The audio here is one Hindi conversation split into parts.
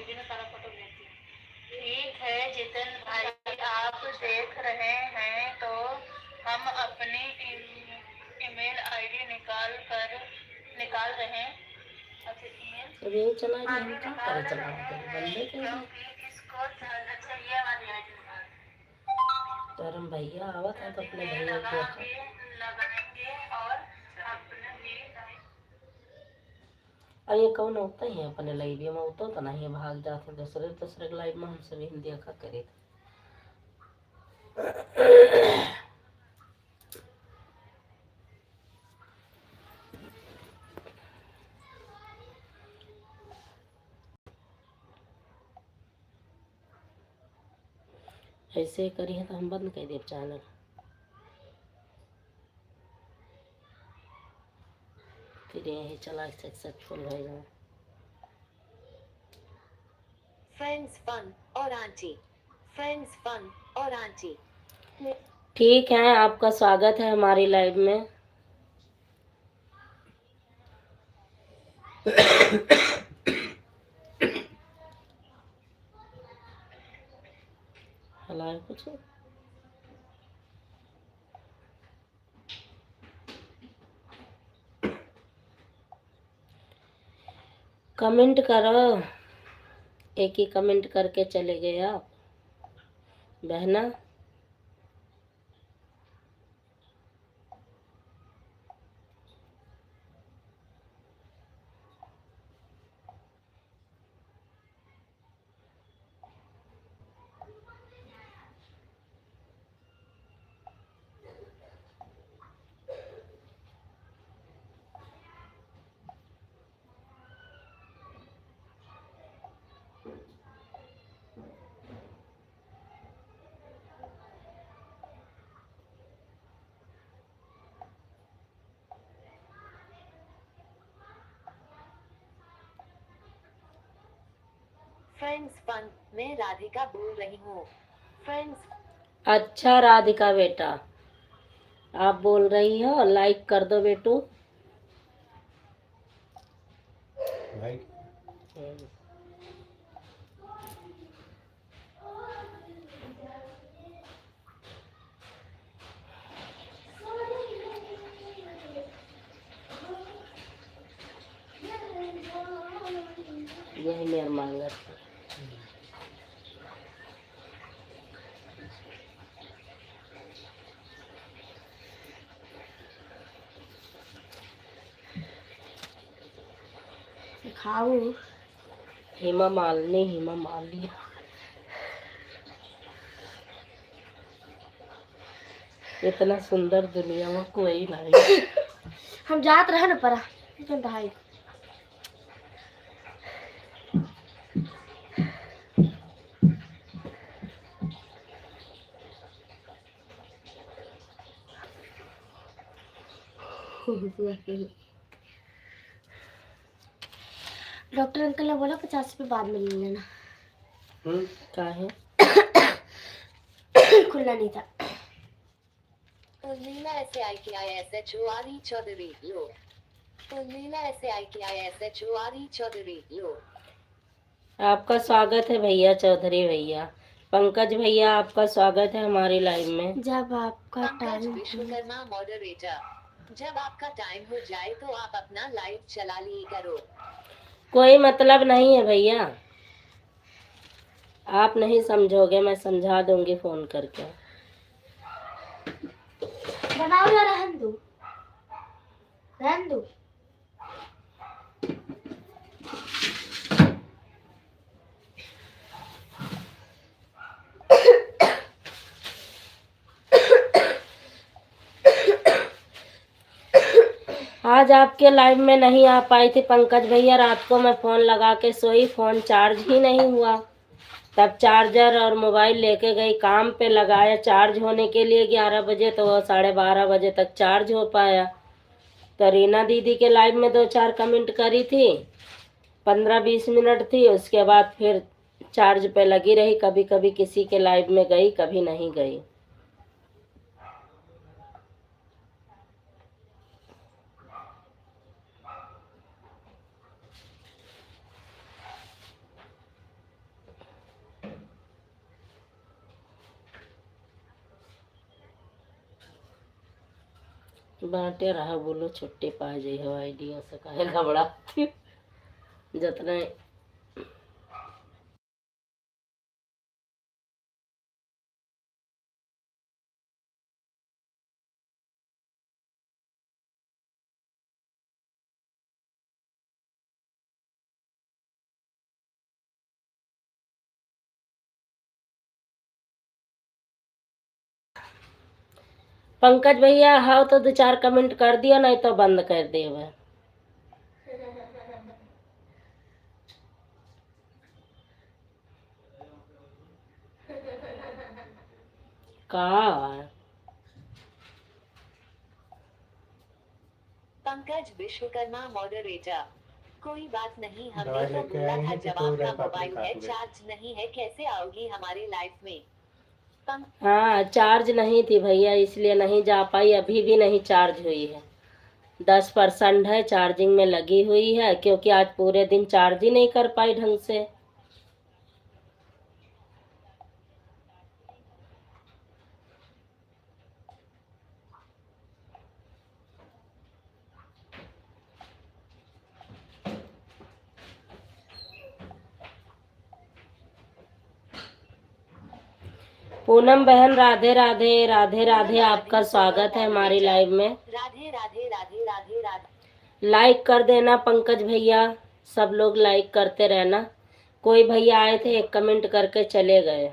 ठीक है जितिन भाई, आप देख रहे हैं तो हम अपनी ईमेल आईडी निकाल रहे हैं। अब यही चला गया, हम क्या करें, चला बंदे के अच्छा ये वाली आईडी तरम भैया आवत है तो अपने भैया को लगाएंगे और अपने भी। अब ये कौन होता ही है अपने लाइव में होता तो नहीं भाग जाते दूसरे दूसरे लाइव में हमसे भी हिंदी का करे। ऐसे करी है तो हम बंद कर दे चैनल। फिर यही चला सक्सेसफुल हो जाए। फ्रेंड्स फन और आंटी, फ्रेंड्स फन और आंटी। ठीक है, आपका स्वागत है हमारी लाइव में। हला है कुछ कमेंट करो, एक ही कमेंट करके चले गए आप बहना। फ्रेंड्स फन, मैं राधिका बोल रही हूँ। फ्रेंड्स। अच्छा राधिका बेटा, आप बोल रही हो, लाइक कर दो बेटू। लाइक यही मेरा मांगा खाऊ। हेमा मालिनी इतना सुंदर दुनिया में कोई नहीं। हम जात रहे न परा भाई। डॉक्टर अंकल ने बोला 50 रुपये बाद में ले लेना। क्या है? खुला नहीं था। लीला ऐसे आई कि ISHORE चौधरी लो। लीला ऐसे आई कि ISHORE चौधरी लो। आपका स्वागत है भैया चौधरी भैया। पंकज भैया आपका स्वागत है हमारी लाइव में। जब आपका टाइम विश्वकर्मा मॉडरेटर, जब आपका टाइम हो जाए तो आप अपना लाइव चला ली करो। कोई मतलब नहीं है भैया, आप नहीं समझोगे, मैं समझा दूंगी फोन करके। बनाओ या रहन दो, रहन दो। आज आपके लाइव में नहीं आ पाई थी पंकज भैया, रात को मैं फ़ोन लगा के सोई, फ़ोन चार्ज ही नहीं हुआ। तब चार्जर और मोबाइल लेके गई, काम पे लगाया चार्ज होने के लिए 11 बजे, तो वो 12:30 बजे तक चार्ज हो पाया। तो रीना दीदी के लाइव में 2-4 कमेंट करी थी, 15-20 मिनट थी, उसके बाद फिर चार्ज पे लगी रही। कभी कभी किसी के लाइव में गई, कभी नहीं गई। बाटे रहा बोलो छुट्टी पा जाइ हो आइडिया से काहे घबराती जितने पंकज भैया हाँ तो 2-4 कमेंट कर दिया नहीं तो बंद कर दे हुए का पंकज विश्वकर्मा मॉडरेटर। कोई बात नहीं, हमने तो बोला था जवाब का मोबाइल है, चार्ज नहीं है, कैसे आओगी हमारी लाइफ में। हाँ चार्ज नहीं थी भैया इसलिए नहीं जा पाई, अभी भी नहीं चार्ज हुई है, 10% है, चार्जिंग में लगी हुई है क्योंकि आज पूरे दिन चार्ज ही नहीं कर पाई ढंग से। पूनम बहन राधे राधे राधे राधे, आपका स्वागत है हमारी लाइव में। राधे राधे राधे राधे राधे। लाइक कर देना पंकज भैया, सब लोग लाइक करते रहना। कोई भैया आए थे एक कमेंट करके चले गए।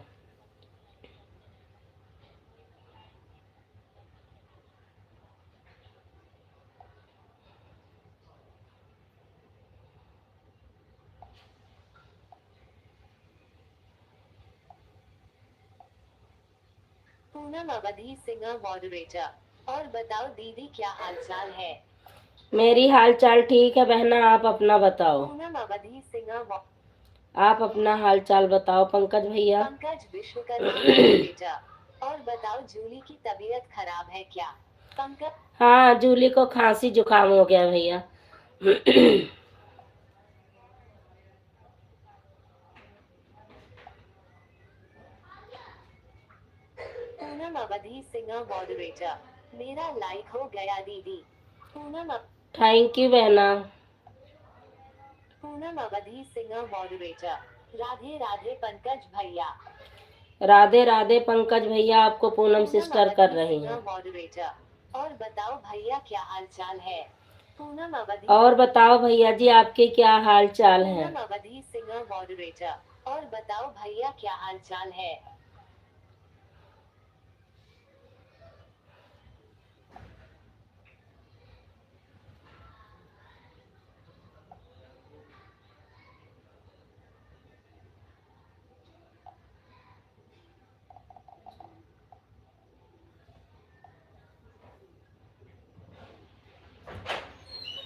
पूनम अवधि सिंह मॉडरेटर। और बताओ दीदी क्या हालचाल है। मेरी हालचाल ठीक है बहना, आप अपना बताओ। पूनम अवधि सिंह, आप अपना हालचाल बताओ पंकज भैया। पंकज विश्वकर्मा मॉडरेटर। और बताओ जूली की तबीयत खराब है क्या। पंकज, हाँ जूली को खांसी जुकाम हो गया भैया। पूनम अवधि सिंह मॉडरेटर। मेरा लाइक हो गया दीदी। पूनम थैंक यू बहना। पूनम अवधि सिंह मॉडरेटर। राधे राधे पंकज भैया। राधे राधे पंकज भैया, आपको पूनम सिस्टर कर रही हैं। मॉडरेटर। और बताओ भैया क्या हालचाल है। पूनम अवधि, और बताओ भैया जी आपके क्या हाल चाल है। पूनम अवधि सिंह मॉडरेटर। और बताओ भैया क्या हालचाल है।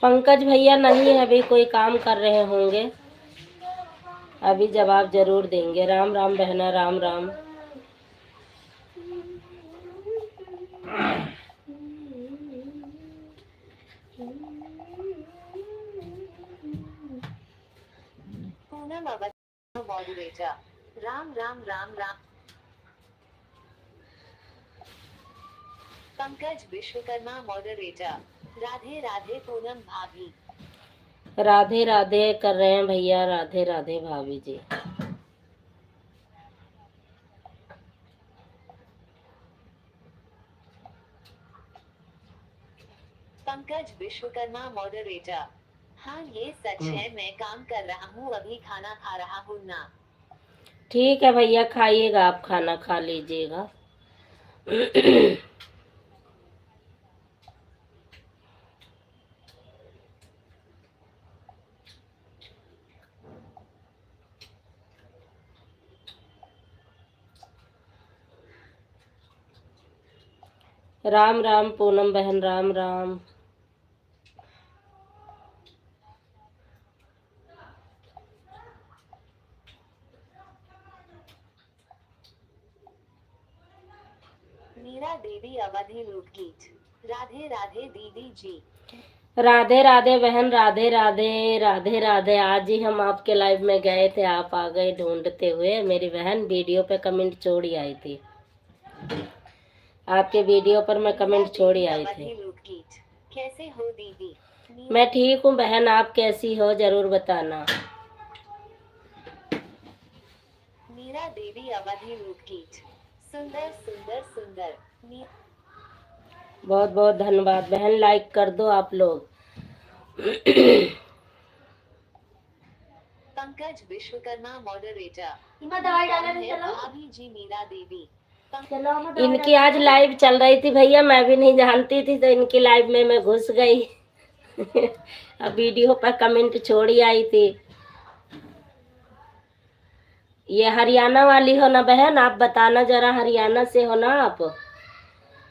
पंकज भैया नहीं है, अभी कोई काम कर रहे होंगे, अभी जवाब जरूर देंगे। राम राम बहना, राम राम। पूनम अवधि मॉडरेटर। राम राम राम राम। पंकज विश्वकर्मा मॉडरेटर। राधे राधे पूनम भाभी। राधे राधे कर रहे हैं भैया, राधे राधे भाभी जी। पंकज विश्वकर्मा मॉडरेटर। हाँ ये सच है, मैं काम कर रहा हूँ, अभी खाना खा रहा हूँ ना। ठीक है भैया, खाइएगा, आप खाना खा लीजिएगा। राम राम पूनम बहन, राम राम। मीरा देवी अवधि लोकगीत। राधे राधे दीदी जी। राधे राधे बहन, राधे राधे राधे राधे। आज ही हम आपके लाइव में गए थे, आप आ गए ढूंढते हुए। मेरी बहन वीडियो पे कमेंट छोड़ी आई थी, आपके वीडियो पर मैं कमेंट छोड़ी आई थी। कीच। कैसे हो दीदी? मैं ठीक हूँ बहन, आप कैसी हो जरूर बताना। मीरा देवी अवधि रूप कीच। सुंदर सुंदर सुंदर। बहुत बहुत धन्यवाद बहन, लाइक कर दो आप लोग। पंकज विश्वकर्मा मॉडरेटर। दवाई डालने है भाभी जी मीरा देवी। इनकी आज लाइव चल रही थी भैया, मैं भी नहीं जानती थी तो इनकी लाइव में मैं घुस गई। अब वीडियो पर कमेंट छोड़ी आई थी। ये हरियाणा वाली हो ना बहन? आप बताना जरा, हरियाणा से हो ना आप?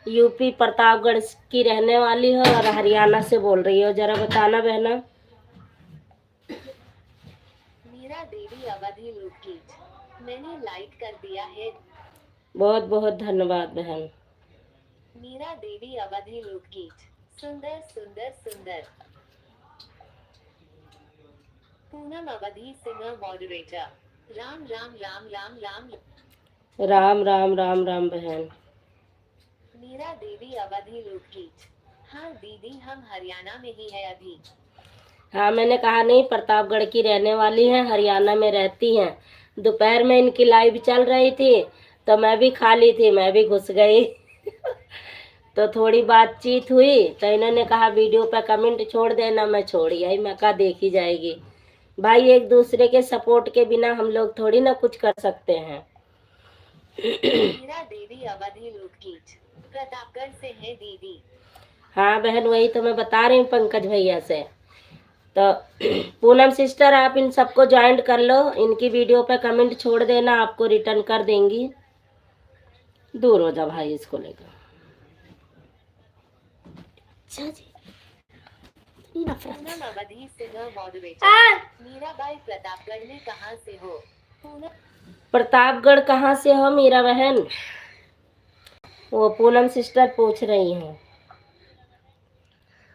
यूपी प्रतापगढ़ की रहने वाली हो और हरियाणा से बोल रही हो, जरा बताना बहना। मीरा देवी अवधि रूप कीच। मैंने लाइक कर दिया है। बहुत बहुत धन्यवाद बहन। मीरा देवी अवधि रूप कीच। सुंदर सुंदर सुंदर। पूनम अवधि सिंह मॉडरेटर। राम राम राम राम राम। राम राम राम राम बहन। मीरा देवी अवधि रूप कीच। हाँ दीदी, हम हरियाणा में ही है अभी। हाँ मैंने कहा नहीं, प्रतापगढ़ की रहने वाली हैं, हरियाणा में रहती हैं। दोपहर में इनकी लाइव चल रही थी तो मैं भी खाली थी, मैं भी घुस गई। तो थोड़ी बातचीत हुई तो इन्होंने कहा वीडियो पे कमेंट छोड़ देना, मैं छोड़ी आई। मैं कहा देखी जाएगी भाई, एक दूसरे के सपोर्ट के बिना हम लोग थोड़ी ना कुछ कर सकते हैं। मीरा देवी अवधि रूप कीच। प्रतापगढ़ से है दीदी। हाँ बहन, वही तो मैं बता रही हूँ पंकज भैया से। तो पूनम सिस्टर, आप इन सबको ज्वाइन कर लो, इनकी वीडियो पे कमेंट छोड़ देना, आपको रिटर्न कर देंगी। दूर हो जा भाई इसको लेकर। अच्छा जी। पूनम अवधि सिंह मॉडरेटर। मीराबाई प्रतापगढ़ में कहाँ से हो? पूनम प्रतापगढ़ कहाँ से हो मीरा बहन? वो पूनम सिस्टर पूछ रही हैं।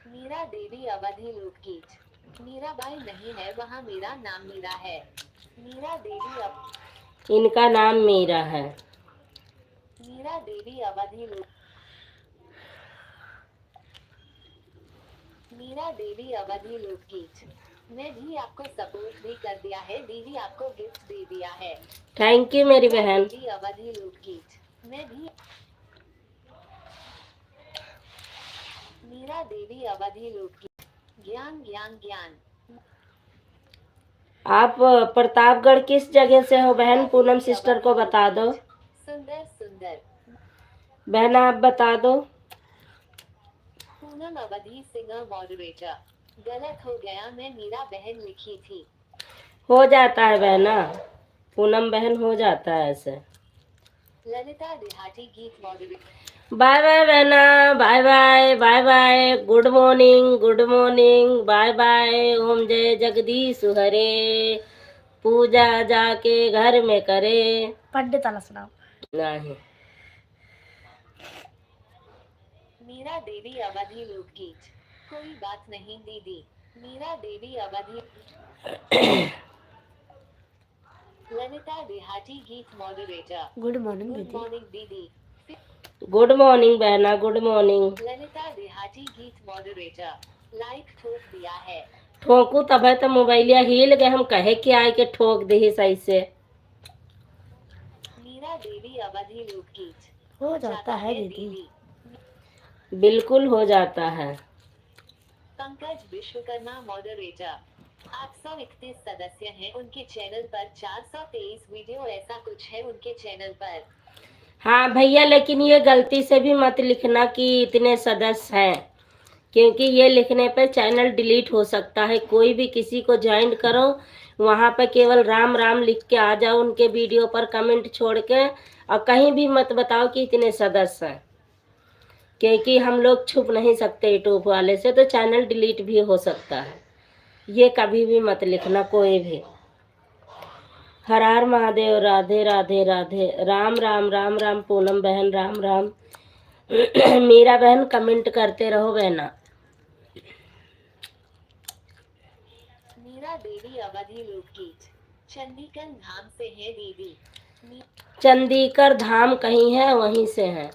मीरा देवी अवधि रूप कीच। मीराबाई नहीं है वहाँ, मेरा नाम मीरा है। मीरा देवी इनका नाम मीरा है। मीरा देवी अवधि रूप। मीरा देवी अवधि रूप कीच। मैं भी आपको सपोर्ट भी कर दिया है दीदी, आपको गिफ्ट दे दिया है। थैंक यू मेरी बहन। देवी अवधि रूप कीच। मैं भी मीरा देवी अवधि रूप कीच। ज्ञान ज्ञान ज्ञान। आप प्रतापगढ़ किस जगह से हो बहन? पूनम सिस्टर को बता दो। सुंदर सुंदर। बहन आप बता दो। पूनम अवधि सिंह मॉडरेटर। गलत हो गया, मैं मीरा बहन लिखी थी। हो जाता है बहना, पूनम बहन, हो जाता है ऐसे। ललिता देहाती गीत मॉडरेटर। बाय बाय बहना, bye bye bye bye, good morning good morning, bye bye. ओम जय जगदीश हरे, पूजा जाके घर में करे। पंडित आला सुनाओ नहीं। मीरा देवी अवधि रूप कीच। कोई बात नहीं दीदी। मीरा देवी अवधि। ललिता देहाती गीत moderator. Good morning good morning दीदी। गुड मॉर्निंग बहना, गुड मॉर्निंग। ललिता देहाती गीत मॉडरेटर। लाइक ठोक दिया है। ठोकू तब है तो मोबाइलिया हिल गए, हम कहे कि आए के ठोक दे सही से। मीरा देवी अवधि रूप कीच। हो जाता है दीदी, बिल्कुल हो जाता है। पंकज विश्वकर्मा मॉडरेटर। 831 सदस्य हैं उनके चैनल पर, 423 वीडियो ऐसा कुछ है उनके चैनल पर। हाँ भैया, लेकिन ये गलती से भी मत लिखना कि इतने सदस्य हैं, क्योंकि ये लिखने पे चैनल डिलीट हो सकता है। कोई भी किसी को ज्वाइन करो, वहाँ पे केवल राम राम लिख के आ जाओ, उनके वीडियो पर कमेंट छोड़ के, और कहीं भी मत बताओ कि इतने सदस्य हैं, क्योंकि हम लोग छुप नहीं सकते यूट्यूब वाले से, तो चैनल डिलीट भी हो सकता है। ये कभी भी मत लिखना कोई भी। हर हर महादेव, राधे राधे राधे, राम राम राम राम। पूनम बहन राम राम। मीरा बहन कमेंट करते रहो बहना। मीरा देवी अवधि रूप कीच। चंडीगढ़ धाम से है दीदी। चंडीगढ़ धाम कहीं है, वहीं से है।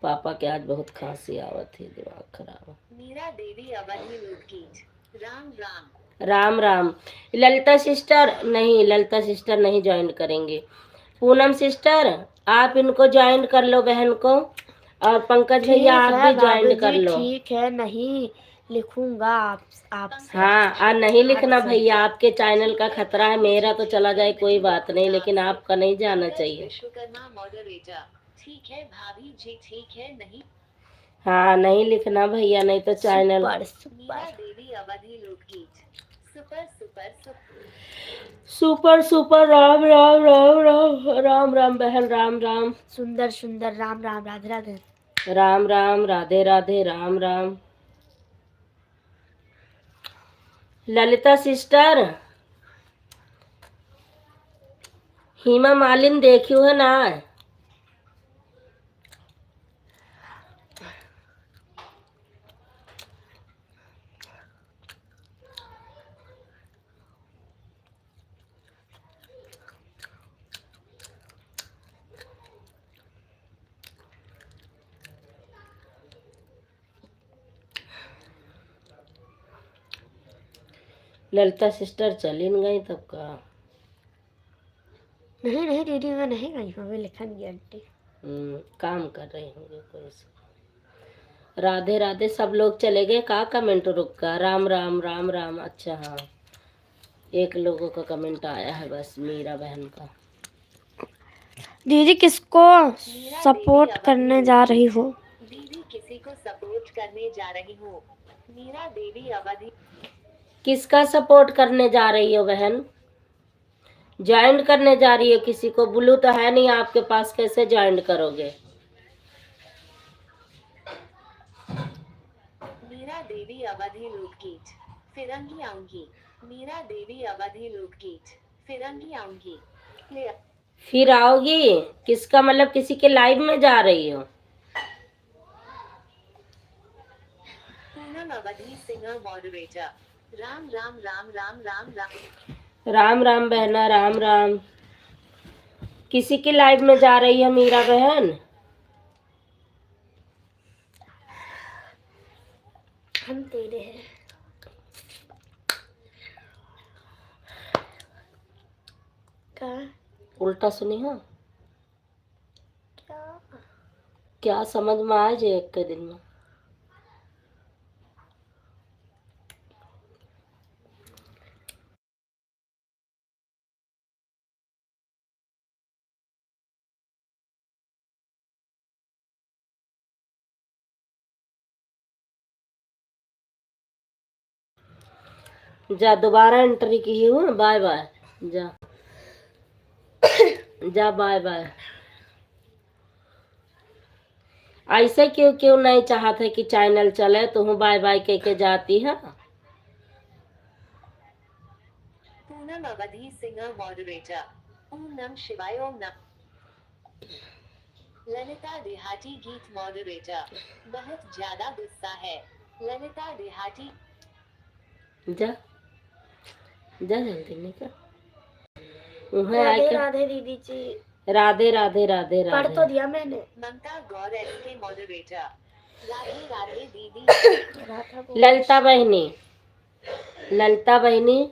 पापा के आज बहुत खांसी आवत थी, दिमाग खराब। मीरा देवी अवधि लोकगीत। राम राम। राम राम। ललिता सिस्टर नहीं, ललिता सिस्टर नहीं ज्वाइन करेंगे। पूनम सिस्टर आप इनको ज्वाइन कर लो, बहन को, और पंकज भैया आप भी ज्वाइन कर लो। ठीक है, नहीं लिखूंगा आप हाँ, और नहीं लिखना भैया, आपके चैनल का खतरा है। मेरा तो चला जाए कोई बात नहीं, लेकिन आपका नहीं जाना चाहिए। विश्वकर्मा मॉडरेटर। ठीक है भाभी जी, ठीक है, नहीं। हाँ, नहीं लिखना भैया, नहीं तो चैनल। मीरा देवी अवधि लोकगीत। Super super super. Super super. Ram Ram Ram Ram Ram Ram बहन, राम राम। सुंदर सुंदर। राम राम। राधे राधे। राम राम, राधे राधे, राम राम। ललिता सिस्टर, हेमा मालिनी देखियो है ना? ललिता सिस्टर चली न गई तब का। नहीं नहीं दीदी, मैं नहीं गई हूँ, अभी लिखेंगी आंटी। काम कर रही होंगे कोई से। राधे राधे। सब लोग चले गए का? कमेंट रुक का। राम राम राम राम। अच्छा हाँ, एक लोगों का कमेंट आया है बस, मीरा बहन का। दीदी किसको सपोर्ट करने जा रही हो? दीदी किसी को सपोर्ट करने जा रही हूँ। मीरा देवी अवधि। किसका सपोर्ट करने जा रही हो बहन? ज्वाइन करने जा रही हो किसी को? ब्लू तो है नहीं आपके पास, कैसे ज्वाइन करोगे? मीरा देवी अवधि लोकगीत। फिरंगी आऊंगी। मीरा देवी अवधि लोकगीत। फिरंगी आऊंगी। फिर आओगी? किसका मतलब, किसी के लाइव में जा रही हो? पूनम अवधि सिंगर मॉडरेटर। राम राम राम राम राम राम। राम राम बहना, राम राम। किसी के लाइव में जा रही है मीरा बहन? हम तेरे हैं। क्या उल्टा सुनी है? क्या क्या समझ में आए जे एक के दिन में? जा दोबारा एंट्री की हूँ। Bye bye. जा जा, बाय बाय। ऐसे क्यों क्यों नहीं चाहते कि चैनल चले, तो हूँ बाय बाय के जाती है। पूनम अवधि सिंगर मॉडरेटर। ओम नम शिवाय। ओम नम। ललिता देहाती गीत मॉडरेटर। बहुत ज्यादा गुस्सा है। ललिता देहाती। जा जा जल्दी निकल। उन्हें आए राधे क्या? राधे दीदी जी। राधे राधे राधे पढ़ तो राधे। दिया मैंने। ममता गौर के मॉडरेटर। राधे राधे दीदी। राधा बोल। ललिता बहनी, ललिता बहनी,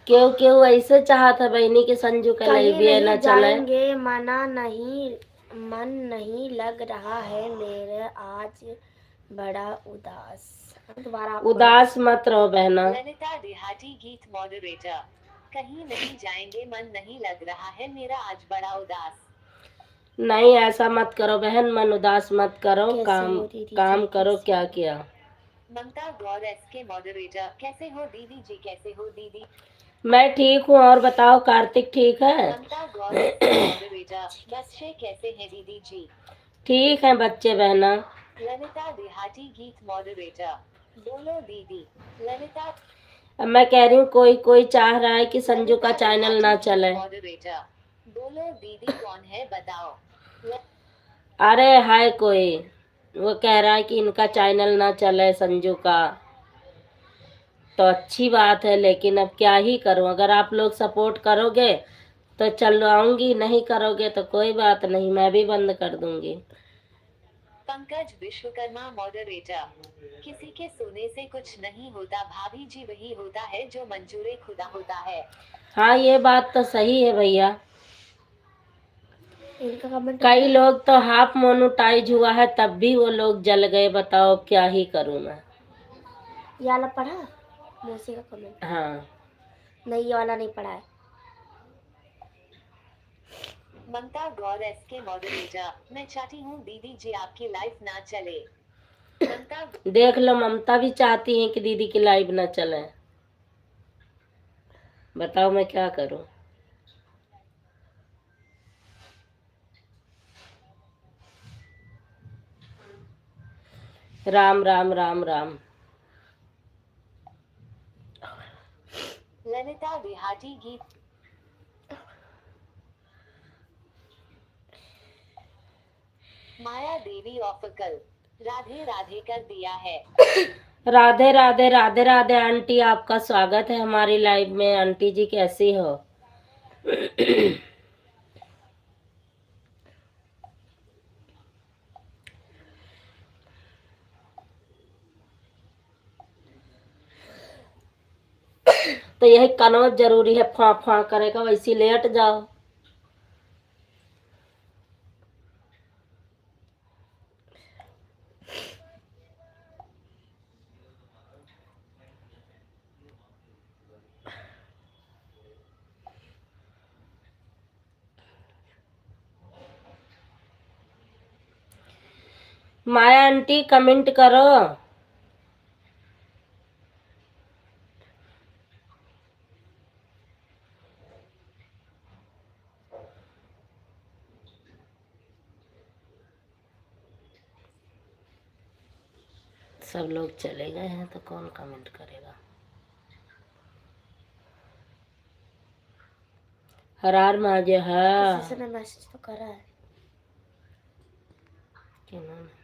क्यों क्यों ऐसे चाहता बहनी कि संजू का कहीं लाइव भी ना नहीं चले? जाएंगे, मन नहीं लग रहा है मेरा आज, बड़ा उदास। दोबारा उदास मत रहो बहना। ललिता देहाती गीत मॉडरेटर। कहीं नहीं जाएंगे, मन नहीं लग रहा है मेरा आज, बड़ा उदास। नहीं ऐसा मत करो बहन, मन उदास मत करो। कैसे काम हो दीदी काम जी, करो। कैसे क्या हो? किया? ममता गौर के मॉडरेटर। कैसे हो दीदी जी, कैसे हो दीदी? मैं ठीक हूँ, और बताओ कार्तिक ठीक है? ममता गौर के मॉडरेटर। बच्चे कैसे हैं दीदी जी? ठीक है बच्चे बहना। ललिता देहाती गीत मॉडरेटर। बोलो दीदी। ललिता। अब मैं कह रही हूँ कोई कोई चाह रहा है कि संजू का चैनल ना चले। मॉडरेटर। बोलो दीदी कौन है बताओ। अरे हाय कोई, वो कह रहा है कि इनका चैनल ना चले, संजू का। तो अच्छी बात है, लेकिन अब क्या ही करूं। अगर आप लोग सपोर्ट करोगे तो चल आऊंगी, नहीं करोगे तो कोई बात नहीं, मैं भी बंद कर दूंगी। पंकज विश्वकर्मा मॉडरेटर, किसी के सोने से कुछ नहीं होता भाभी जी, वही होता है जो मंजूरे खुदा होता है। हाँ, ये बात तो सही है भैया। इनका कमेंट कई लोग तो हाफ मोनेटाइज हुआ है तब भी वो लोग जल गए, बताओ क्या ही करूं मैं। ये वाला पढ़ा मौसी का कमेंट? हाँ, नहीं, ये वाला नहीं पढ़ा है। ममता गौर एसके मॉडरेटर, मैं चाहती हूँ दीदी जी आपकी लाइफ ना चले। ममता देख लो, ममता भी चाहती है कि दीदी की लाइव न चले। बताओ मैं क्या करूं। राम राम राम राम। ललिता देहाती गीत, माया देवी ऑफिकल, राधे राधे कर दिया है। राधे राधे राधे राधे आंटी, आपका स्वागत है हमारी लाइव में। आंटी जी कैसी हो? तो यही कनौज जरूरी है फाँ फाँ करेगा, वैसी लेट जाओ। माया आंटी कमेंट करो। सब लोग चले गए हैं तो कौन कमेंट करेगा। हरार माजे है। किसी ने मैसेज तो करा है। क्या नाम है?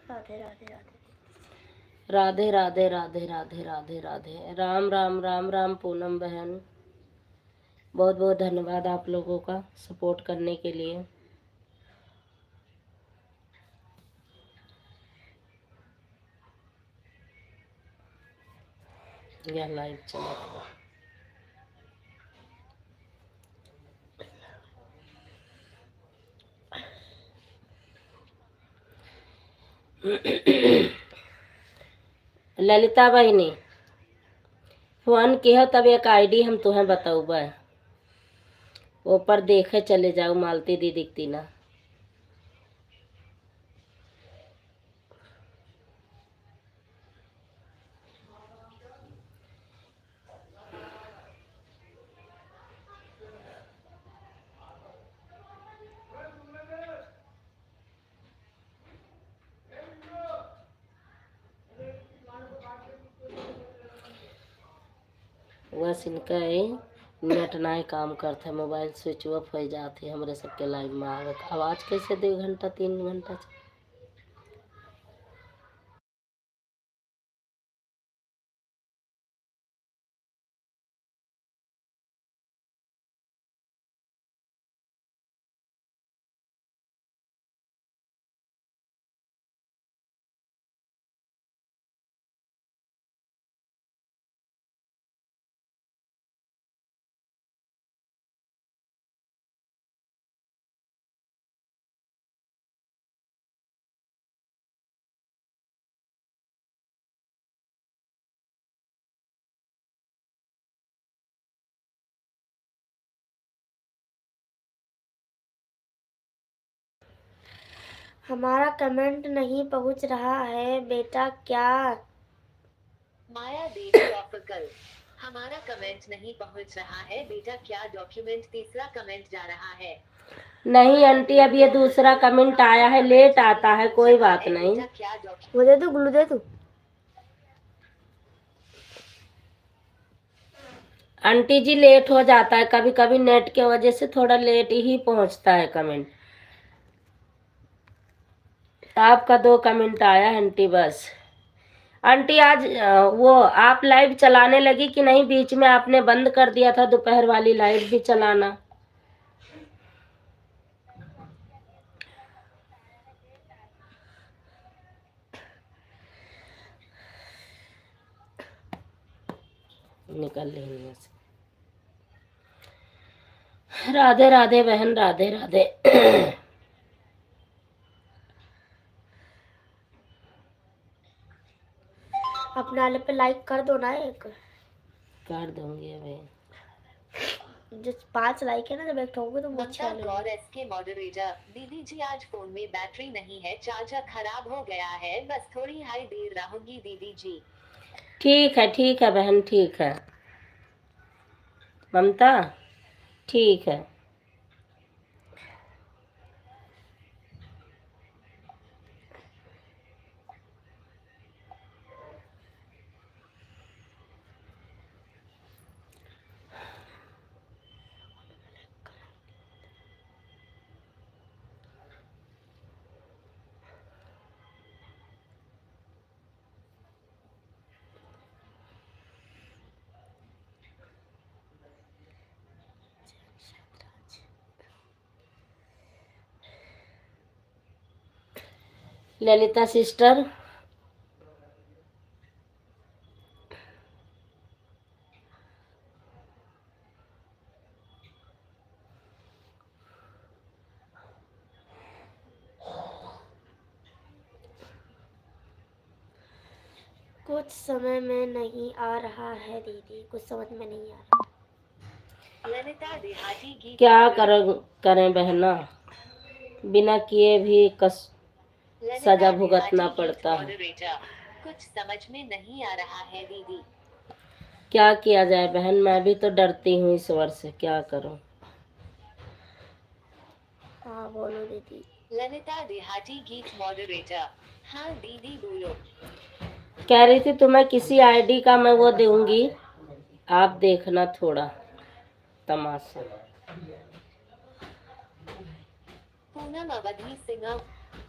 राधे राधे राधे। राधे राधे राधे राधे राधे राधे। राम राम राम राम पूनम बहन, बहुत बहुत धन्यवाद आप लोगों का सपोर्ट करने के लिए। यह लाइव चला था। ललिता बहनी फोन की हो तब एक आईडी हम तुम्हें बताऊबा, ऊपर देखे चले जाओ, मालती दी दिखती ना। बस इनका ही नेट ना ही काम करते, मोबाइल स्विच ऑफ हो जाती हमरे सबके लाइव में आवे। आवाज कैसे 2 घंटा 3 घंटा हमारा कमेंट नहीं पहुंच रहा है बेटा क्या? माया देवी ऑफिकल, हमारा कमेंट नहीं पहुंच रहा है बेटा क्या? डॉक्यूमेंट तीसरा कमेंट जा रहा है। नहीं आंटी, अब ये दूसरा कमेंट आया है, लेट आता है, कोई बात नहीं। वो दे दो, ग्लू दे दो। आंटी जी लेट हो जाता है कभी कभी, नेट के वजह से थोड़ा लेट ही पहुंचता है कमेंट। आपका 2 कमेंट आया आंटी बस। आंटी आज वो आप लाइव चलाने लगी कि नहीं? बीच में आपने बंद कर दिया था दोपहर वाली लाइव भी चलाना। निकल लेने से। राधे राधे बहन, राधे राधे। अपने वाले पे लाइक कर दो ना एक। कर दूंगी अभी। जो 5 लाइक है ना, जब एक ठोकोगे तो वो ममता 6 गौर एस के मॉडरेटर। दीदी जी आज फोन में बैटरी नहीं है, चार्जर खराब हो गया है, बस थोड़ी हाई देर रहूंगी दीदी जी। ठीक है बहन, ठीक है ममता, ठीक है। ललिता सिस्टर, कुछ समय में नहीं आ रहा है दीदी, कुछ समझ में नहीं आ रहा। ललिता देहाती गीत क्या मॉडरेटर। करें बहना, बिना किए भी ललिता सजा भुगतना देहाती गीत पड़ता है। मॉडरेटर। कुछ समझ में नहीं आ रहा है दीदी। क्या किया जाए बहन, मैं भी तो डरती हूँ ईश्वर से, क्या करूँ। हाँ बोलो दीदी। ललिता देहाती गीत मॉडरेटर। हाँ दीदी बोलो। कह रही थी तुम्हें किसी आईडी का मैं वो दूंगी, आप देखना थोड़ा तमाशा। पूनम अवधि सिंह।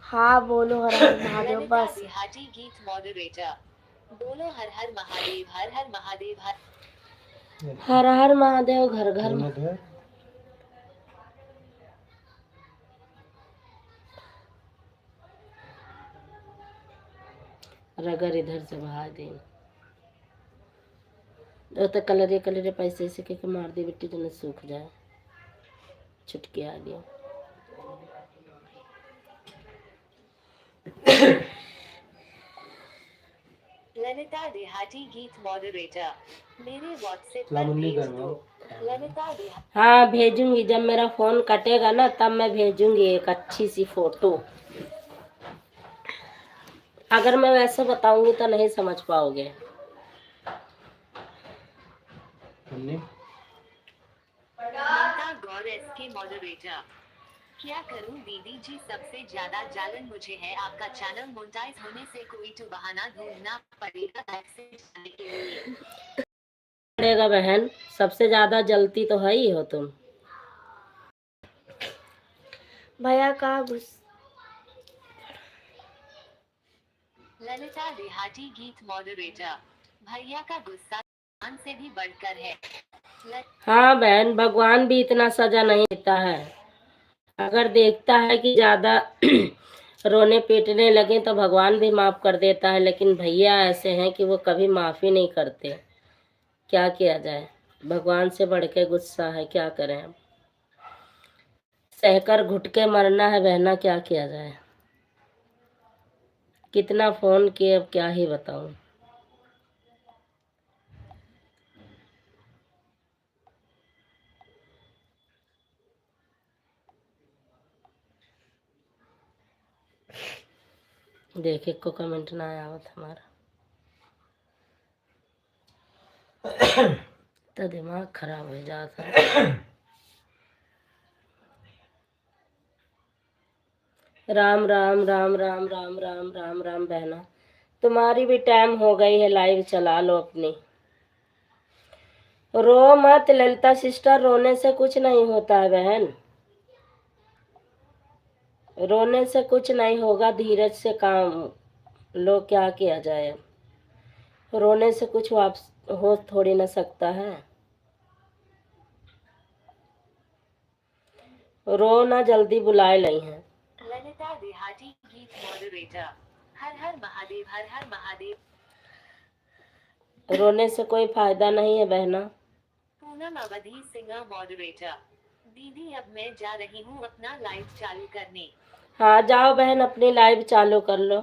हाँ बोलो हर हर महादेव ललिता बस। देहाती गीत मॉडरेटर। बोलो हर हर महादेव, हर हर महादेव, हर हर महादेव, घर घर रगर इधर से बहा दे। तो कलरे कलरे पैसे से के मार दी बेटी, तो सूख जाए। छुटके आ गया। ललिता देहाती गीत मॉडरेटर। मेरे व्हाट्सएप पर भेज दो। ललिता देहाती। हाँ भेजूंगी, जब मेरा फोन कटेगा ना तब मैं भेजूंगी एक अच्छी सी फोटो। अगर मैं वैसे बताऊंगी तो नहीं समझ पाओगे। ममता गौर एस के मॉडरेटर। क्या करूं दीदी जी, सबसे ज्यादा जालन मुझे है। आपका चैनल मोनेटाइज होने से कोई तो बहाना ढूंढना पड़ेगा ऐसे जाने के लिए। पड़ेगा बहन, सबसे ज्यादा जलती तो है ही हो तुम। भैया का घुस। ललिता देहाती गीत मॉडरेटर। भैया का गुस्सा भगवान से भी बढ़कर है। हाँ बहन, भगवान भी इतना सजा नहीं देता है। अगर देखता है कि ज्यादा रोने पीटने लगे तो भगवान भी माफ कर देता है, लेकिन भैया ऐसे हैं कि वो कभी माफी नहीं करते। क्या किया जाए, भगवान से बढ़ के गुस्सा है, क्या करें हम। सहकर घुट के मरना है बहना, क्या किया जाए। कितना फोन किए, अब क्या ही बताऊं। देखे को कमेंट ना आवत हमारा तो दिमाग खराब हो जाता है। राम राम राम राम राम राम राम राम बहना, तुम्हारी भी टाइम हो गई है, लाइव चला लो अपनी। रो मत ललिता सिस्टर, रोने से कुछ नहीं होता है बहन, रोने से कुछ नहीं होगा, धीरज से काम लो, क्या किया जाए। रोने से कुछ वापस हो थोड़ी ना सकता है। रो ना, जल्दी बुलाए नहीं है। ललिता देहाती गीत मॉडरेटर। हर हर महादेव, हर हर महादेव। रोने से कोई फायदा नहीं है बहना। पूनम अवधि सिंगर मॉडरेटर। दीदी अब मैं जा रही हूँ अपना लाइव चालू करने। हाँ जाओ बहन, अपनी लाइव चालू कर लो।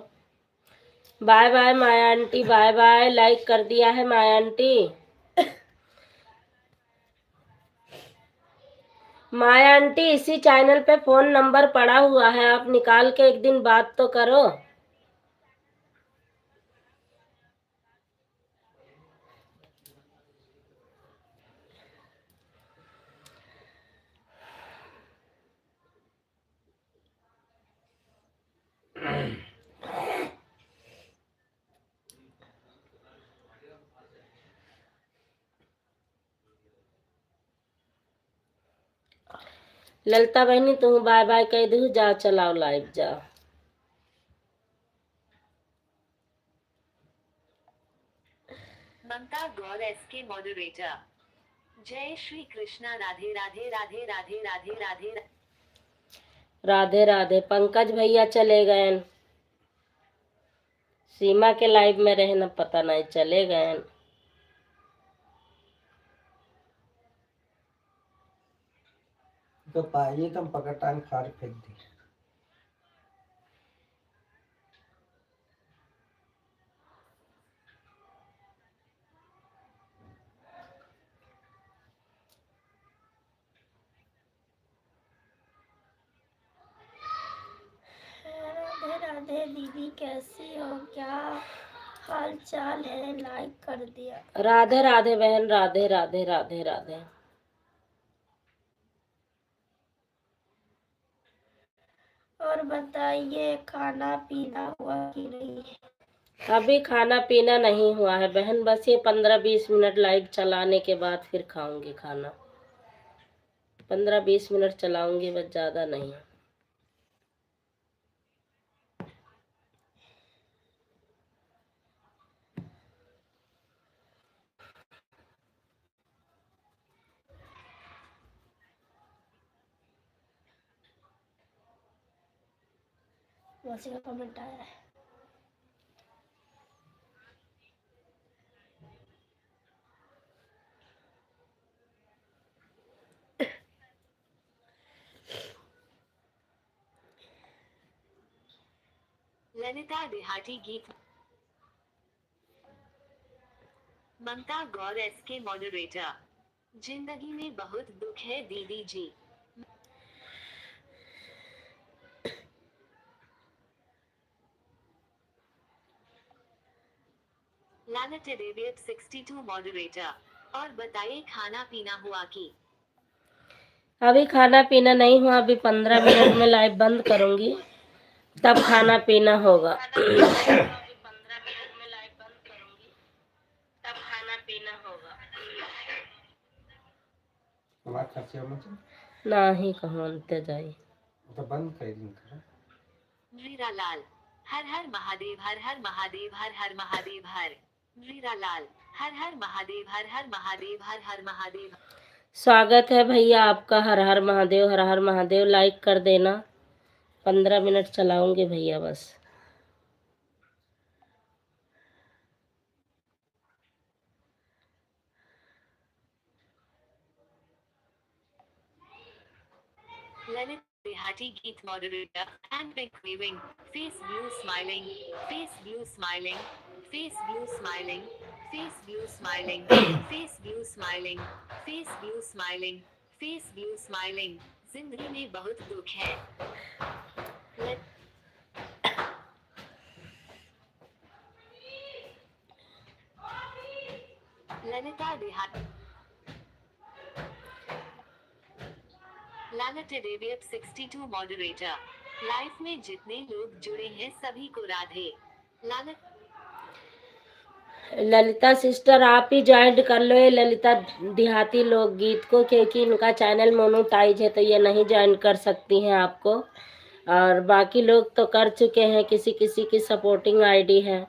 बाय बाय माया आंटी, बाय बाय। लाइक कर दिया है माया आंटी। माया आंटी, इसी चैनल पे फोन नंबर पड़ा हुआ है, आप निकाल के एक दिन बात तो करो। ललिता बहनी, तुम बाय बाय कह दू, जाओ चलाओ लाइव जाओ। ममता गौर एसके मॉडरेटर। जय श्री कृष्णा, राधे राधे राधे राधे राधे राधे। राधे राधे। पंकज भैया चले गए, सीमा के लाइव में रहना, पता नहीं चले गए। तो पाइए तुम पकड़ टांग फाड़ फेंक दी। राधे राधे दीदी, कैसी हो, क्या हाल चाल है? लाइक कर दिया। राधे राधे बहन, राधे राधे राधे राधे। और बताइए, खाना पीना हुआ कि नहीं? अभी खाना पीना नहीं हुआ है बहन, बस ये 15-20 मिनट लाइव चलाने के बाद फिर खाऊंगी खाना। 15-20 मिनट चलाऊंगी बस, ज़्यादा नहीं। मौसी का कमेंट आया है। ललिता देहाती गीत। ममता गौर एसके मॉडरेटर। जिंदगी में बहुत दुख है दीदी जी। लानत डेविड 62 मॉडरेटर। और बताइए, खाना पीना हुआ कि? अभी खाना पीना नहीं हुआ, अभी 15 मिनट में लाइव बंद करूंगी, तब खाना पीना होगा। अभी 15 मिनट में लाइव बंद करूंगी, तब खाना पीना होगा। हमारा खर्चा मत ना ही कहते जाई। तो बंद कर दी करो। वीरा लाल। हर हर महादेव, हर हर महादेव, हर हर महादेव, हर। वीरा लाल। हर हर महादेव, हर हर महादेव, हर हर महादेव। स्वागत है भैया आपका, हर हर महादेव, हर हर महादेव। लाइक कर देना। 15 मिनट चलाऊंगी भैया बस। ललित देहाती गीत moderator. Hand pick waving. Face view smiling. Face view smiling. Face view smiling. Face view smiling. Face view smiling. Face view smiling. Face view smiling. जिंदगी में बहुत दुख है। ललिता देहाती। लानत डेविड 62 मॉडरेटर। लाइफ में जितने लोग जुड़े हैं सभी को राधे। लानत। ललिता सिस्टर, आप ही ज्वाइन कर लो ये ललिता देहाती लोकगीत को, क्योंकि इनका चैनल मोनेटाइज है तो ये नहीं ज्वाइन कर सकती हैं आपको। और बाकी लोग तो कर चुके हैं, किसी किसी की सपोर्टिंग आईडी है।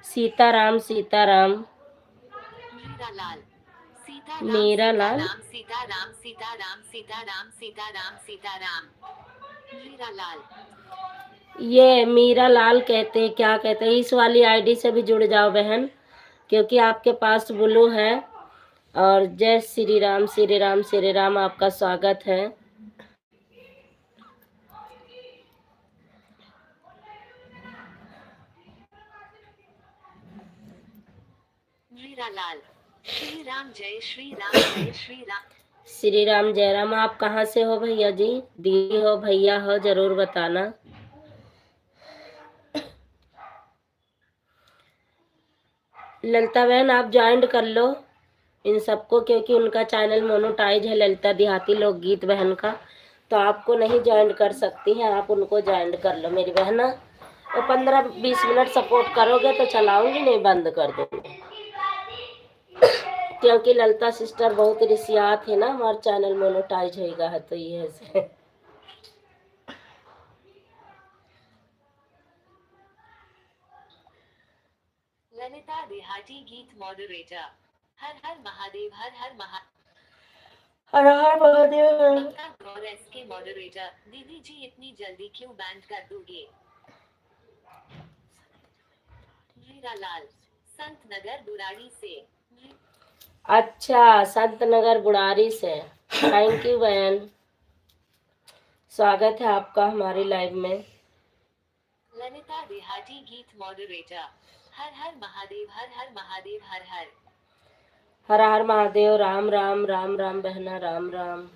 सीताराम सीताराम मीरालाल सीताराम मीरालाल सीताराम सीताराम सीताराम सीताराम सीताराम मीरालाल ये मीरा लाल कहते हैं, क्या कहते हैं। इस वाली आईडी से भी जुड़ जाओ बहन, क्योंकि आपके पास ब्लू है। और जय श्री राम श्री राम श्री राम, आपका स्वागत है। मीरालाल श्री राम जय श्री राम जय श्री राम श्री राम जय राम। आप कहाँ से हो भैया जी? दीदी हो, भैया हो, जरूर बताना। ललिता बहन आप ज्वाइन कर लो इन सबको, क्योंकि उनका चैनल मोनेटाइज है, ललिता देहाती लोकगीत बहन का। तो आपको नहीं ज्वाइन कर सकती हैं, आप उनको ज्वाइन कर लो मेरी बहन। और 15-20 मिनट सपोर्ट करोगे तो चलाऊंगी, नहीं बंद कर दूंगी। क्योंकि ललिता सिस्टर बहुत रिसियात है ना, हमारा चैनल मोनेटाइज होगा है, तो ये है। ललिता देहाती गीत मॉडरेटर हर हर महादेव हर हर हर हर महादेव। ममता गौर एस के मॉडरेटर दीदी जी इतनी जल्दी क्यों बैंड कर दोगे? मीरालाल संत नगर बुराड़ी से अच्छा, संत नगर बुढ़ारी से। थैंक यू बहन, स्वागत है आपका हमारी लाइव में। ललिता देहाती गीत मॉडरेटर हर हर महादेव हर हर महादेव हर हर हर हर महादेव। राम राम राम राम बहना, राम राम।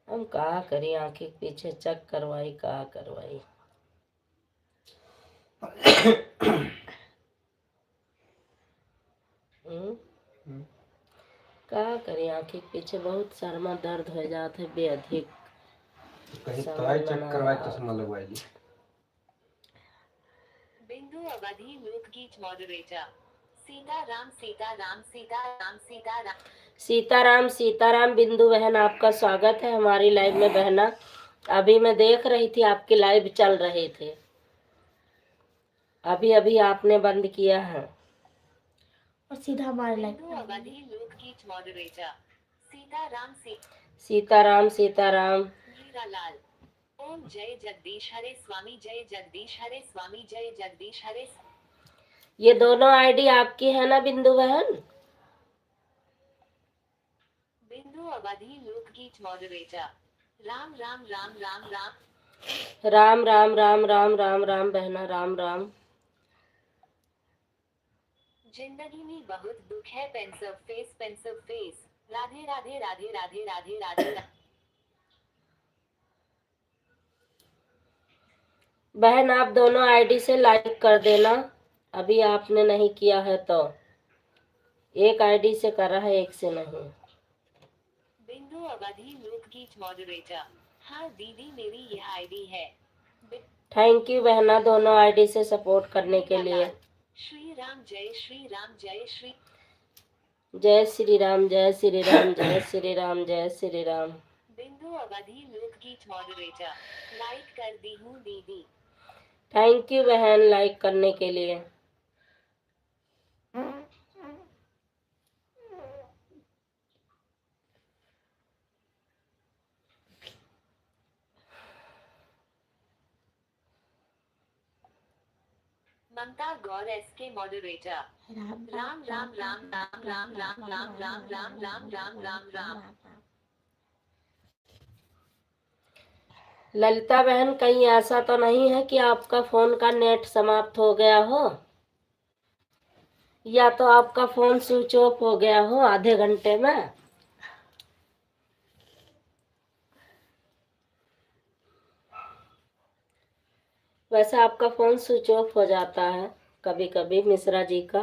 हम कहा करी, आंखें के पीछे चेक करवाई, कहा करवाई। कहा करी, आंखें के पीछे बहुत सरमा दर्द हो जाता है बेअधिक। कहीं समझ तोय में चेक ना करवाए आ- चश्मा लगवाई ली। बिंदु अवधि लोकगीत मॉडरेटर सीताराम सीताराम सीताराम सीताराम सीताराम सीताराम। बिंदु बहन आपका स्वागत है हमारी लाइव में बहना। अभी मैं देख रही थी आपकी लाइव चल रहे थे, अभी अभी आपने बंद किया है। और सीधा हमारे बिंदु लाइफ अवधि लोकगीत मॉडरेटर सीताराम सीताराम सीताराम। मीरालाल ओम जय जगदीश हरे स्वामी जय जगदीश हरे स्वामी जय जगदीश हरे ये दोनों आईडी आपकी है ना बिंदु बहन? बिंदु अवधि लोकगीत मॉडरेटर राम राम राम राम राम राम राम राम राम राम राम बहना, राम राम। जिंदगी में बहुत दुख है पेंसिव फेस राधे राधे राधे राधे राधे राधे बहन आप दोनों आईडी से लाइक कर देना, अभी आपने नहीं किया है तो। एक आईडी से करा है, एक से नहीं। बिंदु अवधि लोकगीत मॉडरेटर हाँ दीदी मेरी यह आईडी है थैंक यू बहना, दोनों आईडी से सपोर्ट करने के लिए। श्री राम जय श्री राम जय श्री जय श्री राम जय श्री राम जय श्री राम जय श्री राम। बिंदु अवधि लोकगीत मॉडरेटर लाइक कर दी हूँ दीदी। थैंक यू बहन लाइक करने के लिए। ममता गौर एस के मॉडरेटर राम राम राम राम राम राम राम राम राम राम राम राम राम राम ललिता बहन कहीं ऐसा तो नहीं है कि आपका फोन का नेट समाप्त हो गया हो, या तो आपका फोन स्विच ऑफ हो गया हो आधे घंटे में? वैसे आपका फोन स्विच ऑफ हो जाता है कभी कभी मिश्रा जी का।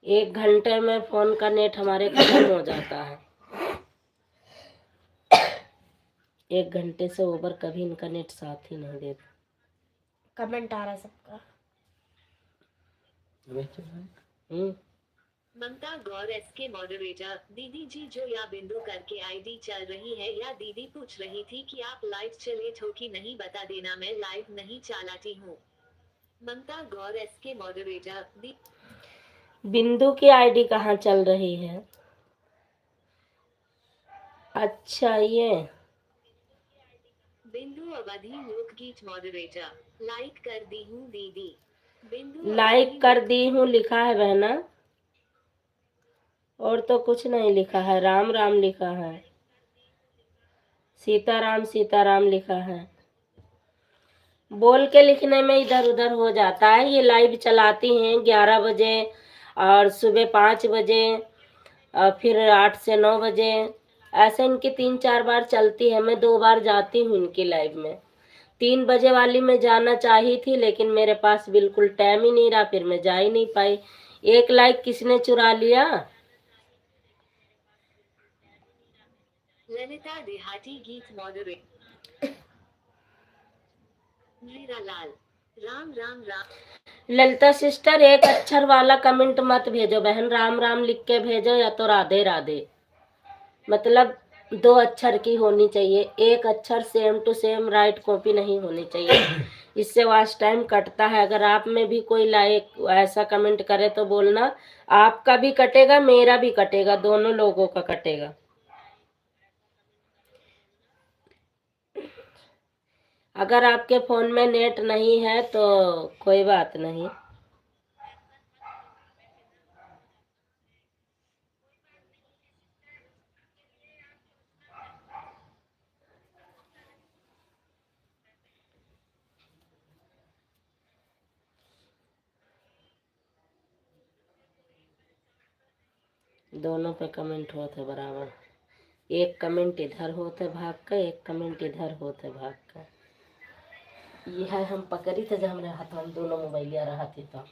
1 घंटे में फोन का नेट हमारे खत्म हो जाता है। 1 घंटे से ऊपर कभी इनका नेट साथ ही नहीं देता। कमेंट आ रहा है सबका। ममता गौर एसके मॉडरेटर, दीदी जी जो या बिंदु करके आईडी चल रही है, या दीदी पूछ रही थी कि आप लाइव चले हो कि नहीं, बता देना, मैं लाइव नहीं चलाती हूँ। ममता गौर एसके मॉडरेटर, बिंदु की आईडी कहाँ चल रही है? अच्छा, ये बिंदु अवधि लोकगीत मॉडरेटर, लाइक कर दी हूँ दीदी। बिंदु लाइक अवधि कर दी हूँ लिखा है बहना, और तो कुछ नहीं लिखा है। राम राम लिखा है, सीताराम सीताराम लिखा है। बोल के लिखने में इधर उधर हो जाता है। ये लाइव चलाती हैं 11 बजे और सुबह 5 बजे और फिर 8 से 9 बजे, ऐसे इनकी 3-4 बार चलती है। मैं 2 बार जाती हूँ इनकी लाइव में। 3 बजे वाली में जाना चाही थी, लेकिन मेरे पास बिल्कुल टाइम ही नहीं रहा, फिर मैं जा ही नहीं पाई। 1 लाइक किसने चुरा लिया? ललिता देहाती गीत मॉडरेटर, मीरा लाल, राम राम राम। ललिता सिस्टर, एक अक्षर वाला कमेंट मत भेजो बहन, राम राम लिख के भेजो या तो राधे राधे। मतलब 2 अक्षर की होनी चाहिए, एक अक्षर same to same write copy नहीं होनी चाहिए। इससे वॉच टाइम कटता है। अगर आप में भी कोई लाइक ऐसा कमेंट करे तो बोलना, आपका भी कटेगा, मेरा भी कटेगा, दोनों लोगों का कटेगा। अगर आपके फोन में नेट नहीं है तो कोई बात नहीं। दोनों पे कमेंट होते बराबर, एक कमेंट इधर होते भाग का, एक कमेंट इधर होते भाग का। ये है हम पकड़ी थे जब हमारे हाथ में दोनों मोबाइल रहा थी, तो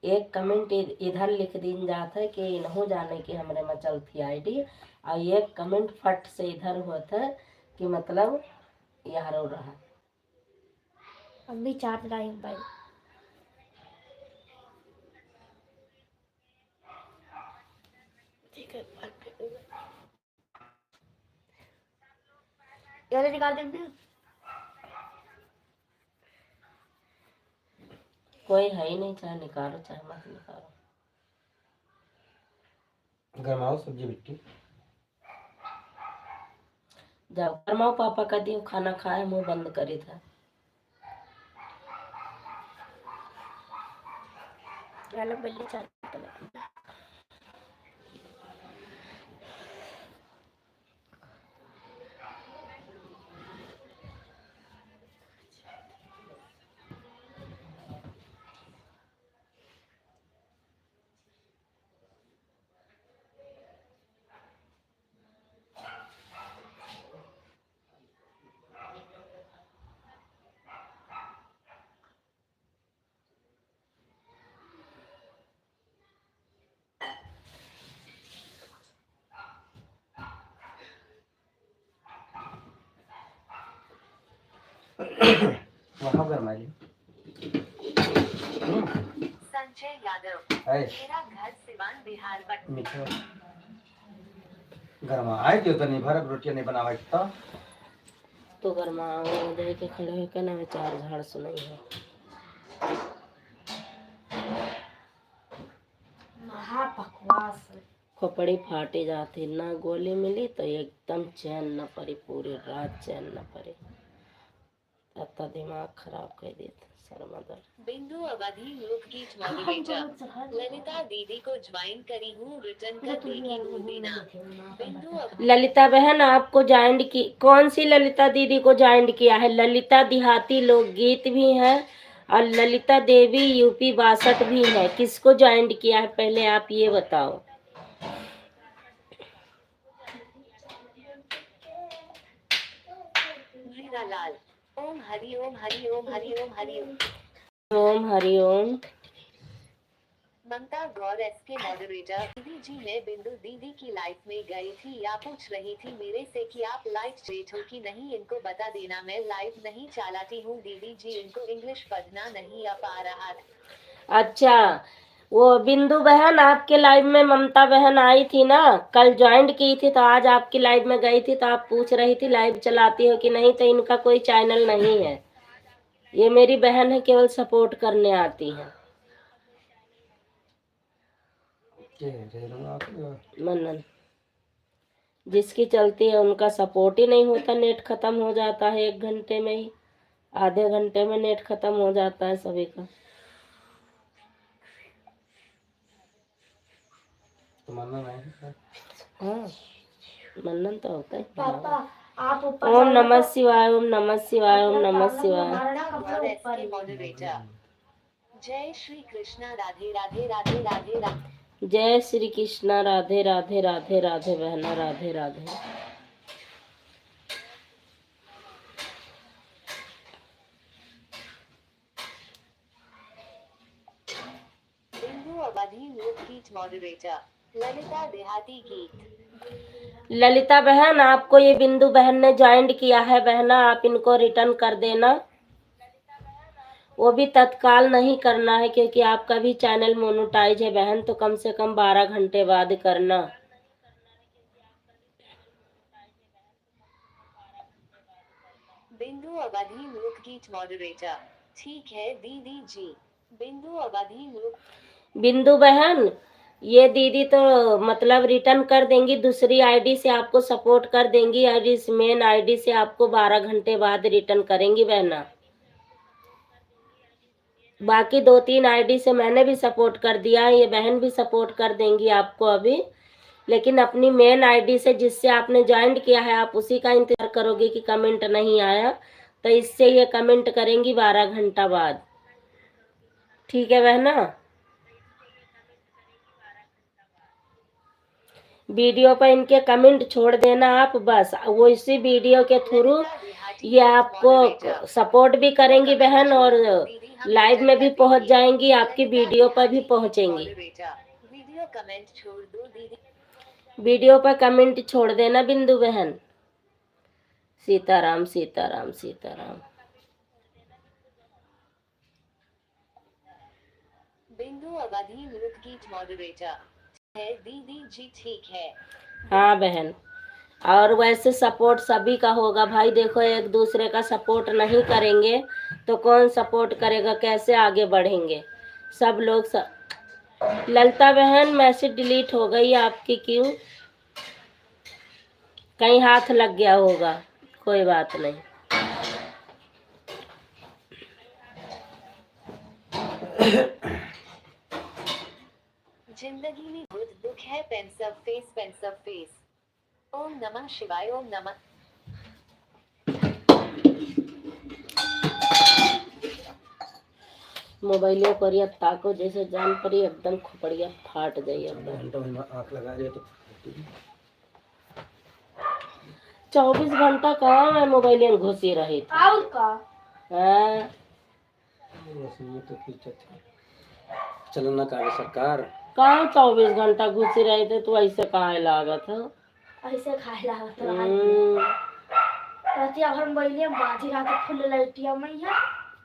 एक कमेंट इधर लिख दिन जाता है कि न हो जाने की हमरे में चलती आईडी, और एक कमेंट फट से इधर होता है कि मतलब यार हो रहा। अब भी चार्ज लाइन भाई। ठीक है, ये निकाल देंगे। कोई है ही नहीं, चाहे निकालो चाहे मत निकालो। गरमाओ सब्जी बिट्टी। जाओ गरमाओ, पापा का दियो खाना खाए, मुंह बंद करी था। पहले चार्ज वहाँ गरमाई संजय यादव, है मेरा घर सिवान बिहार पटना। मीठा गरमाए क्यों तो नहीं भर रोटियां नहीं बनावा तो गरमाओ दे के खड़े होकर ना चार झाड़ सुनाई है। महाबकवास। खोपड़ी फाटे जाती, ना गोली मिली तो एकदम चैन न पड़ी, पूरी रात चैन न पड़ी, तब दिमाग खराब कर देता सरमदर। बिंदु अवधि लोकगीत मॉडरेटर, ललिता दीदी को ज्वाइन करी हूँ, रिटर्न कर देगी बोल देना। बिंदु ललिता बहन आपको ज्वाइंट की, कौन सी ललिता दीदी को ज्वाइंट किया है? ललिता देहाती लोकगीत भी है और ललिता देवी यूपी 62 भी है। किसको ज्वाइंट किया है पहले आप ये बताओ। मीरा लाल, ओम हरि ओम हरि ओम हरि ओम हरि ओम। ओम हरिओम। ममता गौर एस के मॉडरेटर। दीदी जी मैं बिंदु दीदी की लाइफ में गई थी या पूछ रही थी मेरे से कि आप लाइव स्ट्रेट हो कि नहीं, इनको बता देना मैं लाइव नहीं चलाती हूँ दीदी जी, इनको इंग्लिश पढ़ना नहीं आ पा रहा था। अच्छा, वो बिंदु बहन आपके लाइव में ममता बहन आई थी ना, कल ज्वाइन की थी तो आज आपकी लाइव में गई थी तो आप पूछ रही थी लाइव चलाती हो कि नहीं, तो इनका कोई चैनल नहीं है, ये मेरी बहन है, केवल सपोर्ट करने आती है। मनन जिसकी चलती है उनका सपोर्ट ही नहीं होता, नेट खत्म हो जाता है 1 घंटे में ही, आधे घंटे में नेट खत्म हो जाता है सभी का। तमन्ना नहीं है। हाँ, मनन तो होता है। पापा आप ऊपर ओम जाओ नमः तो शिवाय, ओम नमः शिवाय, ओम अपना नमः ताला शिवाय। मारना गौर कपड़े एस ऊपर के ही। मॉडरेटर। जय श्री कृष्णा, राधे राधे राधे राधे राधे। जय श्री कृष्णा, राधे राधे राधे राधे बहना, राधे राधे। बिंदु अवधि लोक गीत मॉडरेटर। ललिता देहाती गीत। ललिता बहन आपको ये बिंदु बहन ने ज्वाइन किया है बहना, आप इनको रिटर्न कर देना, वो भी तत्काल नहीं करना है क्योंकि आपका भी चैनल मोनेटाइज है बहन, तो कम से कम 12 घंटे बाद करना। बिंदु अवधि लोक गीत मॉडरेटर। ठीक है दीदी जी। बिंदु अवधि लोक। बिंदु बहन ये दीदी तो मतलब रिटर्न कर देंगी, दूसरी आईडी से आपको सपोर्ट कर देंगी, आईडी मेन आईडी से आपको 12 घंटे बाद रिटर्न करेंगी बहना। बाकी 2-3 आईडी से मैंने भी सपोर्ट कर दिया है, ये बहन भी सपोर्ट कर देंगी आपको अभी, लेकिन अपनी मेन आईडी से जिससे आपने ज्वाइन किया है आप उसी का इंतजार करोगे कि कमेंट नहीं आया, तो इससे ये कमेंट करेंगी 12 घंटा बाद। ठीक है बहना, वीडियो पर इनके कमेंट छोड़ देना आप, बस वो इसी वीडियो के थ्रू ये आपको सपोर्ट भी करेंगी बहन, और लाइव में भी पहुंच जाएंगी, आपकी वीडियो पर भी पहुंचेंगी। वीडियो कमेंट छोड़ दो दीदी। वीडियो पर कमेंट छोड़ देना बिंदु बहन। सीताराम सीताराम सीताराम। बिंदु अवधि लोक गीत मॉडरेटर है दीदी जी, ठीक है। हाँ बहन, और वैसे सपोर्ट सभी का होगा भाई, देखो एक दूसरे का सपोर्ट नहीं करेंगे तो कौन सपोर्ट करेगा, कैसे आगे बढ़ेंगे सब लोग ललिता बहन मैसेज डिलीट हो गई आपकी, क्यों? कहीं हाथ लग गया होगा, कोई बात नहीं। जिंदगी में बहुत दुख है, पेंसिल फेस। ओम नमः शिवाय, ओम नमः। मोबाइलों पर या ताको जैसे जान पड़ी एकदम खोपड़िया फाट गई एकदम। घंटों में आँख लगा रही है तो 24 घंटा कहाँ मैं मोबाइल में घुसी रही थी। और का हाँ, ये तो खींचत है। चलना कार्य सरकार कहाँ 24 घंटा घुसी रही थी, तो ऐसे कहाँ लागत है। ऐसे खाए लागत हम्म, रहती अब हम बैले बाजी रात फुल लाइटिया में है।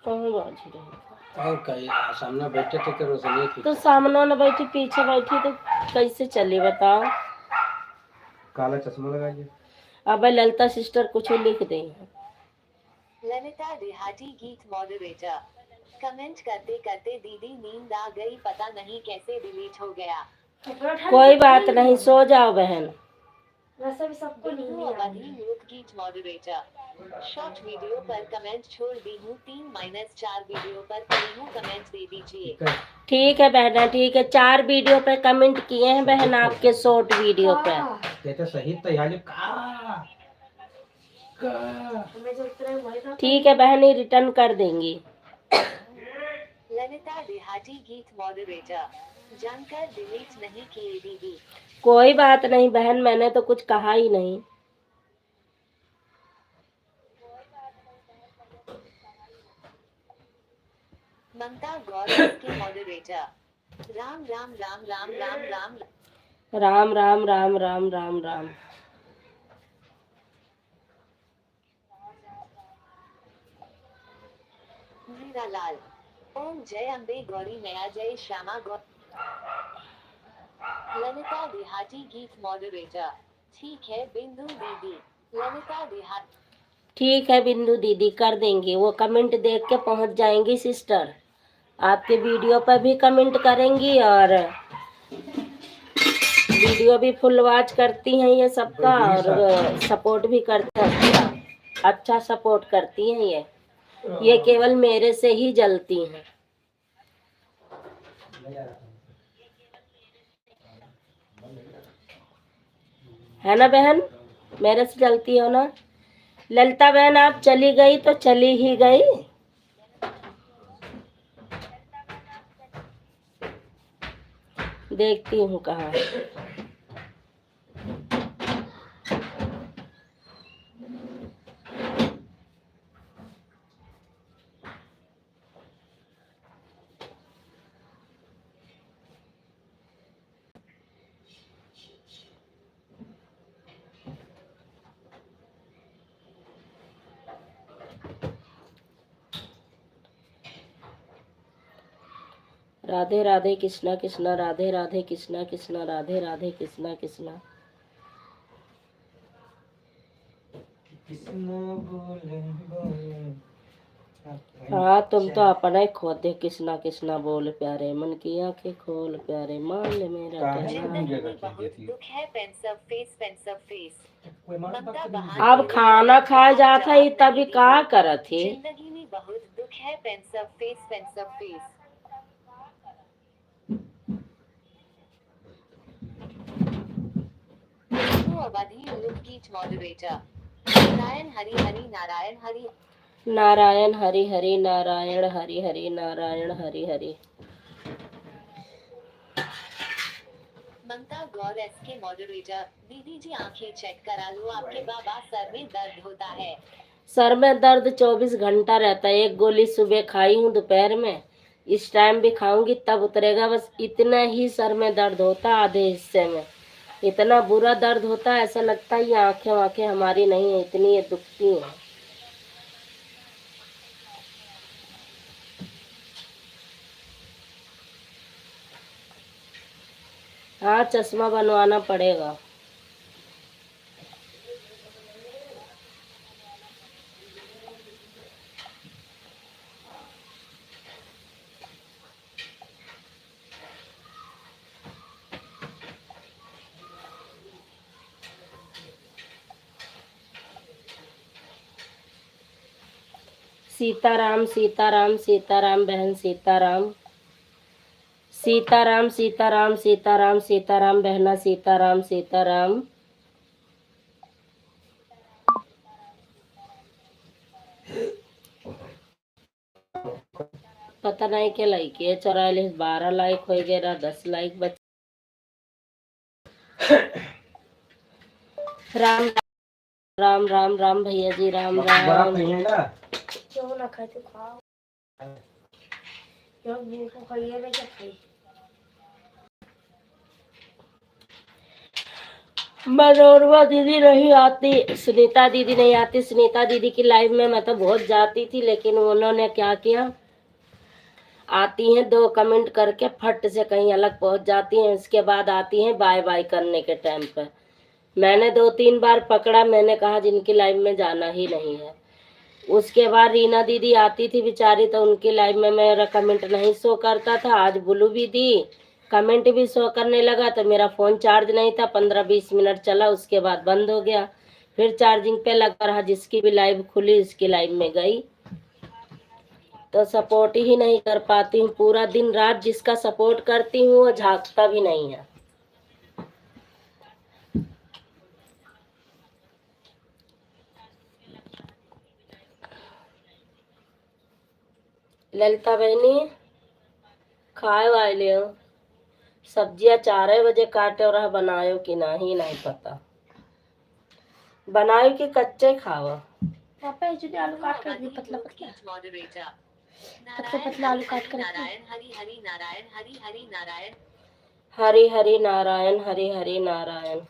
कहाँ बाजी रही और कहीं सामने बैठे थे कि रोशनी थी। तो सामने न बैठी पीछे बैठी तो कैसे चली बताओ। काला चश्मा लगाइए। अब ललिता सिस्टर कुछ लिख दे। ललिता देहाती गीत मॉडरेटर। कमेंट करते करते दीदी नींद आ गई, पता नहीं कैसे डिलीट हो गया। कोई बात नहीं, सो जाओ बहन। वैसे भी सबको नींद बिंदु नहीं आ अवधि लोक गीत मॉडरेटर। शॉर्ट वीडियो पर कमेंट छोड़ दी हूँ, 3-4 वीडियो पर करी हूँ कमेंट दे दीजिए। ठीक है बहना, ठीक है, 4 वीडियो पे कमेंट किए हैं बहन आपके शॉर्ट वीडियो पे। कहते सही तैयारी हमें जो उतरे वही था। ठीक है बहन, ही रिटर्न कर देंगी। ललिता देहाती गीत मॉडरेटर। जानकर डिलीट नहीं किए दीदी। कोई बात नहीं बहन, मैंने तो कुछ कहा ही नहीं। ममता गौर के मॉडरेटर। राम राम राम राम राम राम राम राम राम राम राम राम। मीरा लाल। ओम जय अम्बे गौरी नया जय श्यामा गौ ललिता देहाती गीत मॉडरेटर। ठीक है बिंदु दीदी। ललिता देहाती ठीक है बिंदु दीदी, कर देंगे। वो कमेंट देख के पहुंच जाएंगी सिस्टर, आपके वीडियो पर भी कमेंट करेंगी और वीडियो भी फुल वॉच करती हैं ये सबका, और सपोर्ट भी करते हैं। अच्छा सपोर्ट करती हैं ये केवल मेरे से ही जलती हैं, है ना बहन? मेरे से जलती हो ना? ललिता बहन आप चली गई तो चली ही गई। देखती हूँ कहाँ है। राधे राधे कृष्णा कृष्णा, राधे राधे कृष्णा कृष्णा, राधे राधे कृष्णा कृष्णा। हाँ तुम तो अपना ही खो दे, कृष्णा कृष्णा बोल प्यारे, मन की आंखें खोल प्यारे, मान ले मेरा कहना। जिंदगी में बहुत दुख है पेंसिल फेस। ममता बहान अब खाना खाए जाता ही तभी का करत ही। जिंदगी में बहुत दुख है पेंसिल फेस। तो अवधि लोकगीत मॉडरेटर। नारायण हरि हरि नारायण हरि नारायण हरि हरि नारायण हरि हरि नारायण हरि हरि। ममता गौर एस के मॉडरेटर। दीदी जी आंखें चेक करा लो, आपके बाबा सर में दर्द होता है। सर में दर्द 24 घंटा रहता है। एक गोली सुबह खाई हूँ, दोपहर में, इस टाइम भी खाऊंगी तब उतरेगा। बस इतना ही सर में दर्द होता, आधे हिस्से में इतना बुरा दर्द होता है, ऐसा लगता है ये आंखें हमारी नहीं है, इतनी ये दुखती हैं। हाँ चश्मा बनवाना पड़ेगा। सीताराम सीताराम सीताराम बहन, सीताराम सीताराम सीताराम सीताराम सीताराम बहना, सीताराम सीताराम। पता नहीं क्या लाइक है, 44 12 लाइक हो गया, 10 लाइक बच। राम राम राम राम भैया जी, राम राम। क्यों ना खाए तो खाओ, क्यों भूख को खाइए ना क्या खाई। मनोरमा दीदी नहीं आती, सुनीता दीदी नहीं आती। सुनीता दीदी की लाइव में मैं तो बहुत जाती थी, लेकिन उन्होंने क्या किया, आती हैं 2 कमेंट करके फट से कहीं अलग पहुंच जाती हैं, उसके बाद आती हैं बाय बाय करने के टाइम पर। मैंने 2-3 बार पकड़ा, मैंने कहा जिनकी लाइव में जाना ही नहीं है। उसके बाद रीना दीदी आती थी बेचारी, तो उनकी लाइव में मेरा कमेंट नहीं शो करता था। आज बुलू भी दी, कमेंट भी शो करने लगा, तो मेरा फ़ोन चार्ज नहीं था, 15-20 मिनट चला, उसके बाद बंद हो गया। फिर चार्जिंग पे लगा रहा, जिसकी भी लाइव खुली उसकी लाइव में गई। तो सपोर्ट ही नहीं कर पाती हूँ, पूरा दिन रात जिसका सपोर्ट करती हूँ वो झांकता भी नहीं है। ललिता बहनी खाए वाले हो, सब्जियां 4 बजे काटे और बनायो कि नहीं पता, बनायो कि कच्चे खाओ। पापा ये जो आलू काट कर भी पतला पतला। मॉडरेटर। सबसे पतला आलू काट कर रखना। नारायण हरि हरि नारायण हरि हरि नारायण हरि हरि नारायण हरि हरि नारायण।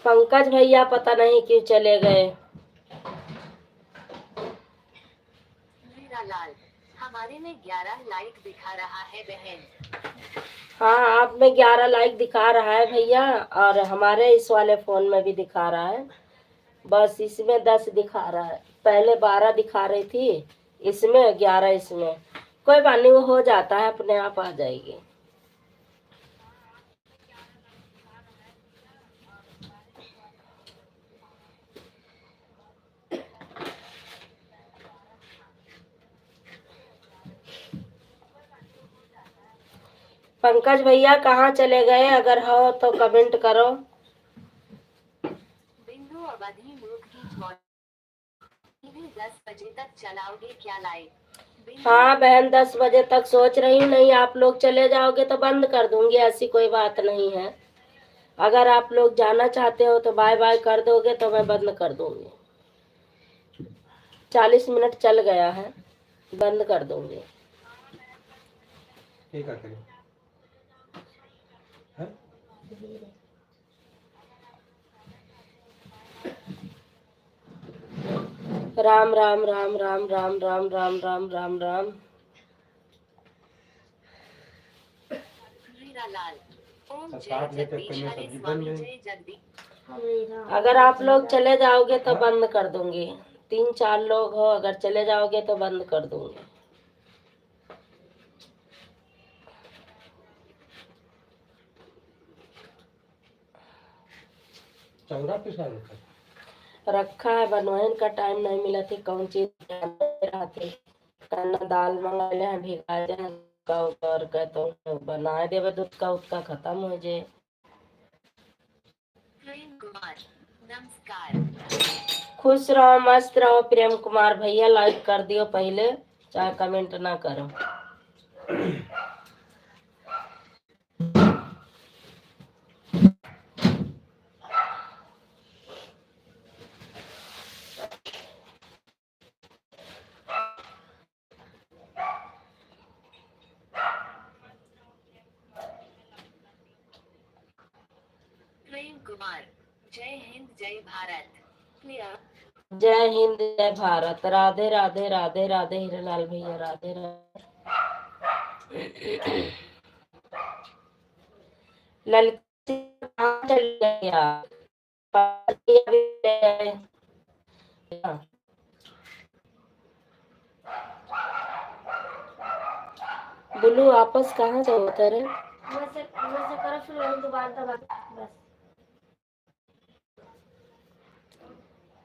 पंकज भैया पता नहीं क्यों चले गए। हीरालाल हमारे में 11 लाइक दिखा रहा है बहन। हाँ, आप में 11 लाइक दिखा रहा है भैया, और हमारे इस वाले फोन में भी दिखा रहा है। बस इसमें 10 दिखा रहा है, पहले 12 दिखा रही थी, इसमें 11, इसमें कोई बात नहीं, वो हो जाता है, अपने आप आ जाएगी। पंकज भैया कहाँ चले गए? अगर हो तो कमेंट करो। बिंदु अवधि मुख की 10 बजे तक चलाओगे क्या लाइव? हाँ बहन, 10 बजे तक सोच रही हूँ। नहीं, आप लोग चले जाओगे तो बंद कर दूंगी, ऐसी कोई बात नहीं है। अगर आप लोग जाना चाहते हो तो बाय बाय कर दोगे तो मैं बंद कर दूंगी। 40 मिनट चल गया है, बंद कर दूंगी। ठीक है करें हैं? राम राम राम राम राम राम राम राम राम राम। हीरालाल ओम जय 7 बजे तक जगदीश तो मैं हरे सब्जी बन स्वामी गई। जय जगदीश। अगर आप लोग चले जाओगे तो बंद कर दूंगी। 3-4 लोग हो, अगर चले जाओगे तो बंद कर दूंगी। चौरा पिसा रखा रखा है, बनवाइन का टाइम नहीं मिला थी, कौन चीज रहा थे। कन्ना दाल मंगा ले हैं, भिगा दे हैं, का उतर के तो बनाए देवे, दूध का उसका खत्म हो जाए। प्रेम कुमार नमस्कार। खुश रहो, मस्त रहो प्रेम कुमार भैया। लाइक कर दियो पहले, चाहे कमेंट ना करो। प्रेम कुमार जय हिंद जय भारत। क्लियर जय हिंद जय भारत। राधे राधे राधे राधे हीरालाल भैया, राधे राधे। ललिता कहाँ चली गई आप? पार्टी अभी ले आए। बुलू आपस कहाँ से होते रे? वैसे करो, फिर वही दोबारा दबा बस।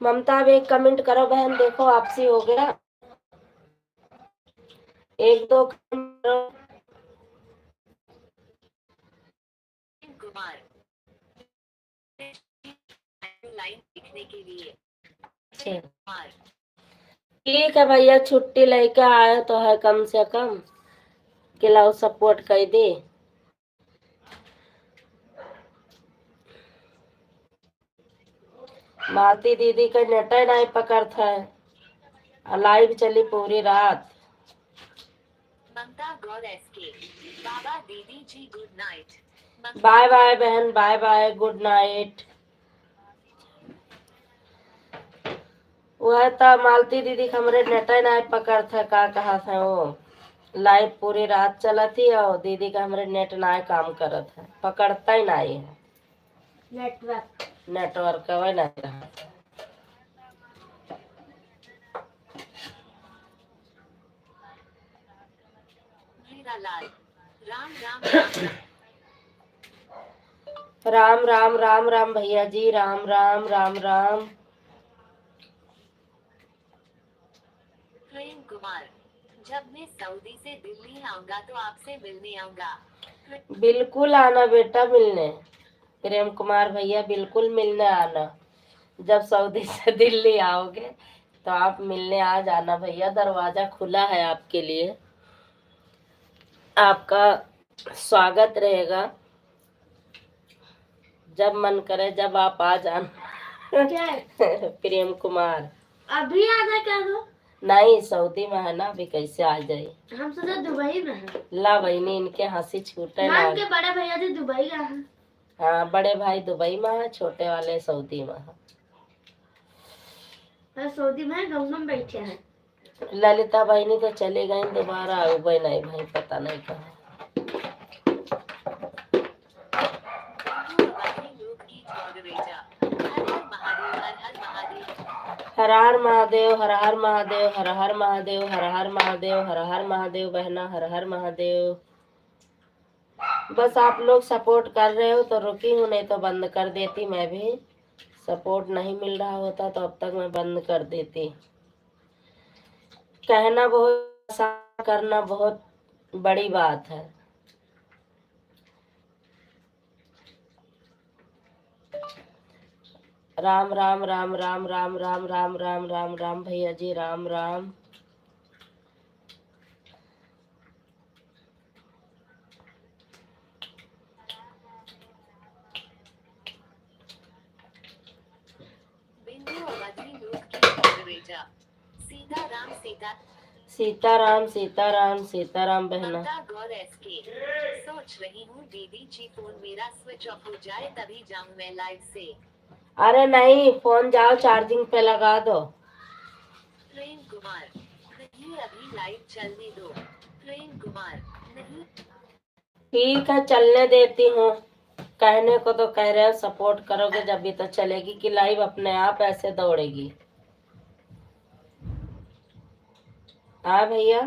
ममता अब एक कमेंट करो बहन, देखो आपसी हो गया। 1-2 कमेंट करो। प्रेम कुमार लाइन लिखने के लिए। प्रेम कुमार ठीक है भैया, छुट्टी लेके आए तो है, कम से कम किलाओ सपोर्ट कर दी। मालती दीदी का नेट नहीं पकड़ता है, लाइव चली पूरी रात। ममता गौर एसके बाबा दीदी जी गुड नाइट। बाय बाय बहन, बाय बाय, गुड नाइट। वह तो मालती दीदी का हमरे नेट नहीं पकड़ता, का कहा था वो, लाइव पूरी रात चला थी और दीदी का हमरे नेट नहीं काम करत है, पकड़ता ही नहीं है, नेटवर्क वही नहीं रहा। हीरालाल राम राम राम राम राम राम राम भैया जी, राम राम राम राम। प्रेम कुमार जब मैं सऊदी से दिल्ली आऊंगा तो आपसे मिलने आऊंगा। बिल्कुल आना बेटा मिलने, प्रेम कुमार भैया बिल्कुल मिलने आना। जब सऊदी से दिल्ली आओगे तो आप मिलने आ जाना भैया, दरवाजा खुला है आपके लिए, आपका स्वागत रहेगा। जब मन करे जब आप आ जाना। क्या है? प्रेम कुमार अभी आ जाए क्या दो? नहीं, सऊदी में है ना, अभी कैसे आ जाए। हम सोचे दुबई में है। ला बहनी, इनके हंसी छूटे ना ना। इनके बड़े भैया जी दुबई गए हैं। हाँ, बड़े भाई दुबई में है, छोटे वाले सऊदी में है। और सऊदी में गंगम बैठे हैं। ललिता बहनी तो चली गई, दोबारा आए नहीं भाई, पता नहीं कहाँ। हर हर महादेव, हर हर महादेव, हर हर महादेव, हर हर महादेव, हर हर महादेव बहना, हर हर महादेव। बस आप लोग सपोर्ट कर रहे हो तो रुकी हूँ, नहीं तो बंद कर देती मैं भी। सपोर्ट नहीं मिल रहा होता तो अब तक मैं बंद कर देती। कहना बहुत आसान, करना बहुत बड़ी बात है। राम राम राम राम राम राम राम राम राम राम भैया जी, राम राम। सीताराम सीताराम सीताराम सीताराम बहना। गौर एसके। सोच रही हूँ दीदी जी फोन मेरा स्विच ऑफ हो जाए तभी जाऊँ मैं लाइव से। अरे नहीं, फोन जाओ चार्जिंग पे लगा दो। प्रेम कुमार नहीं, अभी लाइव चलने दो। प्रेम कुमार नहीं। ठीक है, चलने देती हूँ। कहने को तो कह रहे हो, सपोर्ट करोगे जब भी तो चलेगी कि लाइव अपने आप ऐसे दौड़ेगी। हाँ भैया।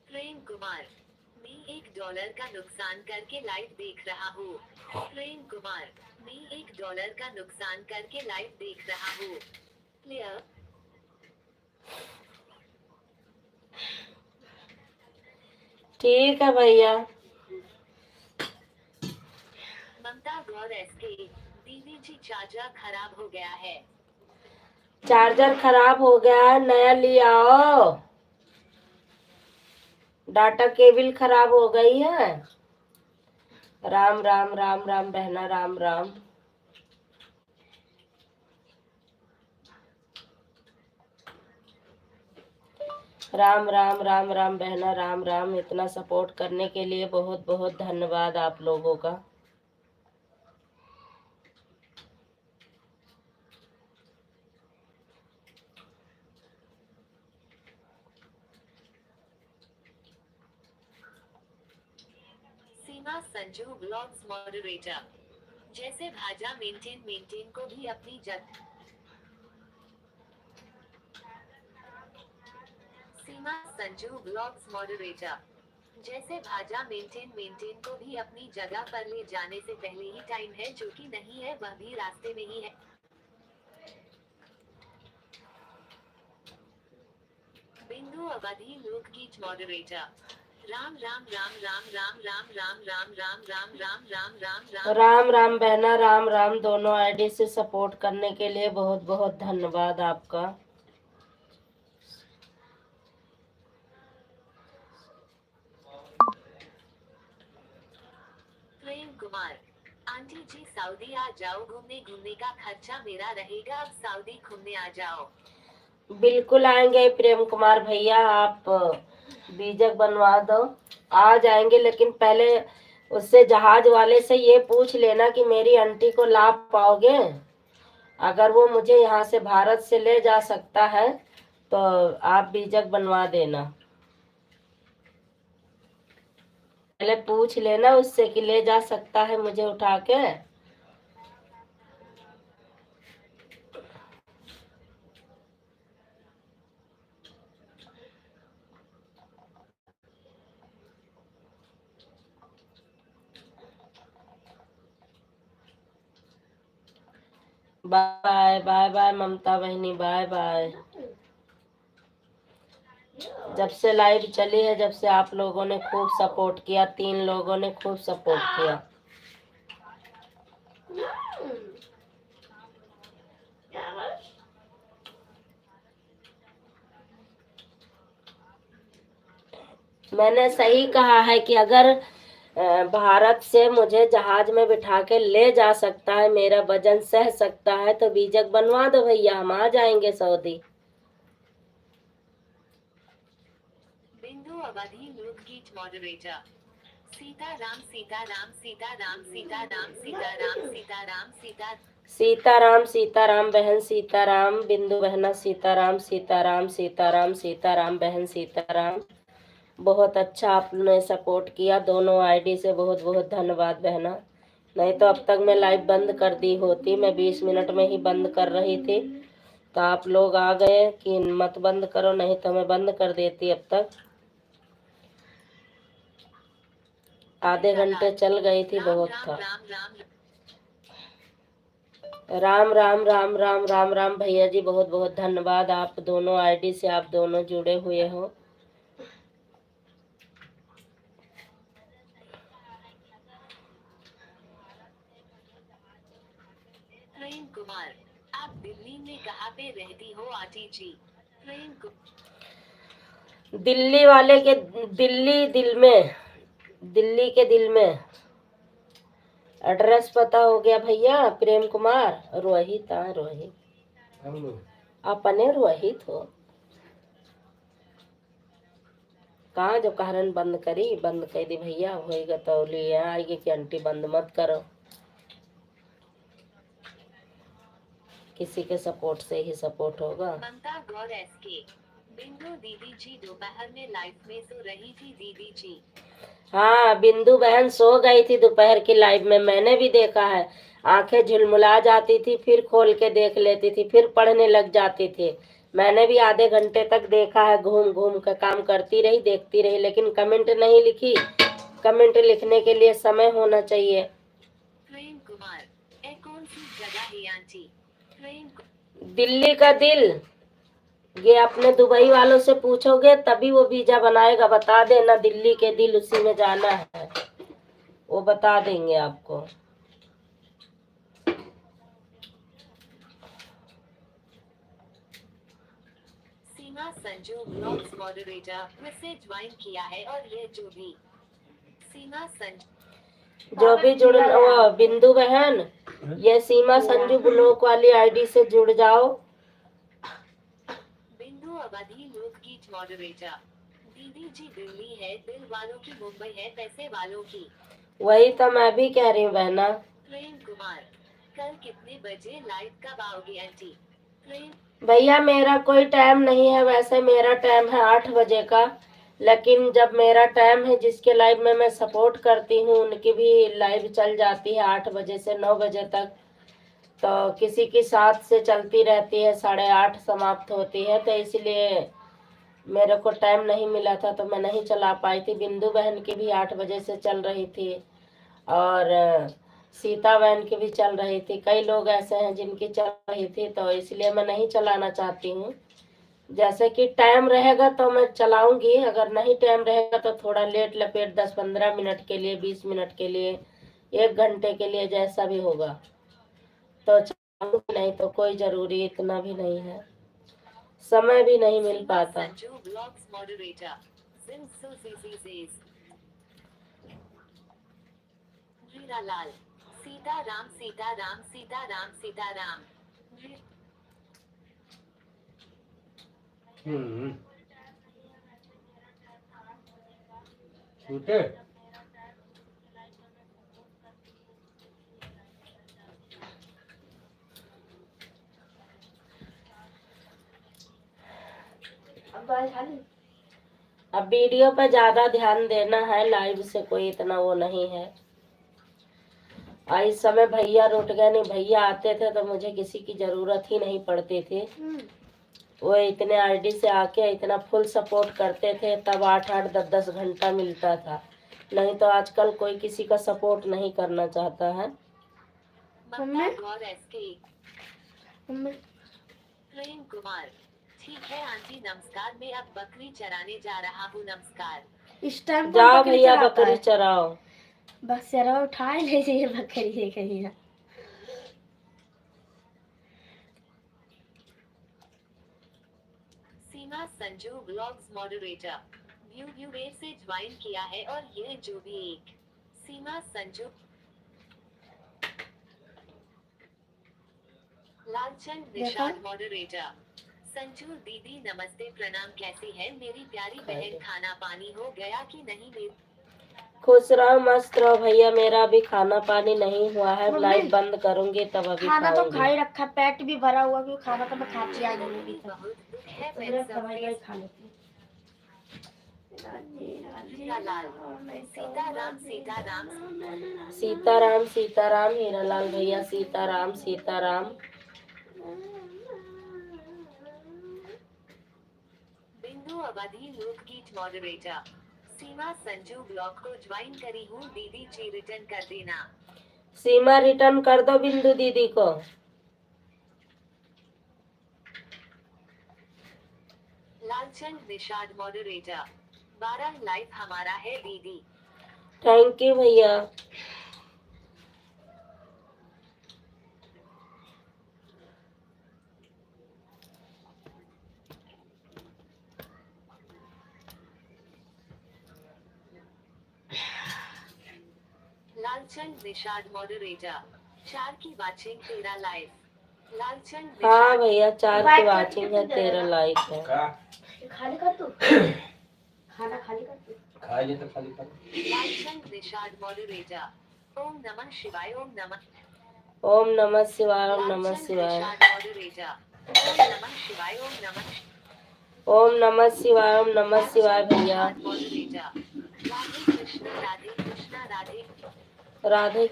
प्रेम कुमार मैं $1 का नुकसान करके लाइव देख रहा हूँ। प्रेम कुमार मैं $1 का नुकसान करके लाइव देख रहा हूँ। क्लियर। ठीक है भैया। ममता गौर एसके। दीदी जी चार्जर खराब हो गया है। चार्जर खराब हो गया है, नया ले आओ। डाटा केबल खराब हो गई है। राम राम राम राम बहना, राम राम। राम राम राम राम बहना, राम राम। इतना सपोर्ट करने के लिए बहुत बहुत धन्यवाद आप लोगों का। सीमा संजू ब्लॉग्स मॉडरेटर। जैसे भाजा मेंटेन को भी अपनी जगह। सीमा संजू ब्लॉग्स मॉडरेटर। जैसे भाजा मेंटेन को भी अपनी जगह पर ले जाने से पहले ही टाइम है, जो कि नहीं है, वह भी रास्ते में ही है। बिंदु अवधि लोकगीत मॉडरेटर। राम राम राम राम राम राम राम राम राम राम राम राम राम राम राम राम बहना, राम राम। दोनों आईडी से सपोर्ट करने के लिए बहुत बहुत धन्यवाद आपका। प्रेम कुमार आंटी जी सऊदी आ जाओ, घूमने का खर्चा मेरा रहेगा, अब सऊदी घूमने आ जाओ। बिल्कुल आएंगे प्रेम कुमार भैया, आप बीजक बनवा दो, आ जाएंगे। लेकिन पहले उससे जहाज वाले से ये पूछ लेना कि मेरी आंटी को ला पाओगे। अगर वो मुझे यहाँ से भारत से ले जा सकता है तो आप बीजक बनवा देना। पहले पूछ लेना उससे कि ले जा सकता है मुझे उठा के। बाय बाय बाय ममता बहनी, बाय बाय। जब से लाइव चली है, जब से आप लोगों ने खूब सपोर्ट किया, 3 लोगों ने खूब सपोर्ट किया। मैंने सही कहा है कि अगर भारत से मुझे जहाज में बिठा के ले जा सकता है, मेरा वजन सह सकता है, तो बीजक बनवा दो भैया, हम आ जाएंगे सऊदी। बिंदु अवधि लोकगीत मॉडरेटर। सीताराम सीताराम सीताराम सीताराम सीताराम सीताराम सीता सीताराम सीताराम बहन सीताराम, बिंदु बहना सीताराम सीताराम सीताराम सीताराम बहन सीताराम। बहुत अच्छा आपने सपोर्ट किया दोनों आईडी से, बहुत बहुत धन्यवाद बहना। नहीं तो अब तक मैं लाइव बंद कर दी होती, मैं 20 मिनट में ही बंद कर रही थी, तो आप लोग आ गए कि मत बंद करो, नहीं तो मैं बंद कर देती अब तक। आधे घंटे चल गई थी, बहुत था। राम राम राम राम राम राम भैया जी, बहुत बहुत धन्यवाद, आप दोनों आईडी से आप दोनों जुड़े हुए हो। प्रेम कुमार, आप दिल्ली में कहाँ पे रहती हो आंटी जी? प्रेम दिल्ली वाले के दिल्ली दिल में, दिल्ली के दिल में। एड्रेस पता हो गया भैया? प्रेम कुमार, रोहित, हाँ रोहित, अपने रोहित हो। कहाँ जो कारण बंद करी, बंद कर दी भैया, होएगा तो लिए आएगी कि आंटी बंद मत करो। किसी के सपोर्ट से ही सपोर्ट होगा। ममता गौर एसके। बिंदु दीदी जी दोपहर में लाइफ में सो रही थी दीदी जी। हाँ, बिंदु बहन सो गई थी दोपहर की लाइव में, मैंने भी देखा है। आंखें झुलमुला जाती थी, फिर खोल के देख लेती थी, फिर पढ़ने लग जाती थी। मैंने भी आधे घंटे तक देखा है, घूम घूम कर काम करती रही, देखती रही, लेकिन कमेंट नहीं लिखी। कमेंट लिखने के लिए समय होना चाहिए। प्रेम कुमार, ए कौन सी जगह है आंटी? दिल्ली का दिल, ये अपने दुबई वालों से पूछोगे तभी वो वीजा बनाएगा, बता देना दिल्ली के दिल, उसी में जाना है, वो बता देंगे आपको। सीमा संजू ब्लॉग्स मॉडरेटर से ज्वाइन किया है, और ये जो भी सीमा संजू जो भी जुड़, वो बिंदु बहन, ये सीमा संजू ब्लॉग वाली आईडी से जुड़ जाओ। बिंदु अवधि लोकगीत मॉडरेटर। दीदी जी दिल्ली है दिल वालों की, मुंबई है पैसे वालों की। वही तो मैं भी कह रही हूँ बहना। प्रेम कुमार, कल कितने बजे लाइव कब आओगी आंटी? प्रेम भैया मेरा कोई टाइम नहीं है, वैसे मेरा टाइम है 8 बजे का, लेकिन जब मेरा टाइम है जिसके लाइव में मैं सपोर्ट करती हूँ उनकी भी लाइव चल जाती है 8 बजे से 9 बजे तक। तो किसी की 7 से चलती रहती है, 8:30 समाप्त होती है, तो इसलिए मेरे को टाइम नहीं मिला था, तो मैं नहीं चला पाई थी। बिंदु बहन की भी 8 बजे से चल रही थी, और सीता बहन की भी चल रही थी। कई लोग ऐसे हैं जिनकी चल रही थी, तो इसलिए मैं नहीं चलाना चाहती हूँ। जैसे कि टाइम रहेगा तो मैं चलाऊंगी, अगर नहीं टाइम रहेगा तो थोड़ा लेट लपेट 10-15 मिनट के लिए, 20 मिनट के लिए, 1 घंटे के लिए, जैसा भी होगा तो चलाऊंगी, नहीं तो कोई जरूरी इतना भी नहीं है, समय भी नहीं मिल पाता। Sanju blogs moderator. हीरालाल, सीताराम सीताराम सीताराम सीताराम। ठीक है। अब वीडियो पे ज्यादा ध्यान देना है, लाइव से कोई इतना वो नहीं है। इस समय भैया रुट गए, नहीं भैया आते थे तो मुझे किसी की जरूरत ही नहीं पड़ती थी। वो इतने आईडी से आके इतना फुल सपोर्ट करते थे, तब 8-8 10-10 घंटा मिलता था, नहीं तो आजकल कोई किसी का सपोर्ट नहीं करना चाहता है। प्रेम कुमार, ठीक है आंटी नमस्कार, मैं अब बकरी चराने जा रहा हूँ, नमस्कार। इस टाइम जाओ भैया बकरी चराओ। बस चराओ, उठा ले ये बकरी है कहीं ना। सीमा संजू ब्लॉग्स मॉडरेटर। यूट्यूब से ज्वाइन किया है और यह जो भी एक सीमा संजू लालचंद निषाद मॉडरेटर संजू दीदी नमस्ते प्रणाम, कैसी है मेरी प्यारी बहन, खाना पानी हो गया कि नहीं मेरी खुश रहो मस्त रहो भैया, मेरा अभी खाना पानी नहीं हुआ है, लाइट बंद करूंगी तब अभी खाना तो खाऊंगी। खा ही रखा, पेट भी भरा हुआ, क्योंकि खाना तो मैं खाती आई नहीं अभी तक। बहुत दुख है तो मैं मेरे सब दवाई फेस खा लेती हूँ। हीरालाल सीताराम सीताराम सीताराम सीताराम हीरालाल भैया, सीताराम सीताराम। बिंदु अवधि लोकगीत मॉडरेटर सीमा संजू ब्लॉग को ज्वाइन करी हूँ दीदी जी, रिटर्न कर देना। सीमा रिटर्न कर दो बिंदु दीदी को। लालचंद निषाद मॉडरेटर 12 लाइव हमारा है दीदी। थैंक यू भैया। लालचंद निषाद मॉडरेटर 4 की वाचिंग 13 लाइव। लालचंद हाँ निषाद भैया 4 की वाचिंग है, 13 लाइक है। खाली कर तू, खाना खाली कर तू। खाइए तो खाली कर। लालचंद निषाद मॉडरेटर ओम नमः शिवाय ओम नमः। ओम नमः शिवाय, ओम नमः लालचंद शिवाय, निषाद मॉडरेटर ओम नमः शिवाय ओम नमः। ओम नमः शिवाय, ओम नमः शिवाय भैया। मॉडरेटर राधे कृष्णा राधे कृष्णा राधे राधे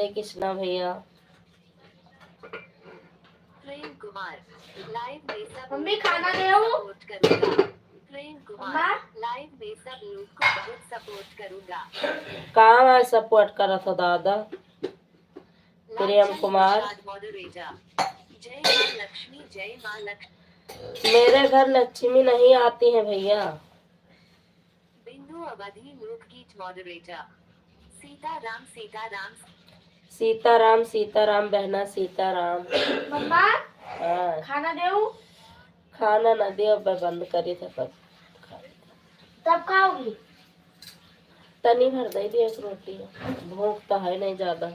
कृष्णा भैया। प्रेम कुमार लाइव में सब मम्मी, लोग को खाना बहुत दे आओ। सपोर्ट करूंगा। प्रेम कुमार अम्मा? लाइव में सब लोग को बहुत सपोर्ट करूंगा। कहाँ मैं सपोर्ट करा था दादा? प्रेम कुमार। मॉडरेटर जय माँ लक्ष्मी जय माँ लक्ष्मी। मेरे घर लक्ष्मी नहीं आती है भैया। बिंदु अवधि लोकगीत मॉडरेटर सीताराम सीताराम सीताराम सीताराम बहना सीताराम। मम्मा हाँ खाना देऊ? खाना न दियो, मैं बंद करी था तब तब खाओगी? तनी भर दे दी एक रोटी, भूख तो है नहीं ज्यादा।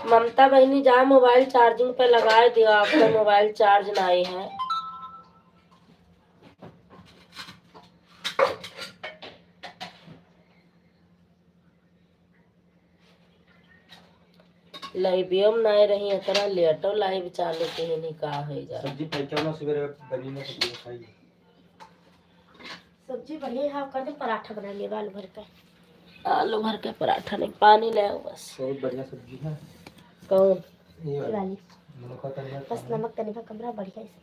ममता बहनी जा मोबाइल चार्जिंग पे लगा दियो, आपका मोबाइल चार्ज नहीं है। लाइवियो में नहीं रही इतना लेटो लाइव चालू के ही नहीं कहा है जा। सब्जी पैकेट में सवेरे बनी ना सब्जी खाइए। सब्जी बनी है, कर दे पराठा बना लिए आलू भर के। आलू भर के पराठा नहीं, पानी ले आओ बस। बहुत बढ़िया सब्जी है। कौन? ये वाली नमक का बस नमक तनिक कमरा बढ़िया है।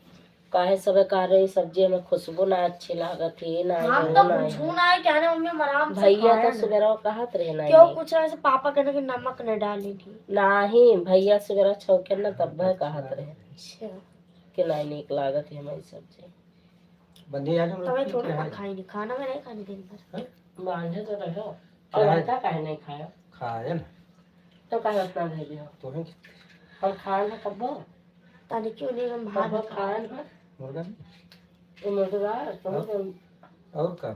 काहे सब कह रही सब्जी में खुशबू ना अच्छी लागत है ना, हम वो तो ना पूछू ना है, क्या ना मम्मी हम आराम से भैया खाया तो ना। सवेरा कहत रहे ना क्यों कुछ ऐसे पापा कहने के नमक न डाली थी। नहीं, भैया सवेरा छौके ना तब वह कहत रहे अच्छा कि नहीं निक लागत है हमारी सब्जी। बंदे यार हम तभी लोग थोड़ा क्या ना है खाई नहीं, खाना में नहीं खानी दिन भर। बांधे तो रहो क्या और है? लड़का काहे नहीं खाया खाए ना तो काहे उतना भेजे हो? तो है हम खाए ना कब तानी क्यों नहीं हम कब भात खाए ना मुर्गा मुर्गा तुम और का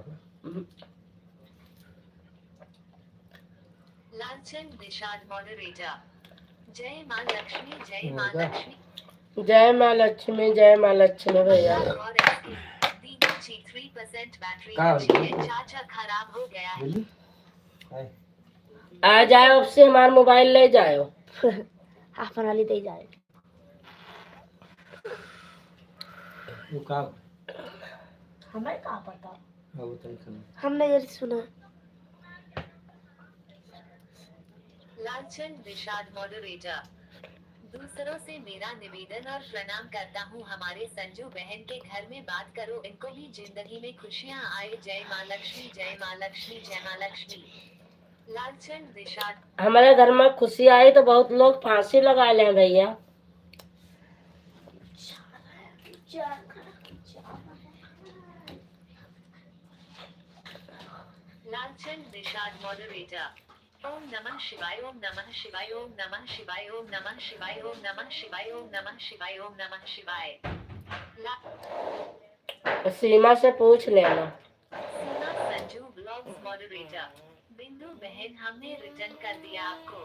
लालचंद निषाद मॉडरेटर जय माँ लक्ष्मी जय माँ लक्ष्मी। जय माँ लक्ष्मी, जय माँ लक्ष्मी भैया। और इसकी दीदी जी 3% बैटरी का बची है, चार्जर खराब हो गया है। बोली हाय आ जाओ अब से हमारा मोबाइल ले जाओ। हाफ बना ली दे जाए। वो का हमें कहाँ पता, वो तय कर हमने ये सुना। लालचंद निषाद मॉडरेटर दूसरों से मेरा निवेदन और प्रणाम करता हूँ, हमारे संजू बहन के घर में बात करो, इनको भी जिंदगी में खुशियाँ आए। जय माँ लक्ष्मी जय माँ लक्ष्मी जय माँ लक्ष्मी। लालचंद निषाद हमारे घर में खुशी आई तो बहुत लोग फांसी लगा ले भैया। लालचंद निषाद मॉडरेटर ओम नमः शिवाय ओम नमः शिवाय ओम नमः शिवाय ओम नमः शिवाय ओम नमः शिवाय ओम नमः शिवाय ओम नमः शिवाय। सीमा से पूछ लेना। सीमा संजू ब्लॉग्स मॉडरेटर। बिंदु बहन हमने रिटर्न कर दिया आपको।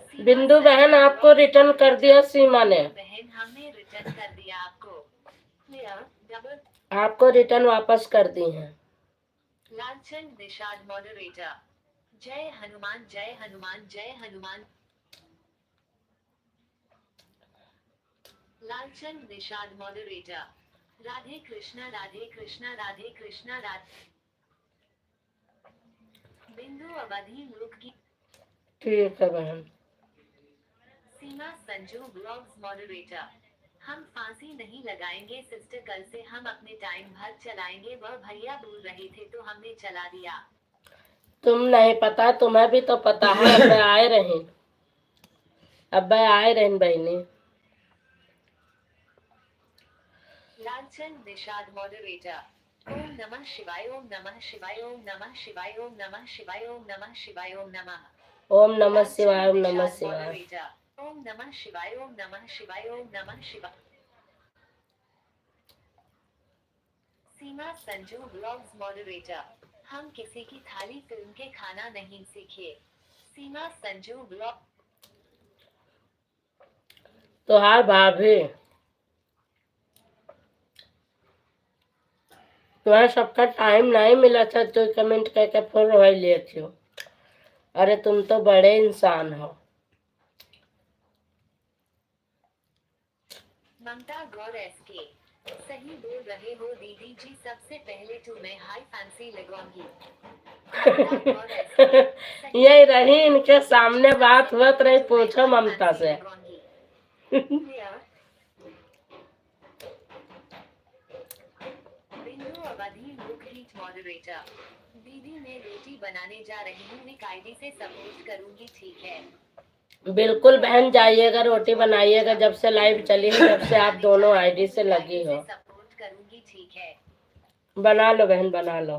सीमा बिंदु बहन संजू आपको ब्लॉग्स रिटर्न कर मॉडरेटर। दिया सीमा ने। बिंदु बहन हमने रिटर्न कर दिया आपको। Clear double. आपको रिटर्न वापस कर दी है। लालचंद निषाद मॉडरेटर। जय हनुमान जय हनुमान जय हनुमान। लालचंद निषाद मॉडरेटर। राधे कृष्णा राधे कृष्णा राधे कृष्णा राधे। बिंदु अवधि मुख की। ठीक है बहन। सीमा संजू ब्लॉग्स मॉडरेटर। हम फांसी नहीं लगाएंगे सिस्टर, कल से हम अपने टाइम भर चलाएंगे। वह भैया बोल रहे थे तो हमने चला दिया। तुम नहीं पता, तुम्हें भी तो पता है। अब मैं आए रहे, अब मैं आए रहे बहनी। लालचंद निषाद मॉडरेटर। ओम नमः शिवाय ओम नमः शिवाय ओम नमः शिवाय ओम नमः शिवाय ओम नमः शिवाय ओम नमः। ओम नमः शिवाय ओम नमः निषाद शिवाय। मॉडरेटर। ओम नमः शिवाय ओम नमः शिवाय ओम नमः शिवाय। सीमा संजू ब्लॉग्स मॉडरेटर। हम किसी की थाली फिल्म के खाना नहीं सीखे। सीमा संजू ब्लॉग। तोहार भाभी तुम्हें सबका टाइम नहीं मिला था तो कमेंट करके फुल रोई लिए थी। अरे तुम तो बड़े इंसान हो। ममता गौर एसके। सही बोल रहे हो दीदी जी, सबसे पहले तो मैं हाई फैंसी लगवाऊंगी। ममता गौर एसके। सही यही बोल रही रहे हो इनके दीदी जी, सामने सबसे बात पहले होत रही, तो मैं पूछो हाई ममता फैंसी से। लगवाऊंगी। क्लियर। बिंदु अवधि मुख हीट मॉडरेटर। दीदी मैं रोटी बनाने जा रही हूँ, एक आईडी से सपोर्ट करूंगी, ठीक है। बिल्कुल बहन, जाइएगा रोटी बनाइएगा। जब से लाइव चली है जब से आप दोनों आईडी से लगी हो। सपोर्ट करूंगी, ठीक है। बना लो बहन, बना लो।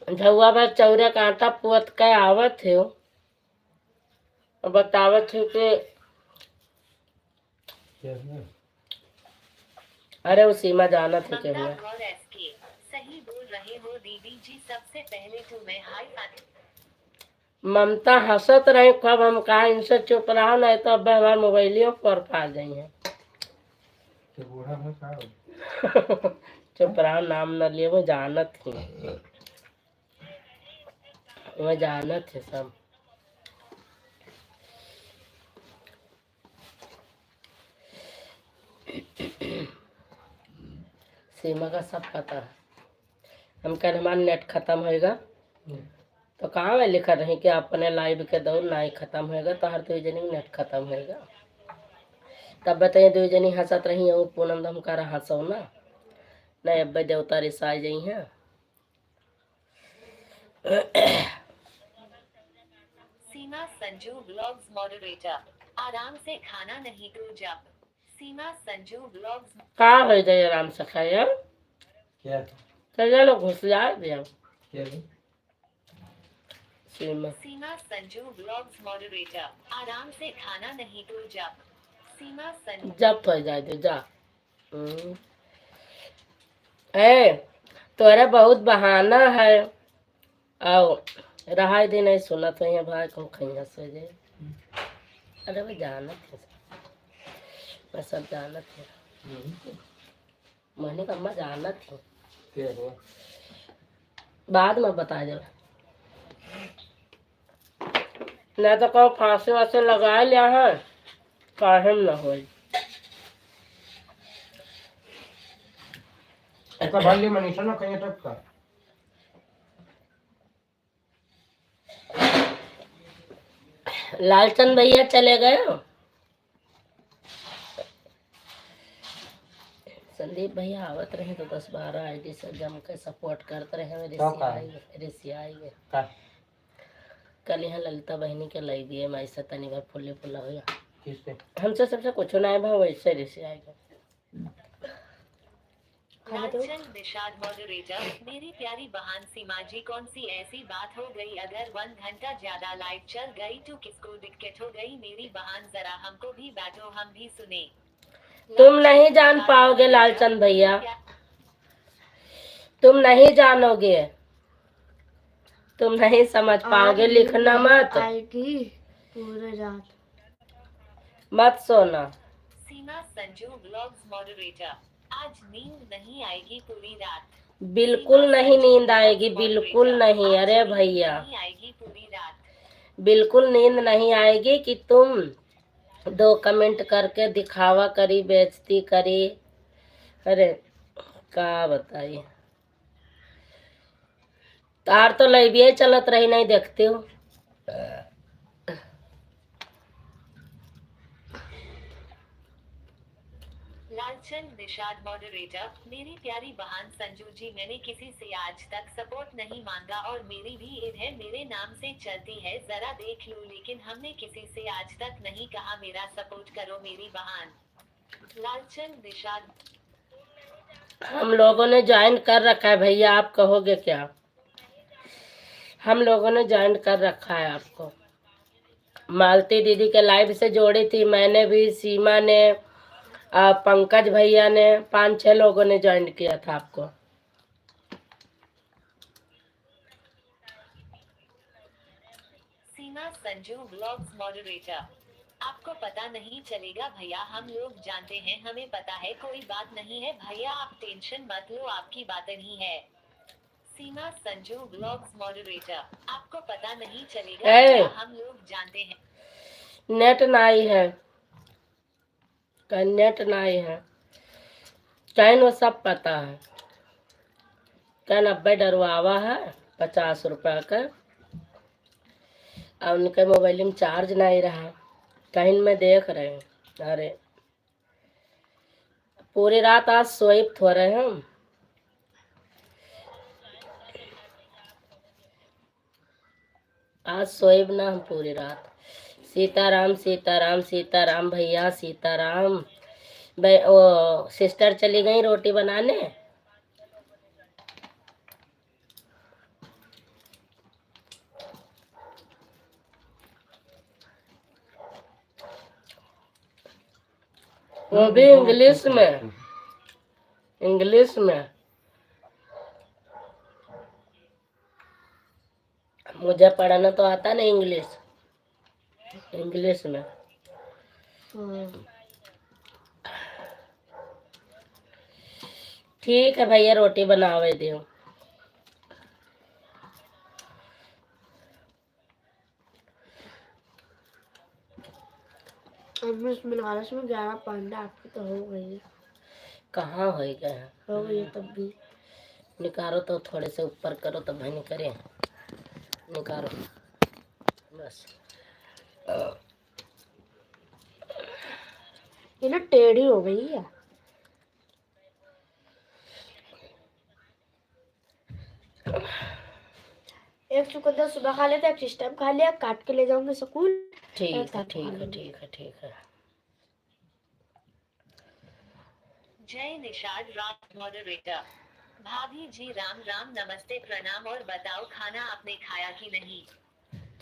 झुआ भर चौरे का आटा पुअत के आवत है और बतावत है कि अरे वो सीमा जाना थी कि ममता मैं गौर एसके। सही बोल रहे हो दीदी जी, सबसे पहले तो मैं हाई फैंसी। ममता हंसत रही। कब हम कहा इनसे चुप रहा, नहीं तो अब हमारे मोबाइलियों पर पा गई है। चुप रहा, नाम न लिए। वो जानत थी, वो जानत थे सब। सीमा का सब पता है। हम कह हमारा नेट खत्म होएगा तो कहाँ में लिखा रही कि अपने लाइव के दौर ना ही खत्म होएगा तो हर 2 जनी नेट खत्म होएगा। तब बताइए 2 जनी हंसत रही हूँ। पूनम दम कर हंसो ना, नहीं अब देवता रिसा जाइ हैं। सीमा संजू ब्लॉग्स मॉडरेटर। आराम से खाना नहीं तो जब। सीमा संजू ब्लॉग्स। का हो जाए आराम से खाया क्या चलो लोग घुस जाए दिया। क्या सीमा सीमा संजू ब्लॉग्स मॉडरेटर। आराम से खाना नहीं तो जब। सीमा संजू। जब हो जाए दे जा। ए तोरा बहुत बहाना है। आओ रहा दिन नहीं सुना तो यहाँ भाई कहूँ खैया से जाए। अरे वो जानत है, मैं सब जानत है। मैंने कहा मैं जानत हूँ, क्या हुआ? बाद में बता दे। नहीं तो कहो फांसी वासे लगा लिया है, काहे न हो। ऐसा भाई ये मनीषा ना कहीं तक का लालचंद भैया चले गए। संदीप भैया आवत रहे तो 10-12 आईडी से जम के सपोर्ट करते रहे। ऋषिया का कल यहाँ ललिता बहनी के लई दिए मैं ऐसा तनी भर फुल्ले फुल्ला हो। किससे हमसे सबसे कुछ ना है भाव, वैसे ऋषि आएगा। लालचंद निषाद मॉडरेटर, मेरी प्यारी बहन सीमा जी, कौन सी ऐसी बात हो गई अगर 1 घंटा ज्यादा लाइव चल गई तो किसको दिक्कत हो गई? मेरी बहन जरा हमको भी बैठो, हम भी सुने। तुम नहीं जान पाओगे लालचंद भैया, तुम नहीं जानोगे, तुम नहीं समझ पाओगे, लिखना मत, आएगी पूरे रात। मत सोना। सीमा संजू ब्लॉग्स मॉडरेटर, आज नींद नहीं आएगी पूरी रात? बिल्कुल नहीं नींद आएगी, बिल्कुल नहीं। अरे भैया नहीं आएगी पूरी रात? बिल्कुल नींद नहीं आएगी कि तुम 2 कमेंट करके दिखावा करी, बेइज्जती करी। अरे का बताइए, तार तो लाइव चलत रही, नहीं देखते हो? लालचंद निषाद मॉडरेटर, मेरी प्यारी बहन संजू जी, मैंने किसी से आज तक सपोर्ट नहीं मांगा और मेरी भी ईद है, मेरे नाम से चलती है, जरा देख लो, लेकिन हमने किसी से आज तक नहीं कहा मेरा सपोर्ट करो मेरी बहन। लालचंद निषाद, हम लोगों ने ज्वाइन कर रखा है भैया, आप कहोगे क्या? हम लोगों ने ज्वाइन कर रखा है आपको। मालती दीदी के लाइव से जोड़ी थी मैंने भी, सीमा ने, पंकज भैया ने, 5-6 लोगों ने ज्वाइन किया था आपको। सीमा संजू ब्लॉग्स मॉडरेटर, आपको पता नहीं चलेगा भैया, हम लोग जानते हैं, हमें पता है, कोई बात नहीं है भैया, आप टेंशन मत लो, आपकी बात नहीं है। सीमा संजू ब्लॉग्स मॉडरेटर, आपको पता नहीं चलेगा भैया, हम लोग जानते हैं। नेट नाई है, नेट नाई है, कैन वो सब पता है। कैन 90 डरवावा है 50 रुपया का, और उनके मोबाइल में चार्ज नहीं रहा, कहीं में देख रहे हैं। अरे पूरी रात आज सोए थोड़े हम। आज सोएब ना हम पूरी रात। सीताराम सीताराम सीताराम भैया, सीताराम। वो सिस्टर चली गई रोटी बनाने। वो भी इंग्लिश में, इंग्लिश में। मुझे पढ़ाना तो आता नहीं इंग्लिश, इंग्लिश में। ठीक है भैया, रोटी बनावे दियो। इसमें 11 आपकी तो हो गई। कहाँ हो गया है? हो गई तब भी। निकालो तो, थोड़े से ऊपर करो तो भाई करे, निकालो बस। ये ना टेढ़ी हो गई है। एक चुकंदर सुबह खा लेते, एक सिस्टम खा लिया, काट के ले जाऊंगे स्कूल। ठीक है ठीक है ठीक है ठीक है। जय निषाद रात मॉडरेटर, भाभी जी राम राम, नमस्ते प्रणाम, और बताओ खाना आपने खाया कि नहीं?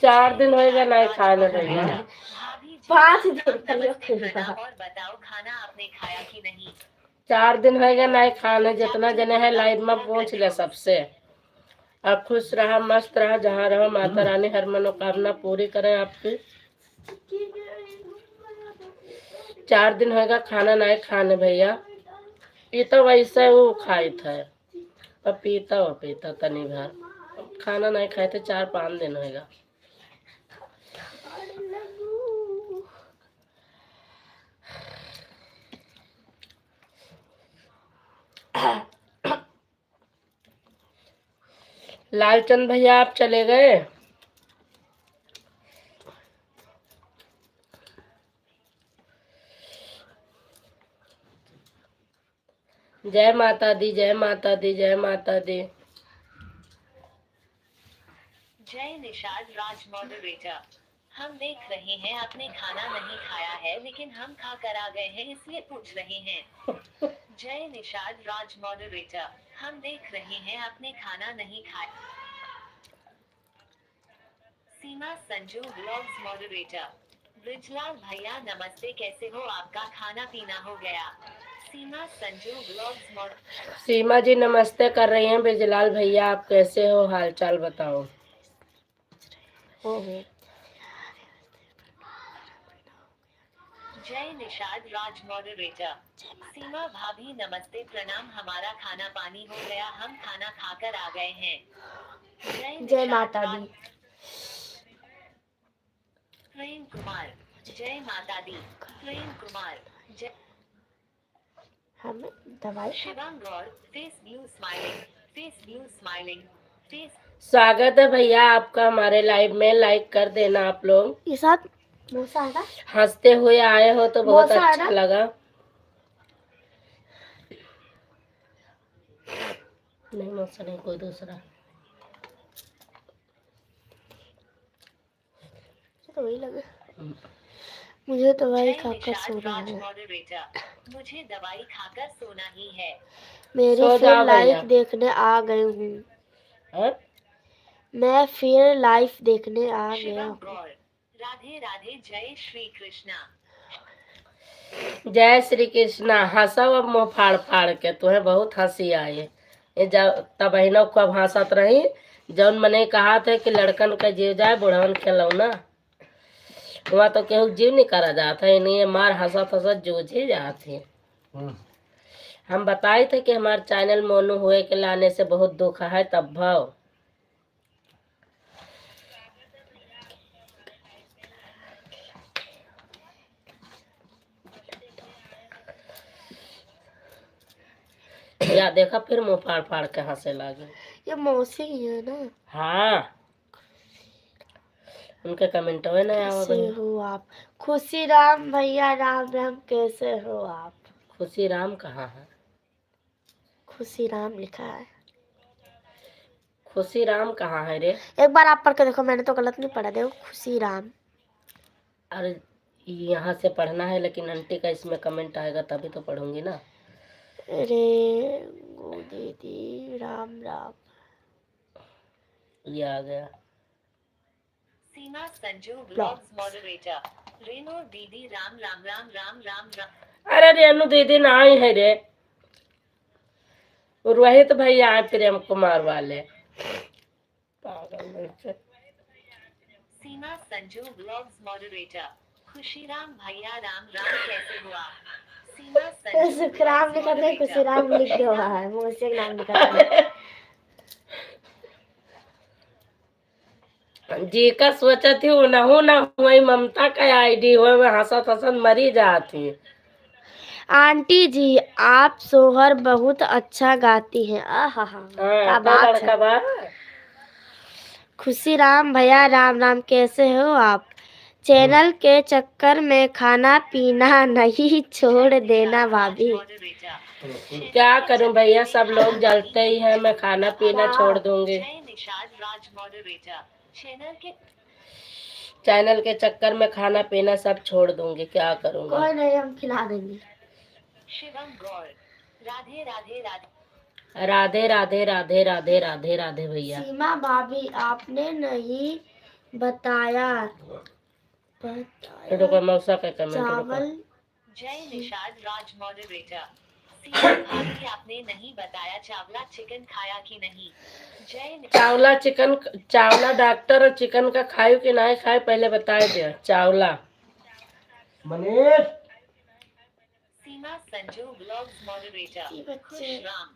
4 दिन हो गए नहीं खाने भैया। भाभी जी 5 राम दिन राम, पहले नमस्ते प्रणाम, और बताओ खाना आपने खाया कि नहीं? 4 दिन हो गए नहीं खाने। जितना जने है लाइव में पहुंच ले सबसे। आप खुश रहा, मस्त रहा, जहाँ रहो माता रानी हर मनोकामना पूरी करें आपकी। 4 दिन होगा खाना नहीं खाने भैया। ये तो वैसे वो खाई था, पपीता तनी भर, खाना नहीं खाए थे। 4-5 दिन होगा। लालचंद भैया आप चले गए। जय माता दी, जय माता दी, जय माता दी। जय निषाद राज मॉडरेटर, हम देख रहे हैं आपने खाना नहीं खाया है, लेकिन हम खा कर आ गए हैं इसलिए पूछ रहे हैं। जय निषाद राज मॉडरेटर, हम देख रहे हैं आपने खाना नहीं खाया। सीमा संजू ब्लॉग्स मॉडरेटर, ब्रिजलाल भैया नमस्ते, कैसे हो, आपका खाना पीना हो गया। सीमा संजू ब्लॉग्स मॉड सीमा जी नमस्ते कर रही हैं। बिजलाल भैया आप कैसे हो, हाल चाल बताओ। हो गए। जय निषाद राज मॉडरेटर, सीमा भाभी नमस्ते प्रणाम, हमारा खाना पानी हो गया, हम खाना खाकर आ गए हैं। जय निषाद माता राज- दी। प्रेम कुमार, जय माता दी। प्रेम कुमार, जय हम दवाई Shivam Gaur, face blue smiling, face blue smiling, face स्वागत है भैया आपका हमारे लाइव में, लाइक कर देना आप लोग। ये साथ मौसा है ना? हंसते हुए आए हो तो बहुत मौसा है अच्छा ना? लगा। नहीं मौसा नहीं, कोई दूसरा। तो वही लगे। मुझे दवाई जय खाकर निषाद सोना राज है। मॉडरेटर, मुझे दवाई खाकर सोना ही है। मेरे सो फिर जाओ भैया। लाइव देखने आ गई हूँ। हाँ? मैं फिर लाइव देखने आ गया शिवम हूँ। गौर, राधे राधे, जय श्री कृष्णा। जय श्री कृष्णा। हंसो अब मुँह फाड़ फाड़ के, तुम्हें बहुत हंसी आई। ये जब तब बहनों को अब हंसत रही। जौन मने कहा था कि लड़कन का जीव जाए बुढ़वन खिलौना, वहाँ तो केहू जीव नहीं करा जाता है, नहीं मार हंसत हंसत जूझे जाते। हम बताए थे कि हमारे चैनल मोनू हुए के लाने से बहुत दुख है, तब भाव या देखा फिर मुंह फाड़ फाड़ के हंसे लगे। ये मौसी ही है ना? हाँ, उनके कमेंट में नहीं आओ कैसे भाई। हो आप? खुशी राम भैया, राम राम, कैसे हो आप? खुशी राम कहाँ है? खुशी राम लिखा है। खुशी राम कहाँ है रे? एक बार आप पढ़ के देखो, मैंने तो गलत नहीं पढ़ा। देखो खुशी राम। अरे यहाँ से पढ़ना है, लेकिन आंटी का इसमें कमेंट आएगा तभी तो पढ़ूंगी ना। रे गो दीदी राम राम। ये आ गया। सीमा संजू ब्लॉग्स मॉडरेटर, रेनो दीदी राम राम राम राम राम राम। अरे रेनू दीदी ना आई है रे, रोहित भैया आए प्रेम कुमार वाले पागल लड़के। सीमा संजू ब्लॉग्स मॉडरेटर, खुशीराम भैया राम राम, कैसे हो आप। सीमा संजू सुखराम लिखा था, moderator, खुशी राम लिख दिया हुआ है। मौसी का नाम लिखा था। जी का सोचत थी उनहु ना हुई ममता का आईडी हो, मैं हंसत हंसत मरी जाती। आंटी जी आप सोहर बहुत अच्छा गाती हैं। आहा हा, क्या हाँ, बात लड़का है। बा। खुशी राम भैया राम राम, कैसे हो आप? चैनल के चक्कर में खाना पीना नहीं छोड़ देना भाभी। moderator, क्या करूं भैया, सब लोग जलते ही हैं, मैं खाना पीना छोड़ दूंगी। जय निषाद राज मॉडरेटर, चैनल के चक्कर में खाना पीना सब छोड़ दूंगी, क्या करूंगा। कोई नहीं, हम खिला देंगे। शिवम गौर, राधे राधे राधे। राधे राधे राधे राधे राधे राधे भैया। सीमा भाभी आपने नहीं बताया रुको मौसा का कमेंट रुको। चावल। जय निषाद राज मॉडरेटर, सीमा भाभी आपने नहीं बताया चावला चिकन खाया कि नहीं। जय चावला चिकन, चावला डॉक्टर और चिकन का खाए कि नहीं खाए पहले बताए दे। चावला मनीष सीमा संजू ब्लॉग्स मॉडरेटर, खुश राम।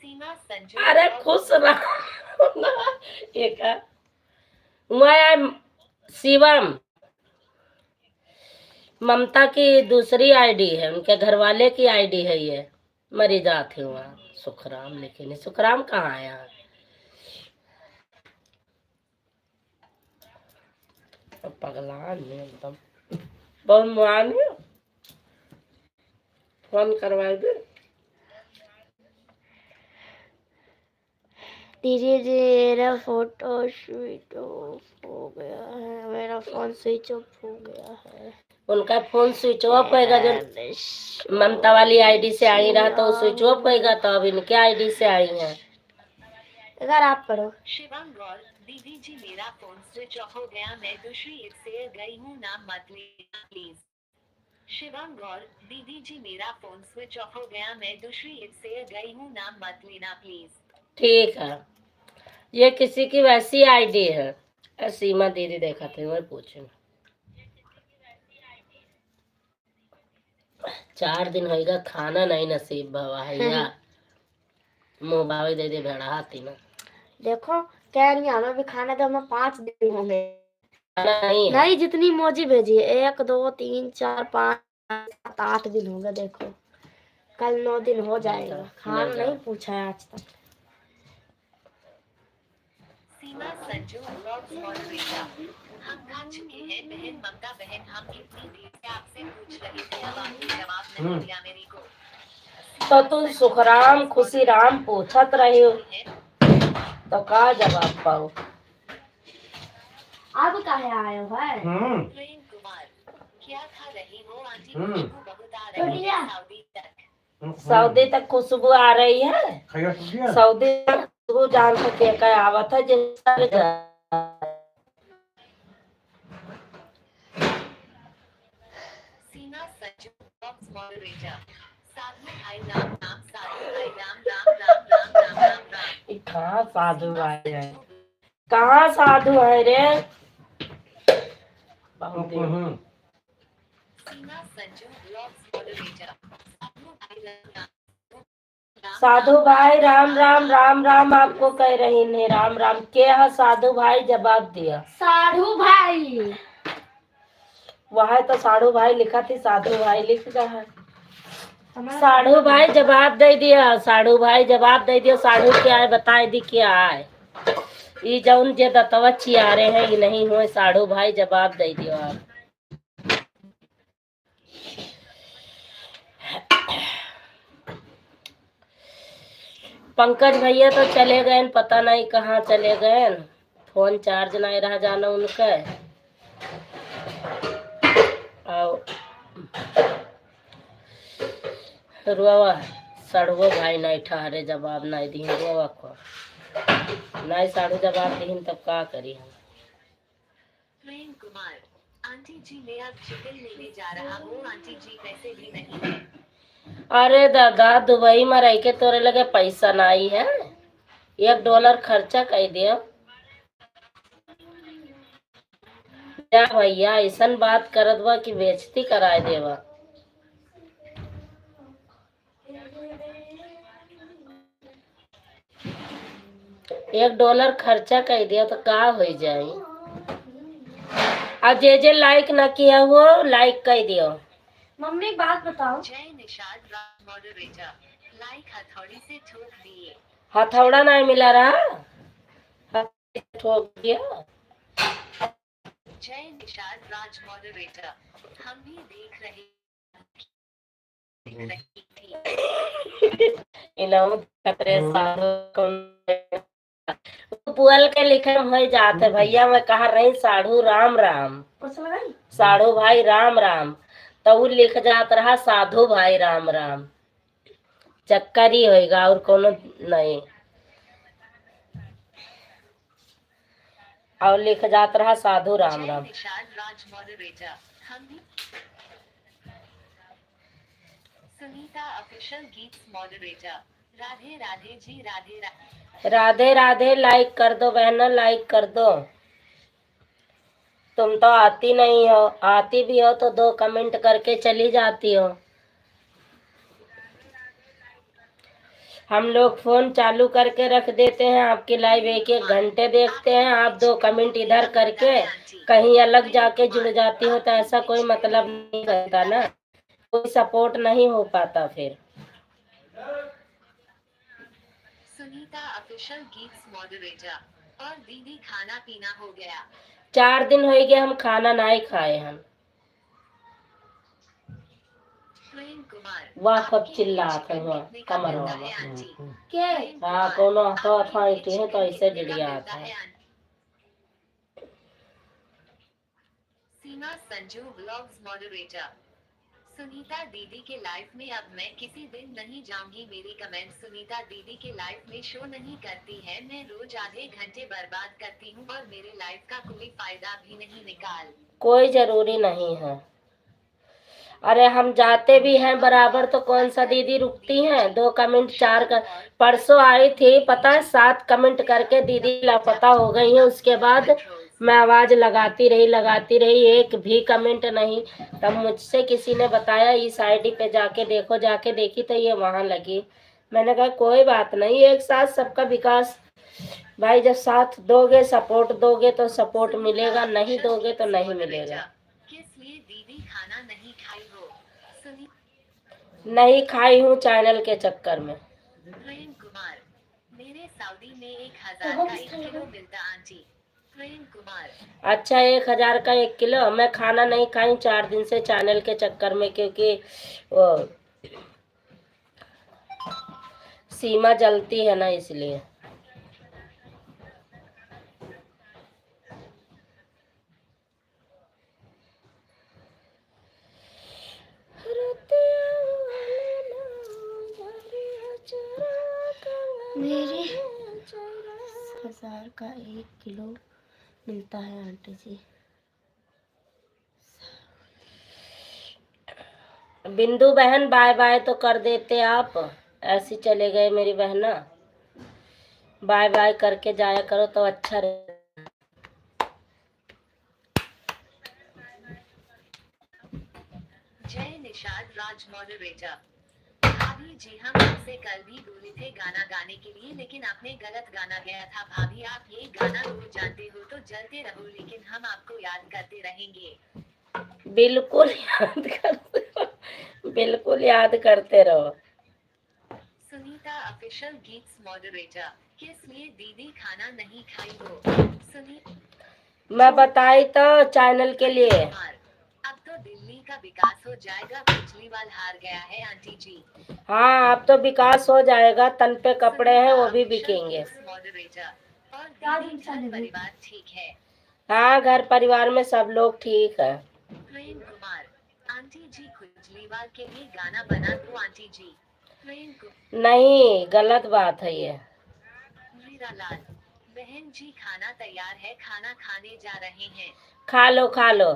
सीमा संजू अरे vlogs खुश रहा। एक मैं शिवम, ममता की दूसरी आईडी है, उनके घर वाले की आईडी है ये। मरी जाती हुआ सुखराम लिखे नहीं, सुखराम कहाँ आया? पगला नहीं एकदम, बहुत मुआन है। फोन करवाए दे। दीदी जी मेरा फोटो स्विच ऑफ हो गया है, मेरा फोन स्विच ऑफ हो गया है। उनका फोन स्विच ऑफ होएगा, जो ममता वाली आईडी से आई रहा तो स्विच ऑफ होएगा, तो अब इनके आईडी से आई है। अगर आप करो। शिवम गौर, दीदी जी मेरा फोन स्विच ऑफ हो गया, मैं दूसरी एक से गई हूँ, नाम मत लेना प्लीज। शिवम गौर, दीदी जी मेरा फोन स्विच ऑफ हो गया, मैं दूसरी एक से गई हूँ, नाम मत लेना प्लीज। ठीक है, ये किसी की वैसी आईडी है। सीमा दीदी देखा थे, वही पूछे। 4 दिन होएगा खाना नहीं नसीब भैया। मोबाइल दे दे भेड़ा तीनों। देखो कह रही हमें भी खाना दो, हमें 5 दिन हो गए। खाना नहीं है। नहीं, जितनी मोजी भेजी है 1 2 3 4 5 7 8 दिन हो गए। देखो कल 9 दिन हो जाएगा, खाना नहीं पूछा है आज तक। सीमा संजू ब्लॉग्स मॉडरेटर, हम खा चुके हैं बहन ममता बहन, हम इतनी देर से आपसे पूछ रहे थे, अब आपने जवाब नहीं दिया मेरे को। तो तुम सुखराम खुशी राम पूछत रहे हो, तो का जवाब पाओ। अब काहे आए हो भाई? प्रेम कुमार, क्या खा रही हो आंटी? खुशबू बहुत आ रही है सऊदी तक। सऊदी तक खुशबू आ रही है। सऊदी तक खुशबू जान सके का आवत है जैसा। सीमा संजू ब्लॉग्स मॉडरेटर, साधु भाई राम राम, साधु भाई राम राम राम राम राम राम राम। कहाँ साधु भाई है, कहाँ साधु है रे। सीमा संजू ब्लॉग्स मॉडरेटर, साधु भाई राम राम। साधु भाई राम राम राम राम आपको कह रही है, राम राम के है साधु भाई जवाब दिया। साधु भाई, वह तो साधु भाई लिखा थी, साधु भाई लिख रहा है। साधु भाई जवाब दे दिया, साधु भाई जवाब दे दिया। साधु क्या है बताए दी क्या है। ये जौन जे दतवा चियारे हैं ये नहीं हुए, साधु भाई जवाब दे दियो आप। पंकज भैया तो चले गए, पता नहीं कहाँ चले गए। फोन चार्ज नहीं रहा जाना उनका। रुआ साढ़ुओ भाई नहीं ठहरे, जवाब नहीं दी रुआ को। नहीं साढ़ू जवाब दी तब का करी हम। प्रेम कुमार, आंटी जी मैं अब चिकन लेने जा रहा हूँ, आंटी जी पैसे भी नहीं है। अरे दादा दुबई में रह के तोरे लगे पैसा नहीं है, $1 खर्चा कर दियो। क्या भैया ऐसा बात करत बा कि बेइज्जती कराए देवा। $1 खर्चा कर दिया तो का हो जाए। अब जे लाइक न किया वो लाइक कर दियो। मम्मी बात बताओ। जय निषाद राज मॉडरेटर, लाइक हथौड़ी से ठोक दिए। हथौड़ा नहीं मिला रहा, ठोक दिया। जय निषाद राज मॉडरेटर, हम भी देख रहे पुअल के लिखे हो जाते भैया, मैं कहा रही साढ़ू राम राम, साढ़ू भाई राम राम, तो वो लिख जात रहा साधु भाई राम राम। चक्कर ही होगा और कोनो नहीं, और लिख जात रहा साधु राम राम। निषाद राज मॉडरेटर, हम भी। सुनीता ऑफिशियल गीत मॉडरेटर, राधे राधे जी, राधे राधे। राधे राधे लाइक कर दो बहनों, लाइक कर दो। तुम तो आती नहीं हो, आती भी हो तो 2 कमेंट करके चली जाती हो। हम लोग फोन चालू करके रख देते हैं, आपकी लाइव 1-1 घंटे देखते हैं, आप 2 कमेंट इधर करके कहीं अलग जाके जुड़ जाती हो, तो ऐसा कोई मतलब नहीं रहता ना, कोई सपोर्ट नहीं हो पाता फिर। सुनीता ऑफिशियल गीत मॉडरेटर, और दीदी खाना पीना हो गया। 4 दिन हो गए हम खाना नहीं खाए हम। प्रेम कुमार वाह कब आपके चिल्लात है लिए वहाँ चिकन कितने का कमर मिलता वाला। है आंटी? के प्रेम हाँ कुमार कोनो हथो आपके हथो लिए इटी है तो चिकन ऐसे कितने का डिड़िया मिलता आता है है। आंटी? सीमा संजू व्लॉग्स मॉडरेटर। सुनीता दीदी के लाइफ में अब मैं किसी दिन नहीं जाऊंगी। मेरी कमेंट सुनीता दीदी के लाइफ में शो नहीं करती है। मैं रोज आधे घंटे बर्बाद करती हूँ और मेरे लाइफ का कोई फायदा भी नहीं निकाल। कोई जरूरी नहीं है। अरे हम जाते भी हैं बराबर तो कौन सा दीदी रुकती हैं। 2 कमेंट 4 कर परसों आई थी पता है 7 कमेंट करके दीदी लापता हो गई है। उसके बाद मैं आवाज लगाती रही एक भी कमेंट नहीं। तब मुझसे किसी ने बताया इस आईडी पे जाके देखो, जाके देखी तो ये वहां लगी। मैंने कहा कोई बात नहीं, एक साथ सबका विकास। भाई जब साथ दोगे सपोर्ट दोगे तो सपोर्ट मिलेगा, नहीं दोगे तो नहीं मिलेगा। किस लिए दीदी खाना नहीं खाई हो? सुनी नहीं खाई हूँ चैनल के चक्कर में। प्रेम कुमार मेरे सऊदी में 1000 का 1 किलो मिलता आंटी। प्रेम कुमार अच्छा 1000 का 1 किलो। मैं खाना नहीं खाई 4 दिन से चैनल के चक्कर में, क्योंकि वो सीमा जलती है ना इसलिए। मेरे 1000 का 1 किलो मिलता है आंटी जी। बिंदु बहन बाय बाय तो कर देते आप, ऐसे चले गए मेरी बहना। बाय बाय करके जाया करो तो अच्छा रहे। जय निषाद राज मॉडरेटर। भाभी जी हम आपसे कल भी बोले थे गाना गाने के लिए, लेकिन आपने गलत गाना गया था। भाभी आप ये गाना रोज जानते हो तो जलते रहो, लेकिन हम आपको याद करते रहेंगे। बिल्कुल याद करते बिल्कुल याद करते रहो। Sunita official Geets moderator. किस लिए दीदी खाना नहीं खाई हो? सुनी मैं बताई तो चैनल के लिए। कुमार अब तो दिल्ली का विकास हो जाएगा। केजरीवाल हार गया है आंटी जी। हाँ अब तो विकास हो जाएगा, तन पे कपड़े हैं वो भी सुनीता बिकेंगे। Official moderator. और दीदी घर परिवार ठीक है? हाँ घर परिवार में सब लोग ठीक है। प्रेम कुमार आंटी जी केजरीवाल के लिए गाना बना दो आंटी जी। प्रेम कुमार नहीं गलत बात है ये। मीरा लाल बहन जी खाना तैयार है, खाना खाने जा रहे हैं। खा लो खा लो।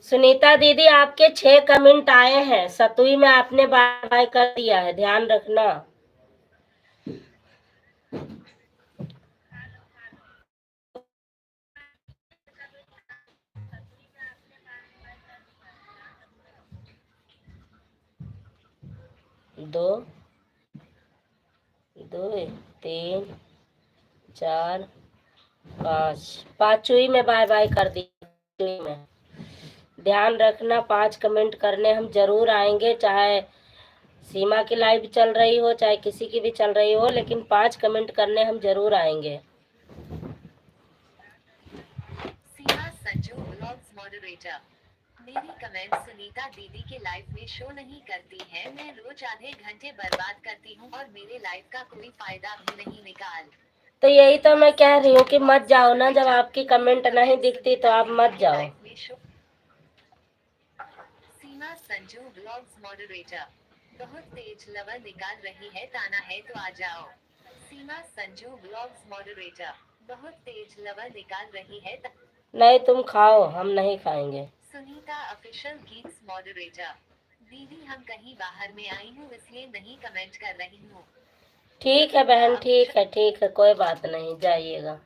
सुनीता दीदी आपके 6 कमेंट आए हैं, 7वीं में आपने बाय बाय कर दिया है, ध्यान रखना। दो 2 3 4 5 5वीं में बाय बाय कर दी। 5वीं में ध्यान रखना 5 कमेंट करने हम जरूर आएंगे, चाहे सीमा की लाइव चल रही हो चाहे किसी की भी चल रही हो, लेकिन 5 कमेंट करने हम जरूर आएंगे। सीमा संजू ब्लॉग्स मॉडरेटर। मेरी कमेंट सुनीता दीदी के लाइफ में शो नहीं करती है। मैं रोज आधे घंटे बर्बाद करती हूँ और मेरे लाइफ का कोई फायदा भी नहीं निकाल। तो यही तो मैं कह रही हूँ कि मत जाओ ना, जब आपकी कमेंट नहीं दिखती तो आप मत जाओ। सीमा संजू ब्लॉग्स मॉडरेटर। बहुत तेज लवर निकाल रही है, ताना है तो आ जाओ। सीमा संजू ब्लॉग्स मॉडरेटर। बहुत तेज लवर निकाल रही है नहीं तुम खाओ, हम नहीं खाएंगे। Sunita official Geets moderator. दीदी हम कहीं बाहर में आई हूँ इसलिए नहीं कमेंट कर रही हूँ। ठीक है बहन, ठीक है कोई बात नहीं, जाइएगा।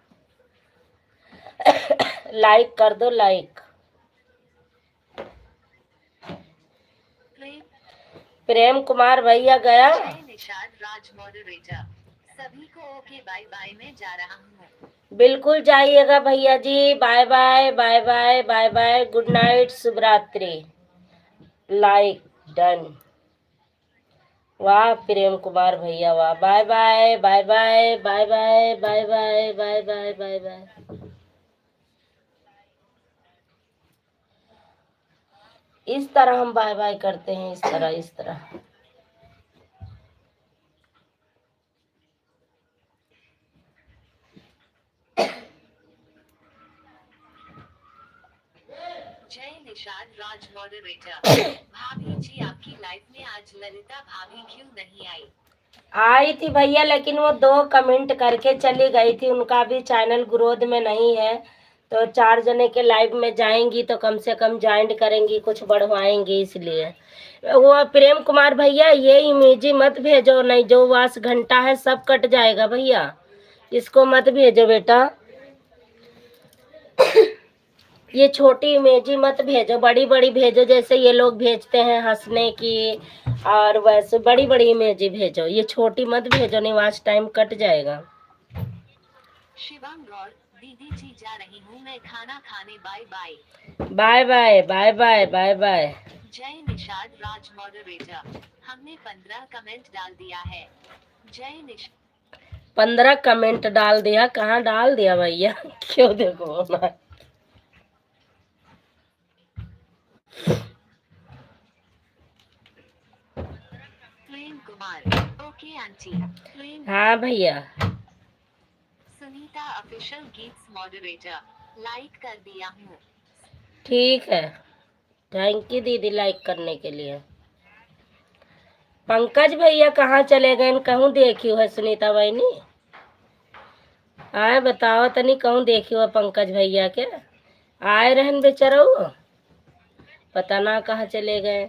लाइक कर दो लाइक। प्रेम प्रेम कुमार भैया गया। जय निषाद राज मॉडरेटर। सभी को ओके बाय बाय, मैं जा रहा हूँ। बिल्कुल जाइएगा भैया जी, bye bye bye bye bye bye, good night, शुभ रात्रि। Like done. वाह प्रेम कुमार भैया वाह, bye bye bye bye bye bye bye bye bye bye bye bye. इस तरह हम बाय बाय करते हैं, इस तरह। राज मॉडरेटर। भाभी जी आपकी लाइफ में आज ललिता भाभी क्यों नहीं आई? आई थी भैया, लेकिन वो 2 कमेंट करके चली गई थी। उनका भी चैनल ग्रोथ में नहीं है, तो 4 जने के लाइव में जाएंगी तो कम से कम ज्वाइन करेंगी, कुछ बढ़वाएंगी, इसलिए। वो प्रेम कुमार भैया, ये इमेजी मत भेजो, नहीं जो वास घंटा है सब कट जाएगा भैया, इसको मत भेजो बेटा। ये छोटी इमेजी मत भेजो, बड़ी बड़ी भेजो, जैसे ये लोग भेजते हैं हंसने की, और वैसे बड़ी बड़ी इमेजी भेजो, ये छोटी मत भेजो, नहीं वाच टाइम कट जाएगा। शिवांग गौर, दीदी जी जा रही हूँ मैं खाना खाने, bye bye. Bye bye bye bye bye bye. जय निषाद राज मॉडरेटर, हमने 15 कमेंट डाल दिया है। जय निष 15 कमेंट डाल दिया, कहाँ डाल दिया भैया? क्यों देखो ना। Prem Kumar, okay aunty. प्रेम हाँ भैया। Sunita official Geets moderator, like कर दिया हूँ। ठीक है, थैंक यू दीदी लाइक करने के लिए। पंकज भैया कहाँ चले गए? कहूँ देखी है सुनीता बहनी? आए बताओ तनी, कहूँ देखी हो पंकज भैया के? आए रहन बेचारा, पता ना कहाँ चले गए।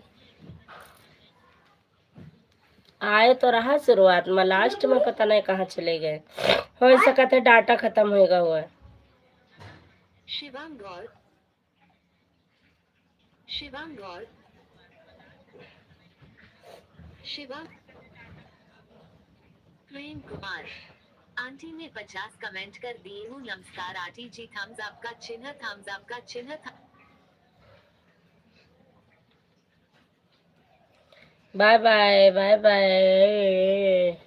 आए तो रहा शुरुआत में, लास्ट में पता नहीं कहाँ चले गए। हो सका था डाटा खत्म होगा हुआ। शिवांग गौर, शिवांग गौर, शिवांग प्रेम कुमार, आंटी ने 50 कमेंट कर दिए हूँ। नमस्कार आंटी जी, थम्स अप का चिन्ह, थम्स अप का चिन्ह। Bye bye bye bye.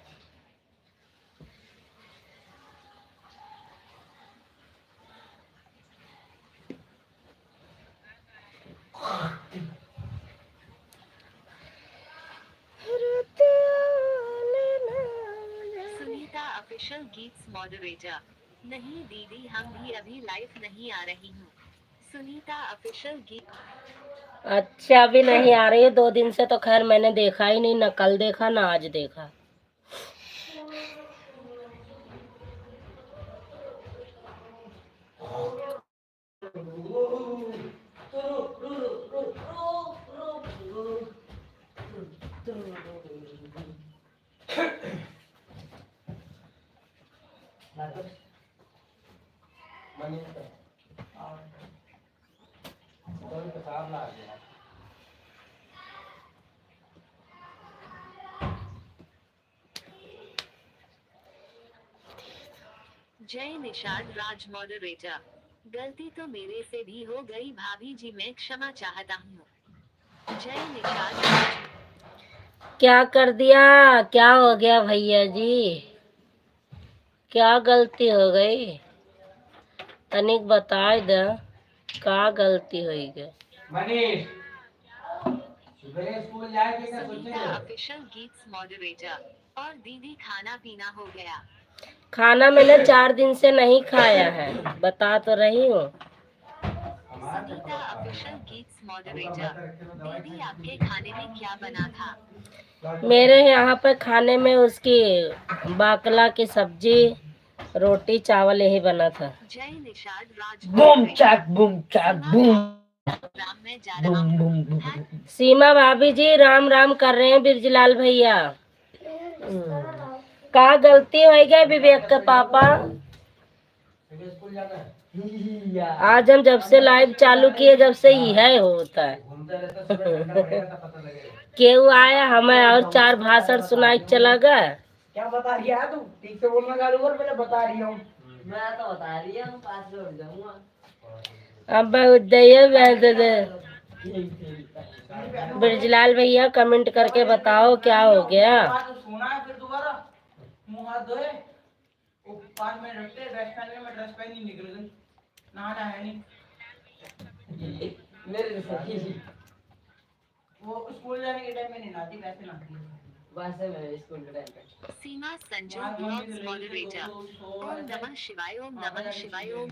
Sunita official Geets moderator, नहीं दीदी हम भी अभी लाइव नहीं आ रही हूँ। सुनीता ऑफिशियल गीत, अच्छा अभी नहीं आ रही है? 2 दिन से तो खैर मैंने देखा ही नहीं, ना कल देखा ना आज देखा। जय निषाद राज मॉडरेटर, गलती तो मेरे से भी हो गई भाभी जी, मैं क्षमा चाहता हूँ। जय निषाद राज, क्या कर दिया? क्या हो गया भैया जी? क्या गलती हो गई? तनिक बता दे, का गलती हुई गई? मनीष सुबह स्कूल जाए के क्या सोचे सुनीता रे? ऑफिशियल गीत्स मॉडरेटर, और दीदी खाना पीना हो गया? खाना मैंने 4 दिन से नहीं खाया है, बता तो रही हूँ। सुनीता ऑफिशियल गीत्स मॉडरेटर, दीदी आपके खाने में क्या बना था? मेरे यहाँ पे खाने में उसकी बाकला की सब्जी, रोटी चावल यही बना था। जय निषाद राज बूम मॉडरेटर, चक बूम चक बूम राम में जा रहा बूम हूँ। Boom boom. सीमा भाभी जी राम राम कर रहे हैं बिरजलाल भैया। का गलती हो गई विवेक के पापा? स्कूल जाना है? आज हम जब से लाइव चालू किए, जब से ही है होता है। घूमता रहता, सुबह ठंडा पड़ेगा तो पता लगेगा। केहू आया हमें और 4 भाषण सुनाई चला गया। क्या बता रही है तू? ठीक से बोलना चालू कर, पहले बता रही हूँ। मैं तो बता रही हूँ, पास में उठ जाऊंगा। अब उदय ब्रजलाल भैया कमेंट करके बताओ क्या हो गया? सोना है फिर दोबारा मुंह हाथ धोए, वो 5 मिनट रखते ड्रेस पहनने में, ड्रेस पहन ही निकल गई, नहाना है नहीं। मेरे वो स्कूल जाने के टाइम में नहीं नहाती, वैसे नहाती है। वैसे मैं स्कूल के टाइम पे सीमा संजू ब्लॉग्स मॉडरेटर। ओम नमः शिवाय, ओम नमः शिवाय, ओम।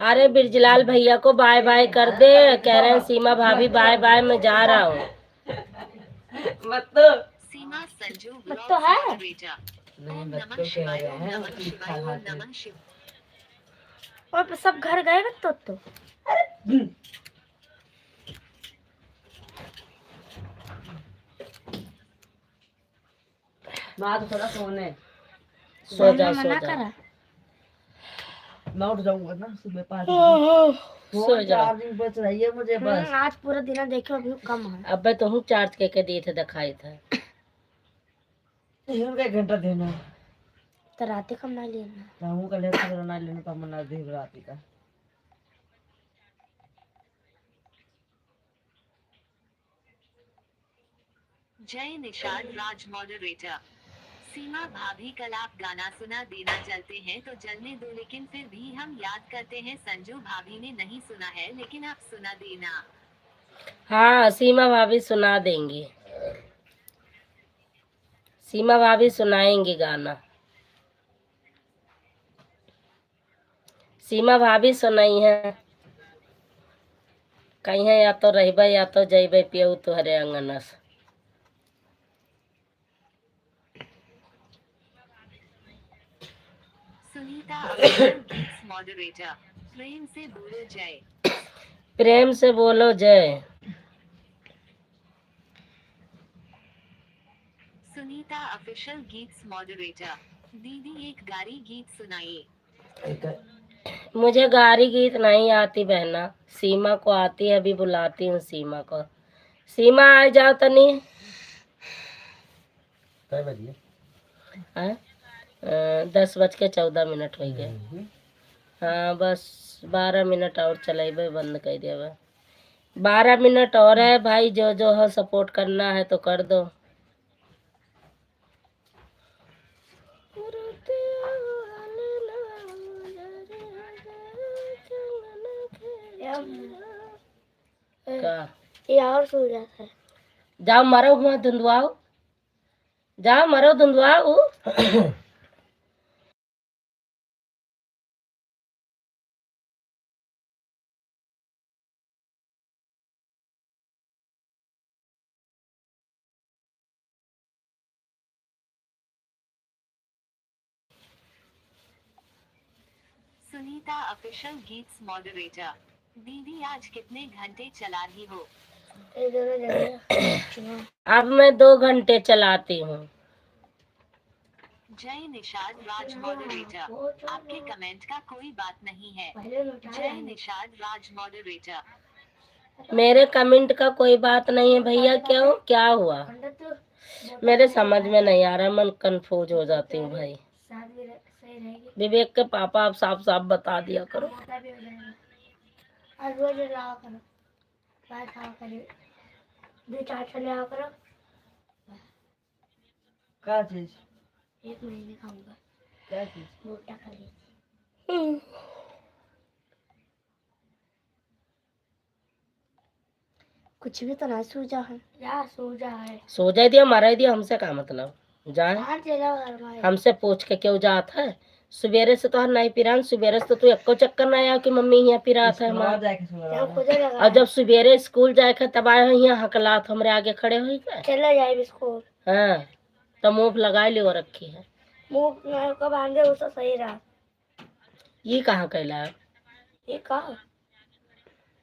अरे बिरजलाल भैया को बाय बाय कर दे, कह रहे हैं सीमा भाभी बाय बाय, मैं जा रहा हूँ। मत तो सीमा संजू मत ब्लॉग्स तो है। मॉडरेटर। ओम नमः शिवाय, ओम नमः शिवाय, ओम नमः शिवाय। और सब घर गए बच्चों तो। माँ तो थोड़ा सोने सो जा मैंने सो मना जा करा। मैं उठ जाऊंगा ना सुबह 5 सो फोन जा। चार्जिंग पे चाहिए मुझे बस। आज पूरा दिन देखो अभी कम है। अब मैं तो हूँ चार्ज के दिए थे, दिखाई था। एक घंटा देना तो रात कम ना लेना। रामू का लेते ना लेना तो मना दे रात का। जय निषाद राज मॉडरेटर। सीमा भाभी कल आप गाना सुना देना, जलते हैं तो जलने दो, लेकिन फिर भी हम याद करते हैं। संजू भाभी ने नहीं सुना है लेकिन आप सुना देना। हाँ सीमा भाभी सुना देंगी, सीमा भाभी सुनाएंगी गाना। सीमा भाभी सुनाई है, कहीं है या तो रहबे या तो जइबे पियऊ तुहरे अंगनस। सुनीता ऑफिशियल गीक्स मॉडरेटर। प्रेम से बोलो जय। प्रेम से बोलो जय। सुनीता ऑफिशियल गीक्स मॉडरेटर। दीदी एक गारी गीत सुनाइए। मुझे गारी गीत नहीं आती बहना, सीमा को आती है, अभी बुलाती हूँ सीमा को। सीमा आ जाओ तनी। क्या बजिए? 10:14 हो गए। हाँ बस 12 मिनट और चलेबे, बंद कर देवे। 12 मिनट और है भाई, जो जो हो सपोर्ट करना है तो कर दो। का ये और सो जाता है। जाओ मरो हुआ धुंधवाओ, जाओ मरो धुंधवाओ। Sunita official Geets moderator. दीदी आज कितने घंटे चला रही हो? ये दोनों जगह अब मैं 2 घंटे चलाती हूँ। जय निषाद राज मॉडरेटर। आपके कमेंट का कोई बात नहीं है। पहले लौटा जय निषाद राज मॉडरेटर। मेरे कमेंट का कोई बात नहीं है भैया, क्यों क्या हुआ मेरे समझ में नहीं आ रहा, मन कंफ्यूज हो जाती हूँ भाई। सही रहेगी। विवेक के पापा आप साफ साफ बता दिया करो। मोटा भी हो जाएगा। और रोज लाओ करो, बाहर खाओ करो, 2-4 छले आओ करो। क्या चीज? 1 महीने खाऊंगा। क्या चीज? मोटा कर लीजिए। कुछ भी तो ना सूझा है या सूझा है। सो जाए दिया मारा दिया, हमसे का मतलब जाए, बाहर चला घर में। हमसे पूछ के क्यों जात है। सवेरे से तो नहीं पिरान, सवेरे से तो तू एको चक्कर ना आया कि मम्मी यहाँ पिरात है हमारा। जाके सुना यहाँ खुदे लगा और जब सवेरे स्कूल जाए के तब आए यहाँ हकलात हमरे आगे खड़े हुई गए। चले जाए स्कूल। हाँ तो मुँह लगाए लियो रखी है। मुंह को बांधे उससे सही रहा। ये कहाँ कैला ये कहा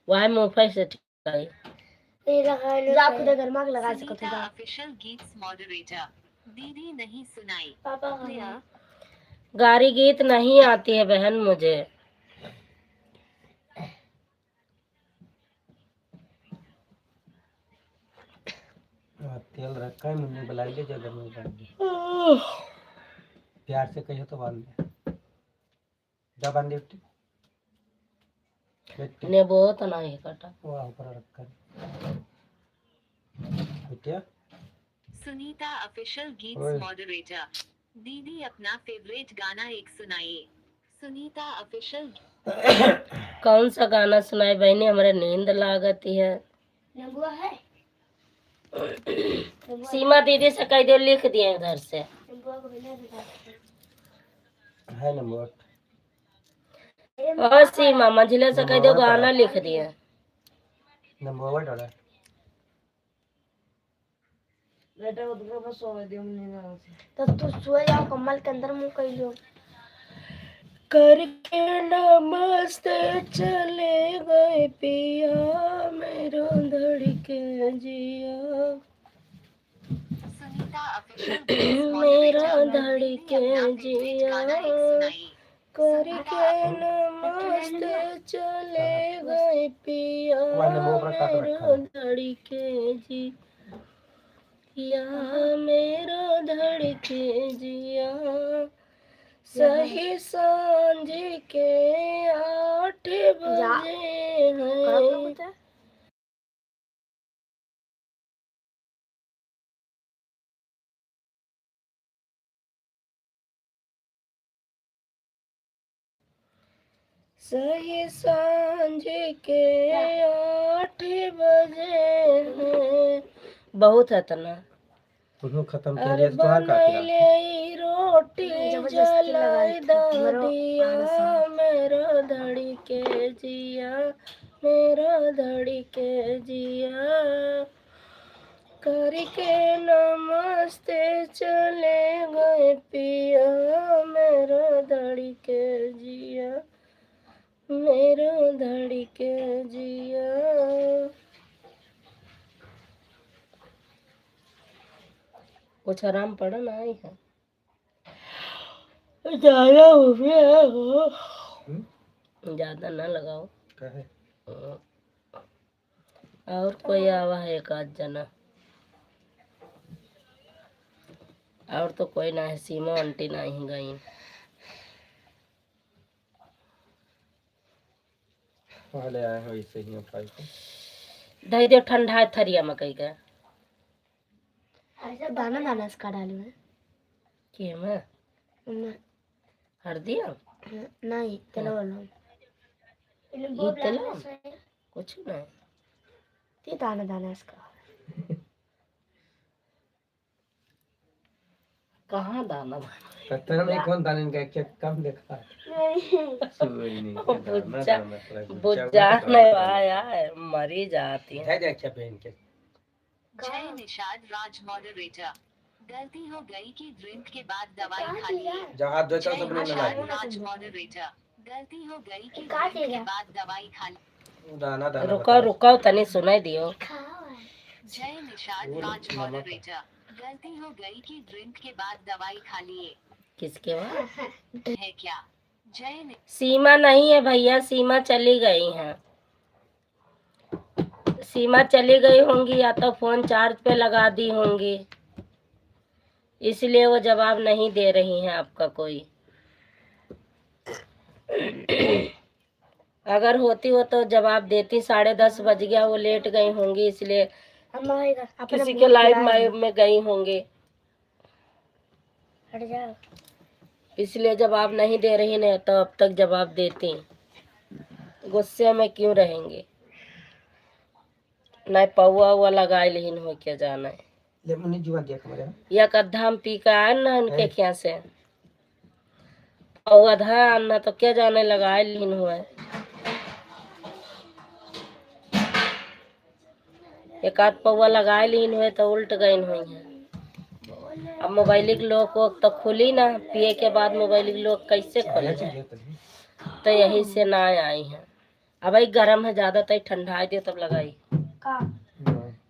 वह मुँह से ठीक है। ये लगा ले जा खुदे घर में लगा सकते सुनीता हो। Official Geets moderator. दीदी नहीं सुनाई। पापा प्रिया गारी गीत नहीं आती है बहन मुझे। तेल रखा है, मम्मी बुलाई ले जगह में प्यार से कहियो तो बांध दे। जा बांध दे बेटी। ने बहुत नहीं कटा वहाँ ऊपर रखा है बेटिया। सुनीता ऑफिशियल ओए। गीट्स मॉडरेटर। दीदी अपना फेवरेट गाना एक सुनाइए। सुनीता ऑफिशियल। कौन सा गाना सुनाए बहनी, हमारे नींद लागती है। नबुआ है सीमा दीदी से कह दो लिख दिए उधर से। है नंबर। और सीमा मंझले से कह दो गाना लिख दिए। नंबर डाला। तो तू सोए जाओ कम्बल के अंदर मुंह कर लो। करके नमस्ते चले गए पिया मेरा धड़के जिया सुनीता ऑफिशियल मेरा मॉडरेटर धड़के जिया करके नमस्ते चले गए पिया मेरा धड़के जिया मेरा धड़के जिया सही सांझ के 8 बजे हैं सही सांझ के 8 बजे हैं। बहुत है तना उसको खत्म कर लिया तो तुहार का बनैले रोटी जलाई दिया मेरा धड़ी के जिया मेरा धड़ी के जिया करके नमस्ते चले गए पिया मेरा धड़ी के जिया मेरा धड़ी के जिया। कुछ आराम पड़ा ना आई है ज्यादा हो गया हो ज्यादा ना लगाओ। कहे और कोई आवा है एक आध जना और तो कोई ना है। सीमा आंटी ना ही गई पहले आए हो ऐसे ही पाई को दही दे ठंडा है थरिया मकई का दाना दाना इसका डालू है के में हल्दिया नहीं तेल वाला ये तेल कुछ नहीं ये दाना दाना इसका कहाँ दाना कतर में कौन दाने का क्या कम देखा सूरी नहीं बुझा नहीं आया मरी जाती है। है देख क्या पहन के जय निषाद राज मॉडरेटर गलती हो गई कि ड्रिंक के बाद दवाई खा ली। जब हाथ धोता जय सब नहीं निषाद लगा राज मॉडरेटर गलती हो गई कि ड्रिंक के बाद दवाई खा ली। दाना दाना रुको रुको तनी सुनाई दियो। जय निषाद राज मॉडरेटर गलती हो गई कि ड्रिंक के बाद दवाई खा लिए। किसके बाद है क्या? जय सीमा नहीं है भैया सीमा चली गई हैं। सीमा चली गई होंगी या तो फोन चार्ज पे लगा दी होंगी इसलिए वो जवाब नहीं दे रही हैं आपका कोई। अगर होती हो तो जवाब देती। 10:30 बज गया वो लेट गई होंगी इसलिए किसी के लाइव में गई होंगी इसलिए जवाब नहीं दे रही नहीं तो अब तक जवाब देती। गुस्से में क्यों रहेंगे नहीं पौआ हुआ लगाए लेकिन हो क्या जाना है ले मुनी जुआ देख मरे या कद्धा हम पी का आए ना उनके क्या से पौआ था ना तो क्या जाने लगाए लेकिन हुआ एक आध पौआ लगाए लेकिन हुए तो उल्ट गई हुई है। अब मोबाइल के लोग को तो खुली ना पिए के बाद मोबाइल के लोग कैसे खोले तो यही से ना आई है। अब भाई गर्म है ज्यादा तो ठंडा दे तब लगाई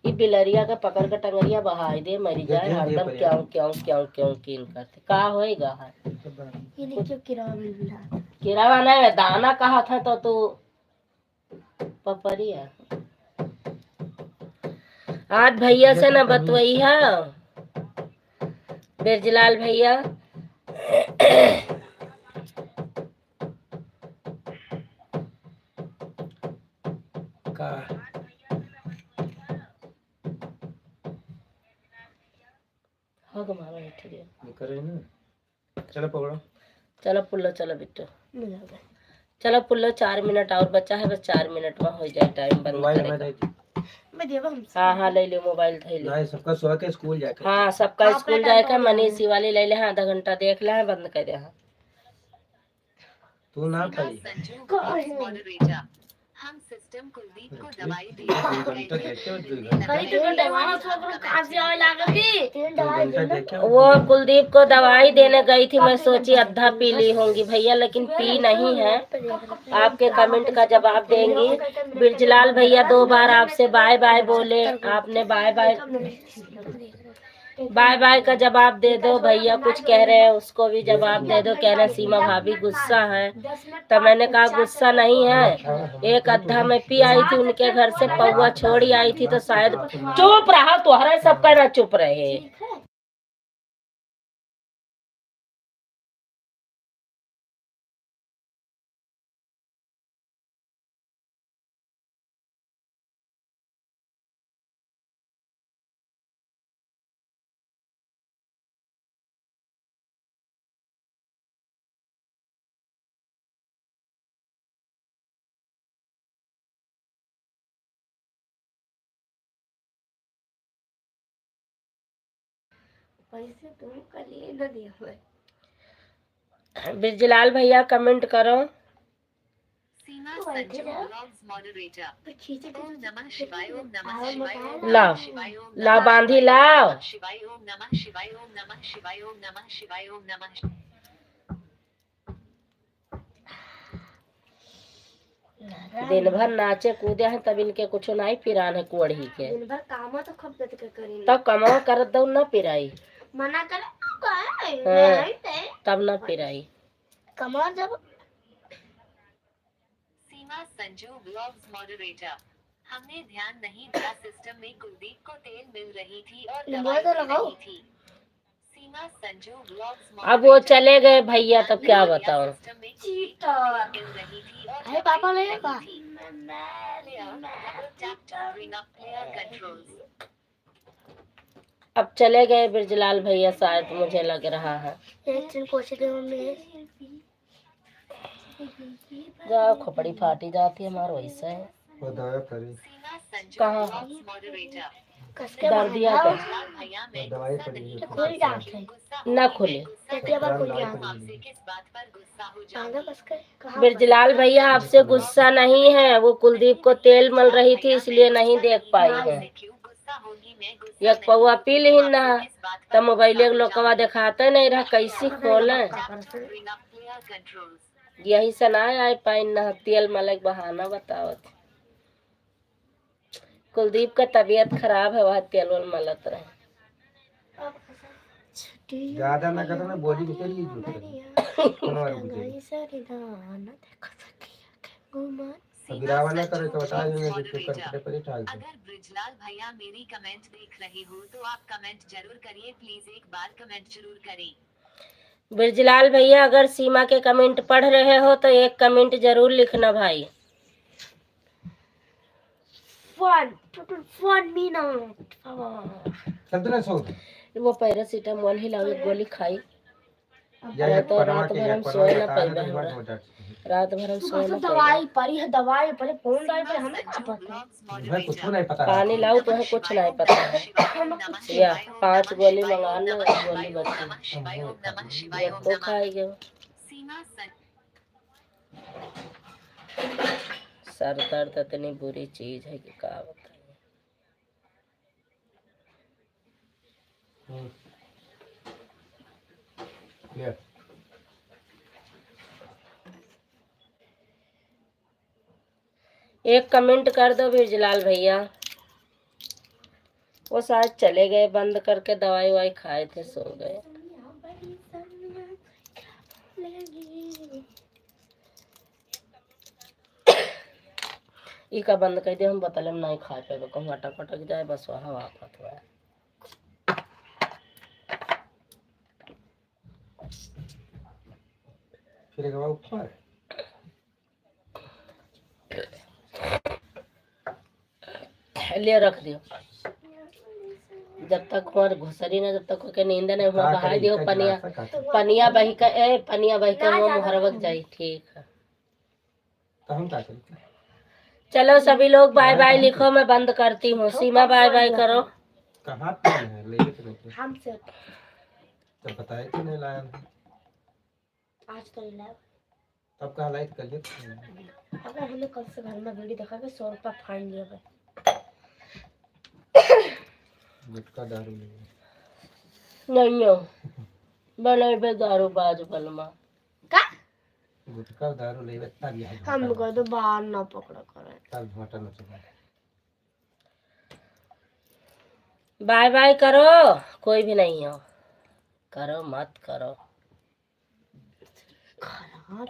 ये बिलरिया का पकड़ के टंगरिया बहाई दे मरी जाए हरदम क्यों क्यों क्यों क्यों कीन करते का होएगा है किरावा नहीं दाना कहा था तो तू पपरिया आज भैया से ना बतवई है बिरजलाल भैया का हग मारो ठीक है करे ना चलो पकड़ो चलो पुल्लो चलो बिट्टू चलो पुल्लो 4 मिनट और बचा है बस 4 मिनट में हो जाए टाइम बंद मोबाइल में करेगा। दे मैं देवा हम हाँ हाँ ले लो मोबाइल थे ले। नहीं सबका सो के स्कूल जाके हाँ सबका स्कूल जाएगा। मनीष वाली ले ले, हाँ आधा घंटा देख ले, हाँ बंद कर दे। हाँ तू ना सीमा पड़ी संजू ब्लॉग्स मॉडरेटर हम सिस्टम कुलदीप को दवाई दे रहे 2 घंटा देखे हो, 2 हैं। कहीं तो दवा थोड़ा थोड़ा खांसी आवे लागती 2 घंटा देखे हो। वो कुलदीप को दवाई देने गई थी, मैं सोची आधा पी ली होंगी भैया, लेकिन पी नहीं है। आपके कमेंट का जवाब देंगी। बिरजलाल भैया 2 बार आपसे बाय बाय बोले, आपने बाय बाय बाय बाय का जवाब दे दो। भैया कुछ कह रहे हैं, उसको भी जवाब दे दो। कह रहे सीमा भाभी गुस्सा है, तो मैंने कहा गुस्सा नहीं है। एक अद्धा में पी आई थी उनके घर से, पौवा छोड़ी आई थी, तो शायद चुप रहा तो हरा सब कहना चुप रहे। पैसे तुम कलिए न दिया बिरजलाल भैया कमेंट करो। सीमा संजू ब्लॉग्स मॉडरेटर ओम नमः शिवाय ओम नमः शिवाय ओम लाओ, नमः शिवाय ओम ला बांधी लाओ। शिवाय ओम नमः शिवाय ओम नमः शिवाय ओम नमः शिवाय ओम नमः दिन भर नाचे कूदे हैं, तब इनके कुछ नहीं पिरान है कुड़ी के। दिन भर काम तो खूब गत के करी तब कमाओ कर दो न पिराई। मना करे हाँ, तब न पिराई। कमा जब सीमा संजू ब्लॉग्स मॉडरेटर हमने ध्यान नहीं दिया सिस्टम में कुलदीप को तेल मिल रही थी और दवाई मिल रही थी। सीमा संजू ब्लॉग्स अब वो चले गए भैया, तब क्या बताओ। सिस्टम में कुलदीप को तेल मिल रही थी और अरे पापा ले का कंट्रोल्स अब चले गए बिरजलाल भैया शायद, मुझे लग रहा है। एक दिन पूछे थे मम्मी जाओ खोपड़ी फाटी जाती है हमारा वैसा है। वो दवा पड़ी सीमा संजू कहाँ? ब्लॉग्स मॉडरेटर कसके दर्दिया मारा का भैया वो मैं दवाई गुस्सा पड़ी नहीं है, खोल डांट है न खुले। तेतिया बार खोल दिया आपसे किस बात पर गुस्सा हो मांगा जाऊंगी कसके कहां बिरजलाल भैया आपसे गुस्सा नहीं है, वो कुलदीप को तेल मल रही थी इसलिए नहीं देख पाई है। क्यों गुस्सा होगी मैं गुस्सा एक पौवा पी ली ना, तब मोबाइल लोकवा दिखाते नहीं रहा, कैसी खोले। कंट्रोल्स यही से ना आए पाई न, तेल मलक बहाना बतावत। कुलदीप का तबीयत खराब है, वह तेल वल मलत रहे। ज्यादा ना करना बॉडी के लिए झूठ कौन वाला बुझे गिरावा ना करे तो बता देंगे कि तू करते पर ठाक दे। अगर ब्रिजलाल भैया मेरी कमेंट देख रहे हो तो आप कमेंट जरूर करिए प्लीज, एक बार कमेंट जरूर करें। बिरजलाल भैया अगर सीमा के कमेंट पढ़ रहे हो तो एक कमेंट जरूर लिखना भाई। फन मिनट चलते ना सो वो पैरासीटामोल ही लाओ, एक गोली खाई। या तो रात भर हम सोए ना पाई, रात भर हम सोए ना पाई। दवाई पड़ी है, दवाई पड़े फोन दवाई पड़े हमें क्या पता। मैं कुछ नहीं पता पानी लाओ तो कुछ नहीं पता है। या 5 गोली मंगा लो, 1 गोली बची तो खाएंगे। सर दर्द इतनी बुरी चीज है कि क्या बताएं। एक कमेंट कर दो बिरजलाल भैया। वो शायद चले गए, बंद करके दवाई वाई खाए थे, सो गए। इका बंद कर दे, हम बतले में नहीं खा पे, कहूँ अटक अटक जाए बस वहाँ वापस हुआ। फिर गवा ऊपर ले रख दियो, जब तक और घुसरी ना, जब तक के नींद नहीं हुआ बहा दियो। पनिया पनिया बही का पनिया बही का वो मुहरवक जाई। ठीक है तो हम क्या करें? चलो सभी लोग बाय बाय लिखो, मैं बंद करती हूँ। सीमा बाय बाय करो। कहाँ पे है ले के नहीं हमसे तो बताए कि नहीं लाया आज तो नहीं लाया। तब कहाँ लाइट कर ले अगर हमने कल से घर में वीडियो देखा के 100 रुपया फाइन लिया भाई। गुटका दारू नहीं नहीं हो बने दारू बाज बलमा। का गुटका दारू ले तब यह हम को तो बाहर ना पकड़ा करे। तब घाटा न चला बाय बाय करो, कोई भी नहीं हो, करो मत करो। खराब